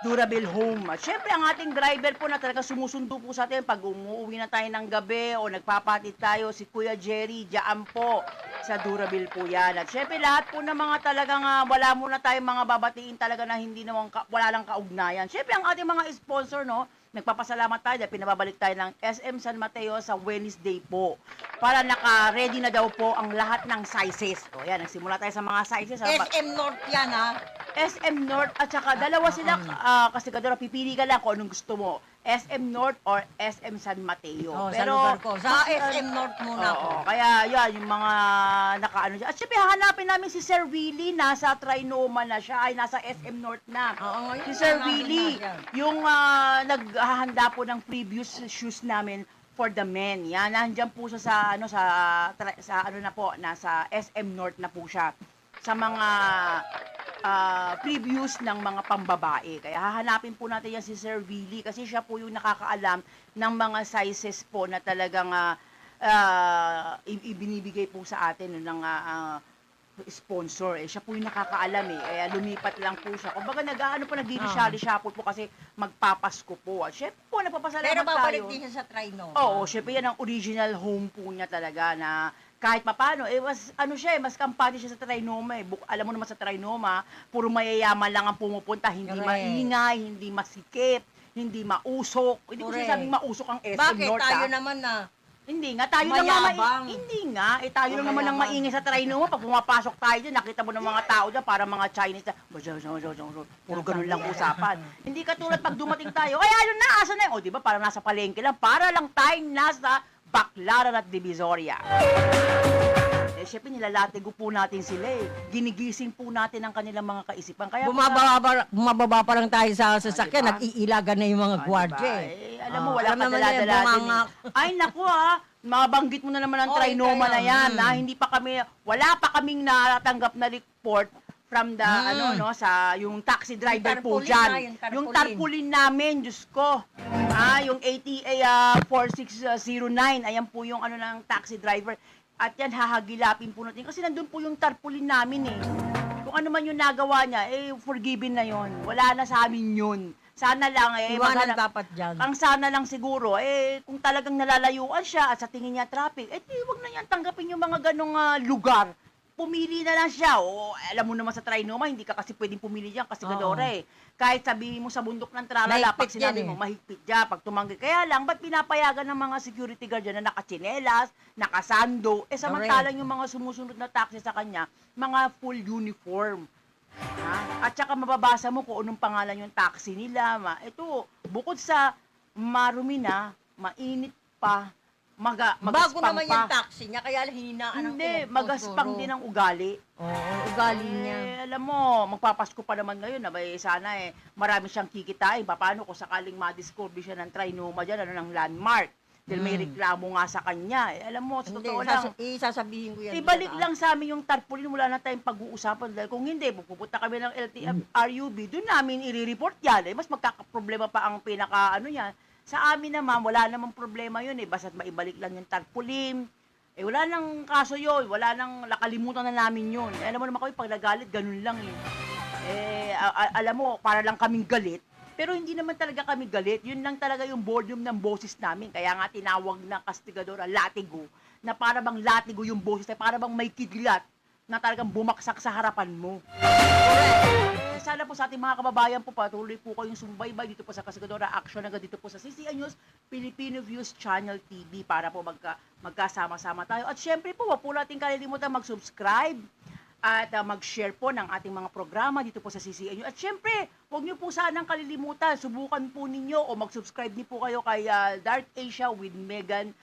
C: Durable Home. At syempre, ang ating driver po na talaga sumusundo po sa atin pag umuwi na tayo ng gabi o nagpapatid tayo, si Kuya Jerry, dyan po sa Durable po yan. At syempre, lahat po ng mga talagang wala muna tayong mga babatiin talaga na hindi naman, wala lang kaugnayan. Syempre, ang ating mga sponsor, no, nagpapasalamat tayo dahil pinababalik tayo ng SM San Mateo sa Wednesday po. Para naka-ready na daw po ang lahat ng sizes. O yan, nagsimula tayo sa mga sizes.
D: SM North yan, ha?
C: SM North at saka dalawa sila kasi kadora pipili ka lang kung anong gusto mo. SM North or SM San Mateo.
D: Oh, sa lugar ko. Sa SM North muna ako.
C: Oo, kaya yan, yung mga nakaano dyan. At syempre, hahanapin namin si Sir Willie, nasa Trinoma na siya, ay nasa SM North na.
D: Oo, ngayon
C: Si Sir
D: nandun
C: Willie,
D: na siya.
C: yung naghahanda po ng previous shoes namin for the men. Yan, nandiyan po siya sa ano na po, nasa SM North na po siya. Sa mga previews ng mga pambabae. Kaya hahanapin po natin yan si Sir Willie kasi siya po yung nakakaalam ng mga sizes po na talagang ibinibigay po sa atin ng sponsor. Siya po yung nakakaalam Kaya lumipat lang po siya. Kumbaga nag-i-shuffle po kasi magpapasko po. At syempre po, nagpapasalamat
D: Pero babalik
C: tayo.
D: din siya sa Trinoma.
C: Oo, syempre yan ang original home po niya talaga na kahit papano, mas kampante siya sa Trinoma alam mo naman sa Trinoma, puro mayayaman lang ang pumupunta, hindi
D: Correct.
C: maingay, hindi masikip, hindi mausok. Hindi ko
D: Correct.
C: sinasabing mausok ang SM
D: Bakit?
C: North.
D: Tayo naman na.
C: Hindi nga, tayo lang
D: Mayabang.
C: hindi nga, tayo lang naman ang
D: Mayabang.
C: maingay sa Trinoma. Pag pumapasok tayo dyan, nakita mo ng mga tao dyan, para mga Chinese puro ganun lang usapan. Hindi katulad pag dumating tayo, ay ayun na, asa na yun? O diba, parang nasa palengke lang, para lang tayong nasa Baclaran at Divisoria. Syempre nilalatigo po natin sila Ginigising po natin ang kanilang mga kaisipan. Kaya
D: Bumababa pa lang tayo sa sasakyan,
C: diba?
D: nag-iilagan na yung mga
C: Ah,
D: gwardiya
C: diba? Alam mo, wala
D: alam
C: ka
D: naman na yan,
C: dala-dala din
D: bunganga.
C: Ay, naku mabanggit mo na naman ang
D: Oy,
C: Trinoma
D: kaya,
C: na yan, wala pa kaming natanggap na report from the, sa yung taxi driver po
D: tarpaulin
C: dyan.
D: na, yung tarpaulin.
C: Yung tarpaulin namin, Diyos ko. Yung ATA 4609, ayan po yung ng taxi driver. At yan, hahagilapin po natin. Kasi nandun po yung tarpaulin namin Kung ano man yung nagawa niya, forgiven na yon. Wala na sa amin yun. Sana lang
D: Iwanan dapat dyan.
C: ang sana lang siguro, kung talagang nalalayuan siya at sa tingin niya traffic, wag na niyan tanggapin yung mga ganong lugar. Pumili na lang siya. O, alam mo naman sa Trinoma, hindi ka kasi pwedeng pumili diyan kasi Gadora Kahit sabihin mo sa bundok ng Tralala, pag
D: Mahigpit
C: sinabi
D: yan
C: mo, mahigpit dyan, pag tumanggi. Kaya lang, ba't pinapayagan ng mga security guard dyan na nakatsinelas, nakasando, samantalang yung mga sumusunod na taxi sa kanya, mga full uniform. At saka mababasa mo kung anong pangalan yung taxi nila. Ito, bukod sa marumi na, mainit pa,
D: Bago
C: magaspang
D: naman
C: pa.
D: yung taxi niya, kaya hinaan ang
C: Hindi, magaspang din ang ugali.
D: Oo, ugali niya.
C: Alam mo, magpapasko pa naman ngayon, sana marami siyang kikitain. Paano kung sakaling ma-discover siya ng Trinoma dyan, ng landmark. Dahil may reklamo nga sa kanya. Alam mo, sa
D: Hindi,
C: totoo lang,
D: isasabihin ko yan.
C: ibalik
D: doon,
C: lang sa amin yung tarpaulin, wala na tayong pag-uusapan. Dahil kung hindi, pupunta kami ng LTFRUB, doon namin i-report yan. Mas magkakaproblema pa ang yan. Sa amin naman, wala namang problema yun basta't maibalik lang yung tarpaulin. Wala nang kaso yun, wala nang nakalimutan na namin yun. Alam mo naman kami, pag nagalit, ganun lang alam mo, para lang kaming galit. Pero hindi naman talaga kami galit. Yun lang talaga yung volume ng boses namin. Kaya nga tinawag ng Castigadora latigo, na para bang latigo yung boses, para bang may kidlat na talagang bumaksak sa harapan mo. Sana po sa ating mga kababayan po, patuloy po kayong sumbaybay dito po sa Kasigadora Action hanggang dito po sa CCN News Filipino Views Channel TV para po magkasama-sama tayo. At syempre po, wag po natin kalilimutan mag-subscribe at mag-share po ng ating mga programa dito po sa CCN News. At syempre, wag niyo po sanang kalilimutan, subukan po ninyo o mag-subscribe niyo po kayo kay Dark Asia with Megan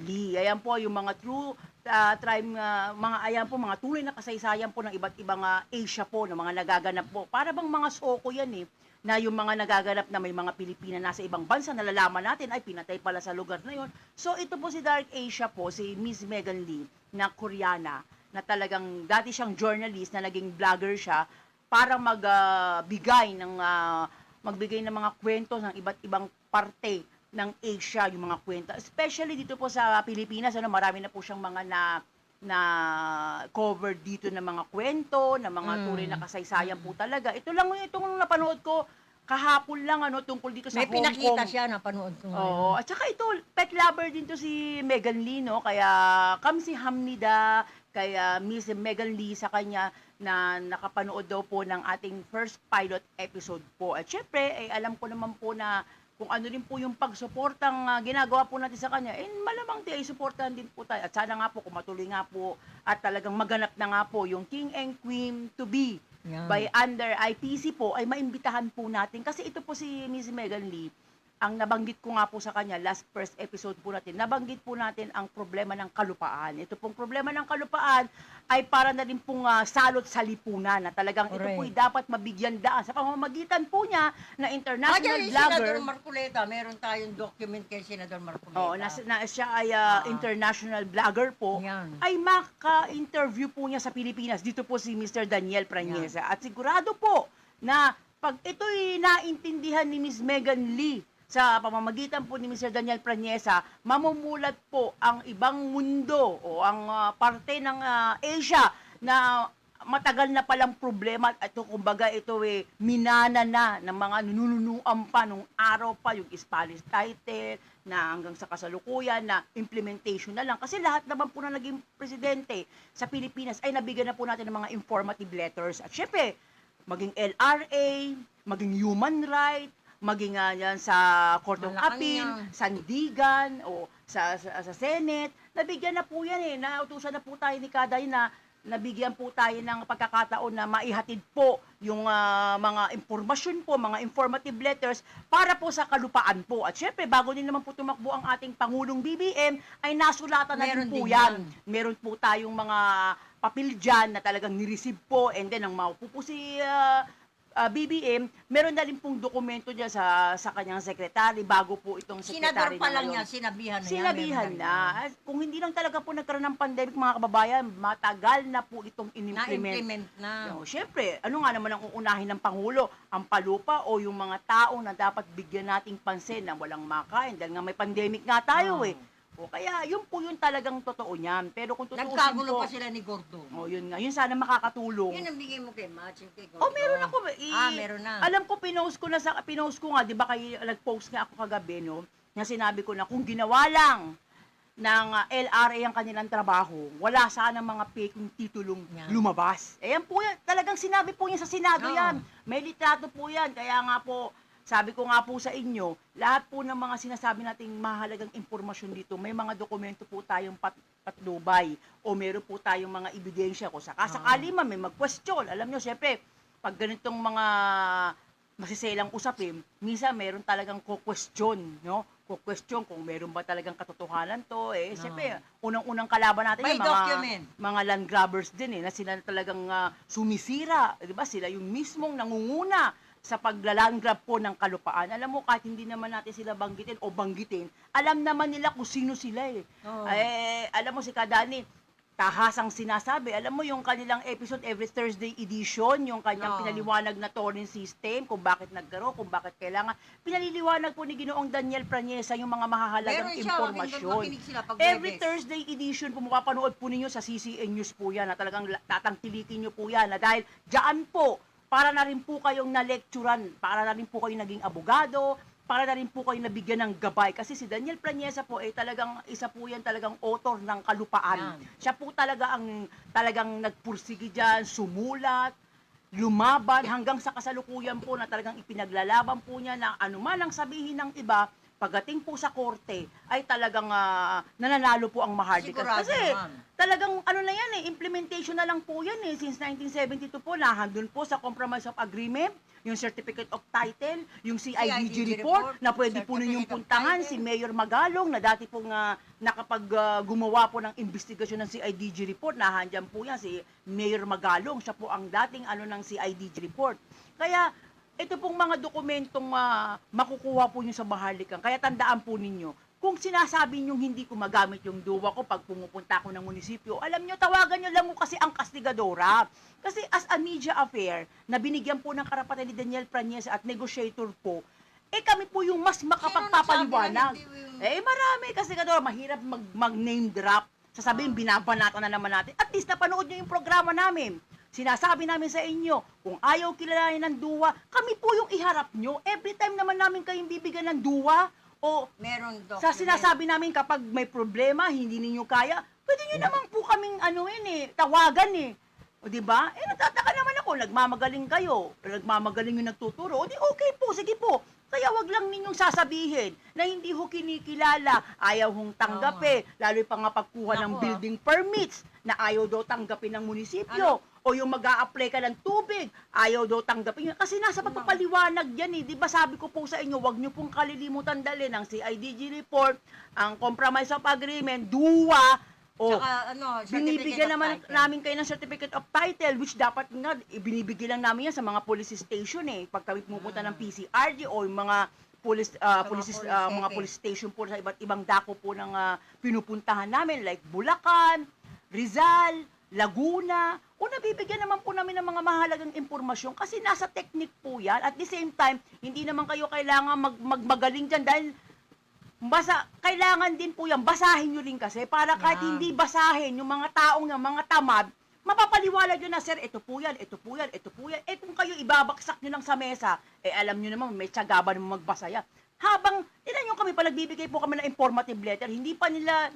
C: Lee. Ayan po yung mga true mga ayan po mga tunay na kasaysayan po ng iba't ibang Asia po ng mga nagaganap po. Para bang mga soko yan na yung mga nagaganap na may mga Pilipina nasa ibang bansa, nalalaman natin ay pinatay pala sa lugar na yon. So ito po si Dark Asia po, si Miss Megan Lee na Koreana, na talagang dati siyang journalist na naging vlogger siya para magbigay ng mga kwento ng iba't ibang parte ng Asia, yung mga kwento. Especially dito po sa Pilipinas, marami na po siyang mga na cover dito ng mga kwento, ng mga tunay na kasaysayan po talaga. Ito lang itong napanood ko kahapon lang tungkol dito sa
D: May
C: Hong
D: pinakita
C: Kong.
D: siya, napanood ko ngayon.
C: Oo, at saka ito, pet lover din to si Megan Lee, no? Kaya kamsihamnida, kaya Miss Megan Lee sa kanya na nakapanood daw po ng ating first pilot episode po. At syempre, alam ko naman po na kung ano rin po yung pagsuportang ginagawa po natin sa kanya, malamang di ay suportahan din po tayo. At sana nga po, kumatuloy nga po at talagang maganap na nga po yung King and Queen to be
D: Yan.
C: by under IPC po ay maimbitahan po natin. Kasi ito po si Miss Megan Lee, ang nabanggit ko nga po sa kanya, last first episode po natin, nabanggit po natin ang problema ng kalupaan. Ito pong problema ng kalupaan ay para na rin pong salot sa lipunan na talagang ito
D: Correct.
C: po ay dapat mabigyan daan sa pamamagitan po niya na international
D: Yung
C: vlogger.
D: Senador Marcoleta, meron tayong document kay Senador Marcoleta.
C: Oo, na siya ay international vlogger po,
D: Yan.
C: ay maka-interview po niya sa Pilipinas. Dito po si Mr. Daniel Prañeza. At sigurado po na pag ito'y naintindihan ni Miss Megan Lee sa pamamagitan po ni Mr. Daniel Prañeza, mamumulat po ang ibang mundo o ang parte ng Asia na matagal na palang problema at ito kumbaga ito minana na ng mga nununuan pa nung araw pa yung Spanish title na hanggang sa kasalukuyan na implementation na lang kasi lahat naman po na naging presidente sa Pilipinas ay nabigyan na po natin ng mga informative letters at syempre maging LRA, maging human right, maging yan sa Court of Appeal,
D: Malacanang.
C: Sandigan o sa Senate, nabigyan na po yan nautusan na po tayo ni Kaday na nabigyan po tayo ng pagkakataon na maihatid po yung mga impormasyon po, mga informative letters para po sa kalupaan po. At syempre, bago din naman po tumakbo ang ating Pangulong BBM, ay nasulatan na
D: Meron
C: din po
D: din
C: yan.
D: yan.
C: Meron po tayong mga papel dyan na talagang nireceive po and then ang maupo po si BBM, meron na rin pong dokumento niya sa kanyang sekretary bago po itong
D: Senador
C: sekretary
D: pa lang
C: ngayon.
D: niya, sinabihan na yan.
C: Sinabihan
D: meron
C: na. Kung hindi lang talaga po nagkaroon ng pandemic, mga kababayan, matagal na po itong in-implement.
D: Na-implement na.
C: No, syempre, ano nga naman ang uunahin ng Pangulo? Ang palupa o yung mga tao na dapat bigyan nating pansin na walang makain dahil nga may pandemic nga tayo O kaya, yun po yung talagang totoo niyan. Pero kung tutuusin
D: Nagkagulo
C: po,
D: pa sila ni Gordo.
C: yun nga, yun sana makakatulong.
D: Yun ang bigay mo kay Match and kay Gordo.
C: Meron ako.
D: Meron na.
C: Alam ko, pinost ko nga, di ba kayo, nag-post nga ako kagabi, no? Na sinabi ko na kung ginawa lang ng LRA ang kanilang trabaho, wala sana mga fake titulong
D: Yan.
C: lumabas. Ayan po yan, talagang sinabi po niya sa Senado
D: Oo.
C: yan. May litrato po yan, kaya nga po, sabi ko nga po sa inyo, lahat po ng mga sinasabi nating mahalagang impormasyon dito, may mga dokumento po tayong patnubay o meron po tayong mga ebidensya ko. Sakali man may mag-question. Alam nyo, syempre, pag ganitong mga masiselang usapin, minsan meron talagang ko-question, no? Ko-question kung meron ba talagang katotohanan to. Syempre, unang-unang kalaban natin
D: May
C: yung
D: document.
C: mga land grabbers din na sila talagang sumisira, 'di ba? Sila yung mismong nangunguna sa paglaland grab po ng kalupaan. Alam mo, kahit hindi naman natin sila banggitin o banggitin, alam naman nila kung sino sila
D: Oo.
C: Alam mo si Kadani, tahasang sinasabi. Alam mo yung kanilang episode every Thursday edition, yung kanyang
D: Oo.
C: pinaliwanag na torrent system, kung bakit nagkaroon, kung bakit kailangan. Pinaliliwanag po ni Ginoong Daniel Prañeza yung mga mahahalagang
D: Meron siya,
C: impormasyon.
D: makinig sila pag
C: Every
D: Webes.
C: Thursday edition po, mapapanood po ninyo sa CCN News po yan, na talagang tatangkilikin nyo po yan, na dahil dyan po, para na rin po kayong na-lecturan, para na rin po kayong naging abogado, para na rin po kayong nabigyan ng gabay. Kasi si Daniel Prañeza po ay talagang, isa po yan talagang author ng kalupaan.
D: Yan.
C: Siya po talaga ang talagang nagpursige dyan, sumulat, lumaban, hanggang sa kasalukuyan po na talagang ipinaglalaban po niya na anuman ang sabihin ng iba, pagdating po sa korte, ay talagang nananalo po ang Maharlika.
D: Sigurado
C: Kasi
D: naman.
C: talagang ano na yan implementation na lang po yan since 1972 po, nahandun po sa Compromise of Agreement yung Certificate of Title, yung CIDG
D: CIDG
C: report,
D: report,
C: na pwede po ninyong
D: Certificate of
C: puntahan
D: Title.
C: si Mayor Magalong na dati pong gumawa po ng investigasyon ng CIDG report. Nahandyan po yan si Mayor Magalong. Siya po ang dating ng CIDG report. Kaya ito pong mga dokumentong makukuha po nyo sa Maharlika. Kaya tandaan po ninyo, kung sinasabi nyo hindi ko magamit yung duwa ko pag pumupunta ako ng munisipyo, alam nyo, tawagan nyo lang mo kasi ang kastigadora. Kasi as a media affair, na binigyan po ng karapatan ni Daniel Prañeza at negotiator po, kami po yung mas makapagpapaliwanag.
D: Sino nagsabi na
C: Marami kastigadora, mahirap mag-name drop. Sasabihin, binabanatan na naman natin. At least napanood nyo yung programa namin. Sinasabi namin sa inyo, kung ayaw kilalanin ng duwa, kami po yung iharap nyo. Every time naman namin kayong bibigyan ng duwa, o
D: Meron document.
C: sa sinasabi namin kapag may problema, hindi ninyo kaya, pwede nyo naman po kaming tawagan O di ba? Natataka naman ako, nagmamagaling kayo, nagmamagaling yung nagtuturo. O di okay po, sige po. Kaya wag lang ninyong sasabihin na hindi ho kinikilala, ayaw hong tanggapin, lalo pa nga pagkuha ng
D: Naku,
C: building permits na ayaw daw tanggapin ng munisipyo. O yung mag-a-apply ka ng tubig, ayaw daw tanggapin yun. Kasi nasa pagpapaliwanag yan Di ba sabi ko po sa inyo, wag nyo pong kalilimutan dalhin ang CIDG report, ang compromise of agreement, duwa,
D: Tsaka,
C: binibigyan
D: Certificate of
C: naman
D: Title.
C: namin kayo ng certificate of title, which dapat nga, binibigyan lang namin yan sa mga police station Pag kami pumupunta ng PCRG o yung mga police, mga police station po sa iba't ibang dako po ng pinupuntahan namin, like Bulacan, Rizal, Laguna, o nabibigyan naman po namin ng mga mahalagang impormasyon kasi nasa technique po yan. At the same time, hindi naman kayo kailangan magmagaling dyan dahil kailangan din po yan, basahin nyo rin kasi para kahit hindi basahin yung mga taong yung mga tamad, mapapaliwalag nyo na, sir, ito po yan, ito po yan, ito po yan. Kung kayo ibabaksak nyo lang sa mesa, alam nyo naman, may tiyagaban mo magbasa yan. Habang, tinan nyo kami, nagbibigay po kami ng informative letter, hindi pa nila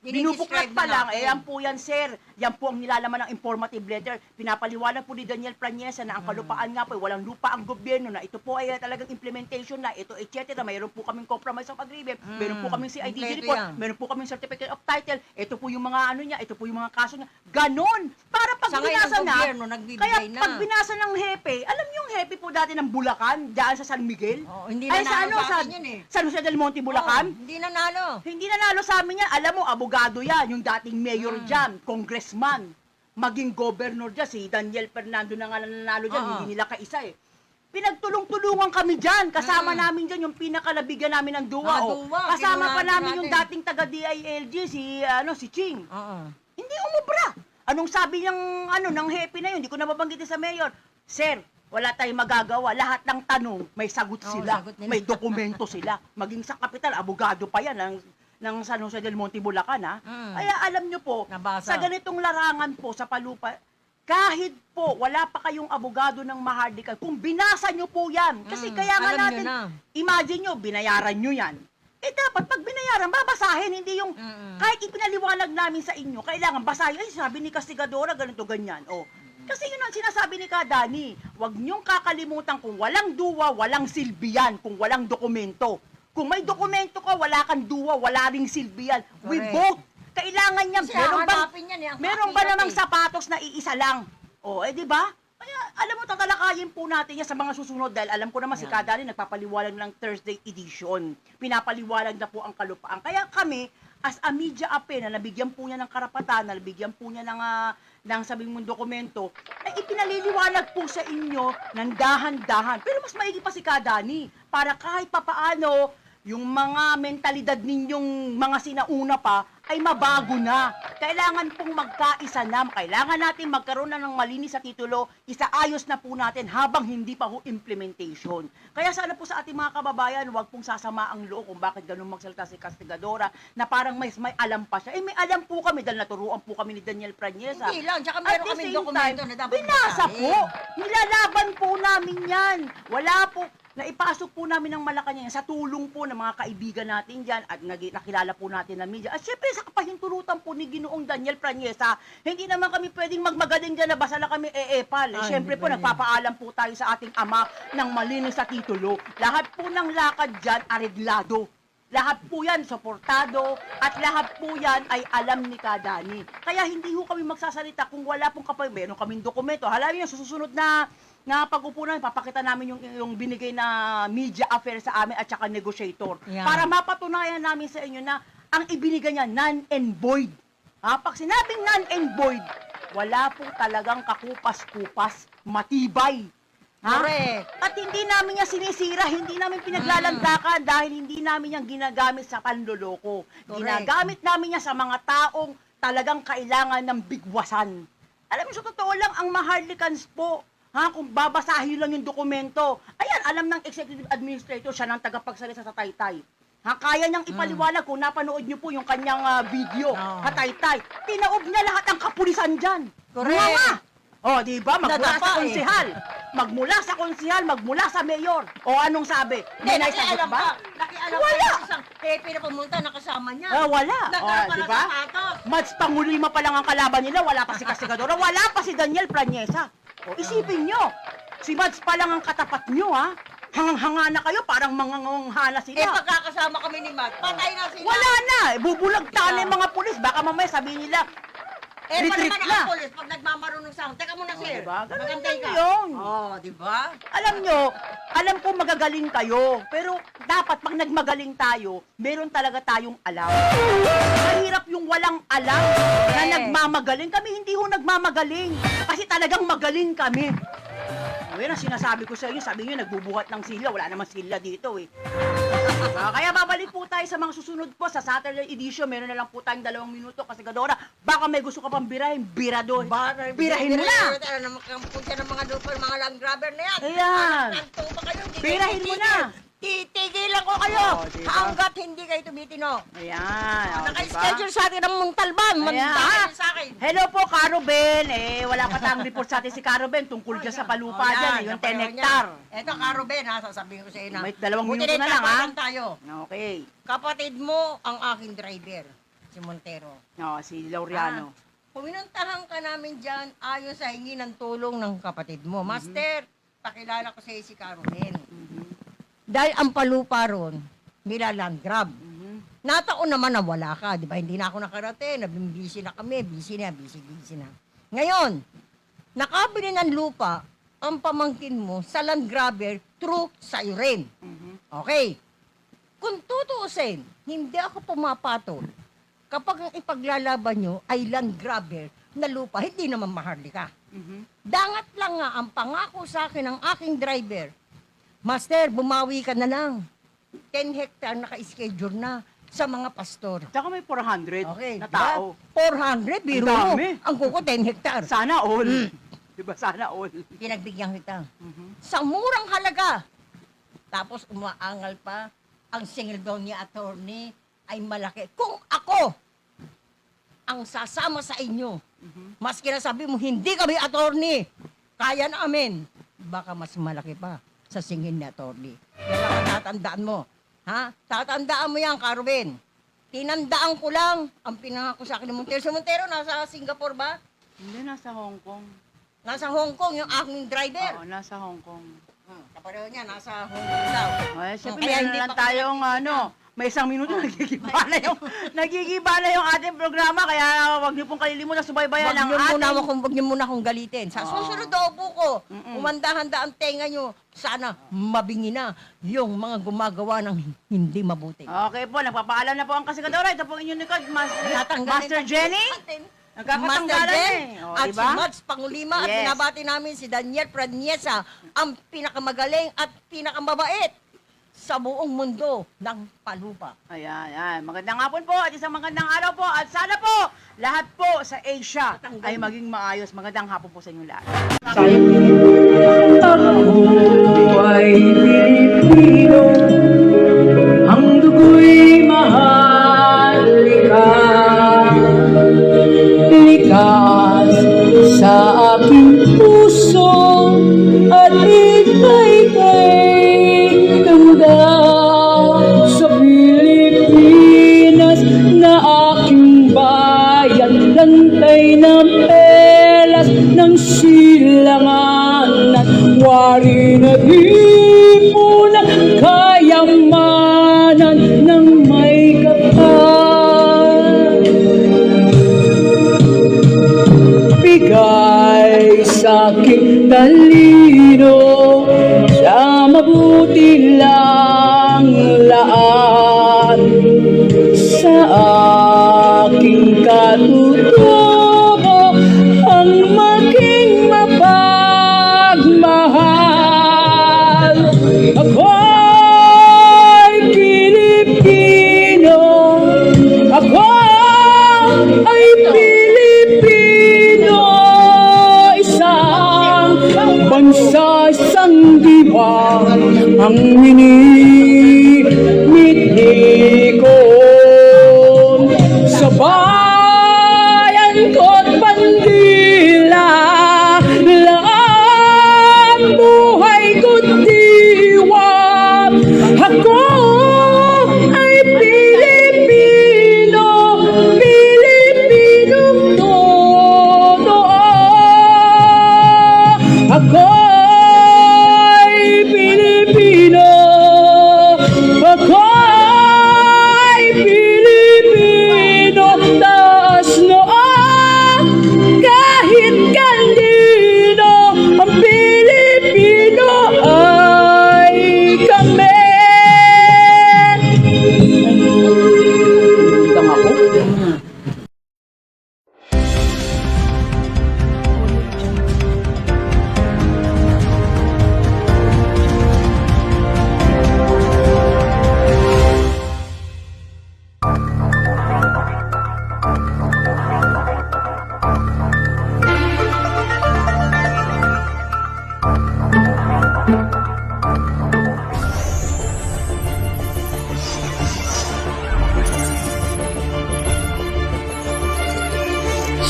C: binubuklat pa lang, yan po yan, sir. Yan po ang nilalaman ng informative letter. Pinapaliwanag po ni Daniel Prañeza na ang kalupaan nga po, walang lupa ang gobyerno, na ito po ay talagang implementation na, ito, etc. Mayroon po kaming compromise of agreement, mayroon po kaming CIDG
D: Kompleto
C: report,
D: yan.
C: mayroon po kaming certificate of title, ito po yung mga niya, ito po yung mga kaso niya. Ganon! Para pag
D: Sa ngayon,
C: binasa
D: ang
C: na,
D: gobyerno nagbibigay
C: kaya
D: na.
C: pag binasa ng hepe, alam niyo yung hepe po dati ng Bulacan, dyan sa San Miguel?
D: Oo, hindi
C: Ay,
D: nanalo sa
C: sa
D: akin yan
C: San Jose del Monte, Bulacan?
D: Hindi nanalo.
C: Hindi nanalo sa amin yan. Alam mo, abogado yan. Yung dating mayor dyan, congressman, maging governor dyan, si Daniel Fernando na nga nanalo dyan, hindi nila kaisa Pinagtulong-tulungan kami dyan. Kasama namin dyan yung pinakalabigan namin ng duwa.
D: Duwa.
C: Kasama pa
D: Kinuha
C: namin yung
D: natin.
C: dating taga-DILG, si Ching.
D: Oo.
C: Hindi umubra. Anong sabi ng happy na yun? Hindi ko na mabanggitin sa mayor. Sir, wala tayong magagawa. Lahat ng tanong, may sagot sila.
D: sagot nila.
C: May dokumento sila. Maging sa kapital, abogado pa yan ng San Jose del Monte, Bulacan, Kaya alam nyo po,
D: Nabasa.
C: sa ganitong larangan po, sa palupa, kahit po, wala pa kayong abogado ng Maharlika, kung binasa nyo po yan, kasi kaya nga
D: alam nyo
C: natin,
D: na.
C: imagine nyo, binayaran nyo yan. Dapat pag binayaran, babasahin, hindi yung, kahit ipinaliwanag namin sa inyo, kailangan basahin, sabi ni Castigadora, ganito, ganyan, Kasi yun ang sinasabi ni Kadani, huwag niyong kakalimutan kung walang duwa, walang silbi yan, kung walang dokumento. Kung may dokumento ka, wala kang duwa, wala ring silbi yan. We
D: Correct.
C: both. Kailangan yan.
D: Kasi
C: Meron
D: hahanapin yan ang
C: meron ba
D: kapilat
C: namang
D: eh.
C: sapatos na iisa lang? Di ba? Kaya, alam mo, tatalakayin po natin yan sa mga susunod dahil alam ko naman si Kadani nagpapaliwanag ng Thursday edition. Pinapaliwanag na po ang kalupaan. Kaya kami, as a media ape na nabigyan po niya ng karapatan, na nabigyan po niya ng sabi mong dokumento, ay ipinaliliwanag po sa inyo ng dahan-dahan. Pero mas maigi pa si Kadani para kahit papaano yung mga mentalidad ninyong mga sinauna pa ay mabago na. Kailangan pong magkaisa na. Kailangan natin magkaroon na ng malinis sa titulo. Isaayos na po natin habang hindi pa ho implementation. Kaya sana po sa ating mga kababayan, huwag pong sasama ang loob kung bakit ganun magsalita si Castigadora na parang may alam pa siya. May alam po kami dahil naturuan po kami ni Daniel Prañeza.
D: Hindi lang, tsaka
C: At
D: meron
C: the
D: kaming
C: same
D: dokumento
C: time,
D: na dapat
C: binasa
D: basahin.
C: po. Nilalaban po namin yan. Wala po. Naipasok po namin ng Malacanang sa tulong po ng mga kaibigan natin dyan at nakilala po natin ng media. At syempre sa kapahintulutan po ni Ginoong Daniel Prañeza, hindi naman kami pwedeng magmagaling dyan na basta lang kami eepal. Syempre po nagpapaalam po tayo sa ating ama ng malinis sa titulo. Lahat po ng lakad dyan areglado. Lahat po yan suportado at lahat po yan ay alam ni Kadani. Kaya hindi ho kami magsasalita kung wala pong meron kaming dokumento. Halami yung susunod na pag-upo namin, papakita namin yung binigay na media affair sa amin at saka negotiator.
D: Yan.
C: Para mapatunayan namin sa inyo na ang ibinigay niya non and void. Pag sinabing non and void, wala po talagang kakupas-kupas, matibay.
D: Correct.
C: At hindi namin yan sinisira, hindi namin pinaglalandakan dahil hindi namin yan ginagamit sa panloloko.
D: Correct.
C: Ginagamit namin yan sa mga taong talagang kailangan ng bigwasan. Alam mo, sa totoo lang, ang Maharlikans po, kung babasahin lang yung dokumento, ayan, alam ng executive administrator, siya ng tagapagsalita sa Taytay. Kaya niyang ipaliwanag kung napanood niyo po yung kanyang video, Taytay. Tinaob niya lahat ng kapulisan dyan.
D: Correct.
C: Mga! Di ba? Magmula
D: Nadapa
C: sa konsehal. Magmula sa konsehal, magmula sa mayor. Anong sabi?
D: Hindi,
C: May naisagot
D: nakialam
C: ba?
D: ka. Nakialam
C: Wala.
D: ka sa isang hepe na pumunta, nakasama niya.
C: Wala.
D: Nagkaroon pa
C: Di
D: ng
C: ba?
D: sapatos.
C: Mas pangulima pa lang ang kalaban nila, wala pa si Castigadora, wala pa si Daniel Prañesa. Isipin nyo, si Mads pa lang ang katapat nyo, Hangang-hanga na kayo, parang mangangangha na sila.
D: Pagkakasama kami ni Matt, patay na sila.
C: Wala na, bubulagtaan na yung mga pulis. Baka mamaya sabihin nila,
D: Pa
C: retreat
D: naman
C: na.
D: ang polis pag nagmamarunong sa akin. Teka muna, sir.
C: diba? Ganun
D: Magantay
C: lang
D: ka.
C: yun.
D: Diba?
C: Alam nyo, alam ko magagaling kayo, pero dapat pag nagmagaling tayo, meron talaga tayong alam. Mahirap yung walang alam na nagmamagaling. Kami hindi ho nagmamagaling, kasi talagang magaling kami. Yan ang sinasabi ko sa inyo, sabi nyo nagbubuhat ng silya, wala namang silya dito eh. Kaya babalik po tayo sa mga susunod po sa Saturday edition, meron na lang po tayong 2 minuto kasi Kadora, baka may gusto ka pang birahin, birado. Birahin mo na!
D: Punta ng mga lupa, mga land grabber na yan.
C: Ayan.
D: Tanto pa kayo, hindi
C: Birahin
D: kayo
C: mo na.
D: Titigilan ko kayo
C: Diba?
D: hanggat hindi kayo tumitino.
C: Ayan.
D: Naka-schedule sa atin ng Muntalban.
C: Ayan.
D: Muntalban sa akin.
C: Hello po, Caro Ben. Wala pa tayong report sa atin si Caro Ben tungkol dyan sa palupa dyan, yung 10 hectare.
D: Ito, Caro Ben, sasabihin ko sa iyo na.
C: May 2
D: Buti
C: minuto na lang,
D: tapatan tayo.
C: Okay.
D: Kapatid mo ang aking driver, si Montero.
C: Si Laureano.
D: Puminuntahan ka namin dyan ayon sa hingi ng tulong ng kapatid mo. Master, pakilala ko sa iyo si Caro Ben. Dahil ang palupa ron, nila land grab. Nataon naman na wala ka, di ba? Hindi na ako nakarating, busy na kami, busy na. Ngayon, nakabili ng lupa ang pamangkin mo sa land grabber through sa rin. Okay. Kung tutuusin, hindi ako pumapatol. Kapag ang ipaglalaban nyo ay land grabber na lupa, hindi naman Maharlika. Dangat lang nga ang pangako sa akin ng aking driver. Master, bumawi ka na lang. 10 hectare naka-schedule na sa mga pastor.
C: Tsaka may 400
D: Okay,
C: na tao.
D: 400, biro
C: Ang
D: mo.
C: dami.
D: Ang kuko, 10 hectare.
C: Sana all. Diba, sana all.
D: Pinagbigyan kita. Sa murang halaga. Tapos umaangal pa, ang single daw ni attorney ay malaki. Kung ako ang sasama sa inyo, maski na sabi mo, hindi kami attorney, kaya namin, baka mas malaki pa sa singin ni attorney. Yan ang tatandaan mo. Tatandaan mo yan, Carmen. Tinandaan ko lang ang pinangako sa akin ni Montero. Si Montero, nasa Singapore ba?
C: Hindi, nasa Hong Kong.
D: Nasa Hong Kong, yung aking driver.
C: Oo, nasa Hong Kong.
D: Kapareho niya, nasa Hong Kong daw.
C: Siyempre,
D: Kaya
C: meron
D: hindi
C: na lang
D: pa
C: tayong may 1 minuto nagigiba na yung ating programa, kaya wag niyo pong kalilimutan subaybayan ang
D: Wag niyo muna akong galitin. Sa susunod daw po ko, umanda-handa ang tenga niyo. Sana mabingi na yung mga gumagawa ng hindi mabuti.
C: Okay po, nagpapaalam na po ang Kasigadora. Ito po inyong likod,
D: Tatanggalin
C: Master Jenny. Nagkakatanggalan
D: At
C: diba?
D: si Mads Pangulima at
C: Yes.
D: binabati namin si Daniel Prañesa, ang pinakamagaling at pinakamabait sa buong mundo ng palupa.
C: Ayan. Magandang hapon po at isang magandang araw po. At sana po, lahat po sa Asia ay maging maayos. Magandang hapon po sa inyo lahat.
B: Ako ay Pilipino, ang dugo'y maharlika. Likas sa aking puso at ika'y ganda sa Pilipinas na aking bayan, lantay ng pelas ng silangan at wari na hipo ng kayamanan ng tilang laan sa aking katutubo ang maging mapagmahal. Ako'y Pilipino, ako ay Pilipino, isang bansa, isang diwa ang minimiti ko. Sa bayan ko't bandila, laang buhay ko't diwa. Ako ay Pilipino, Pilipinong totoo. Ako ay Pilipino, ako ay Pilipino, taas noo kahit kanino, ang Pilipino ay kami. Tama ako?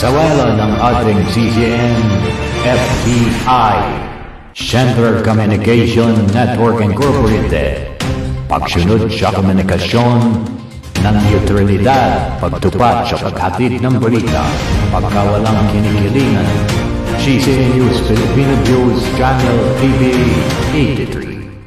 A: Sa wala ng ating CGN, FBI, Central Communication Network Incorporated, pagsunod sa komunikasyon ng neutralidad, pagtupat sa paghatid ng balita, pagkawalang kinikilingan, CCN News Filipino News Channel TV 83.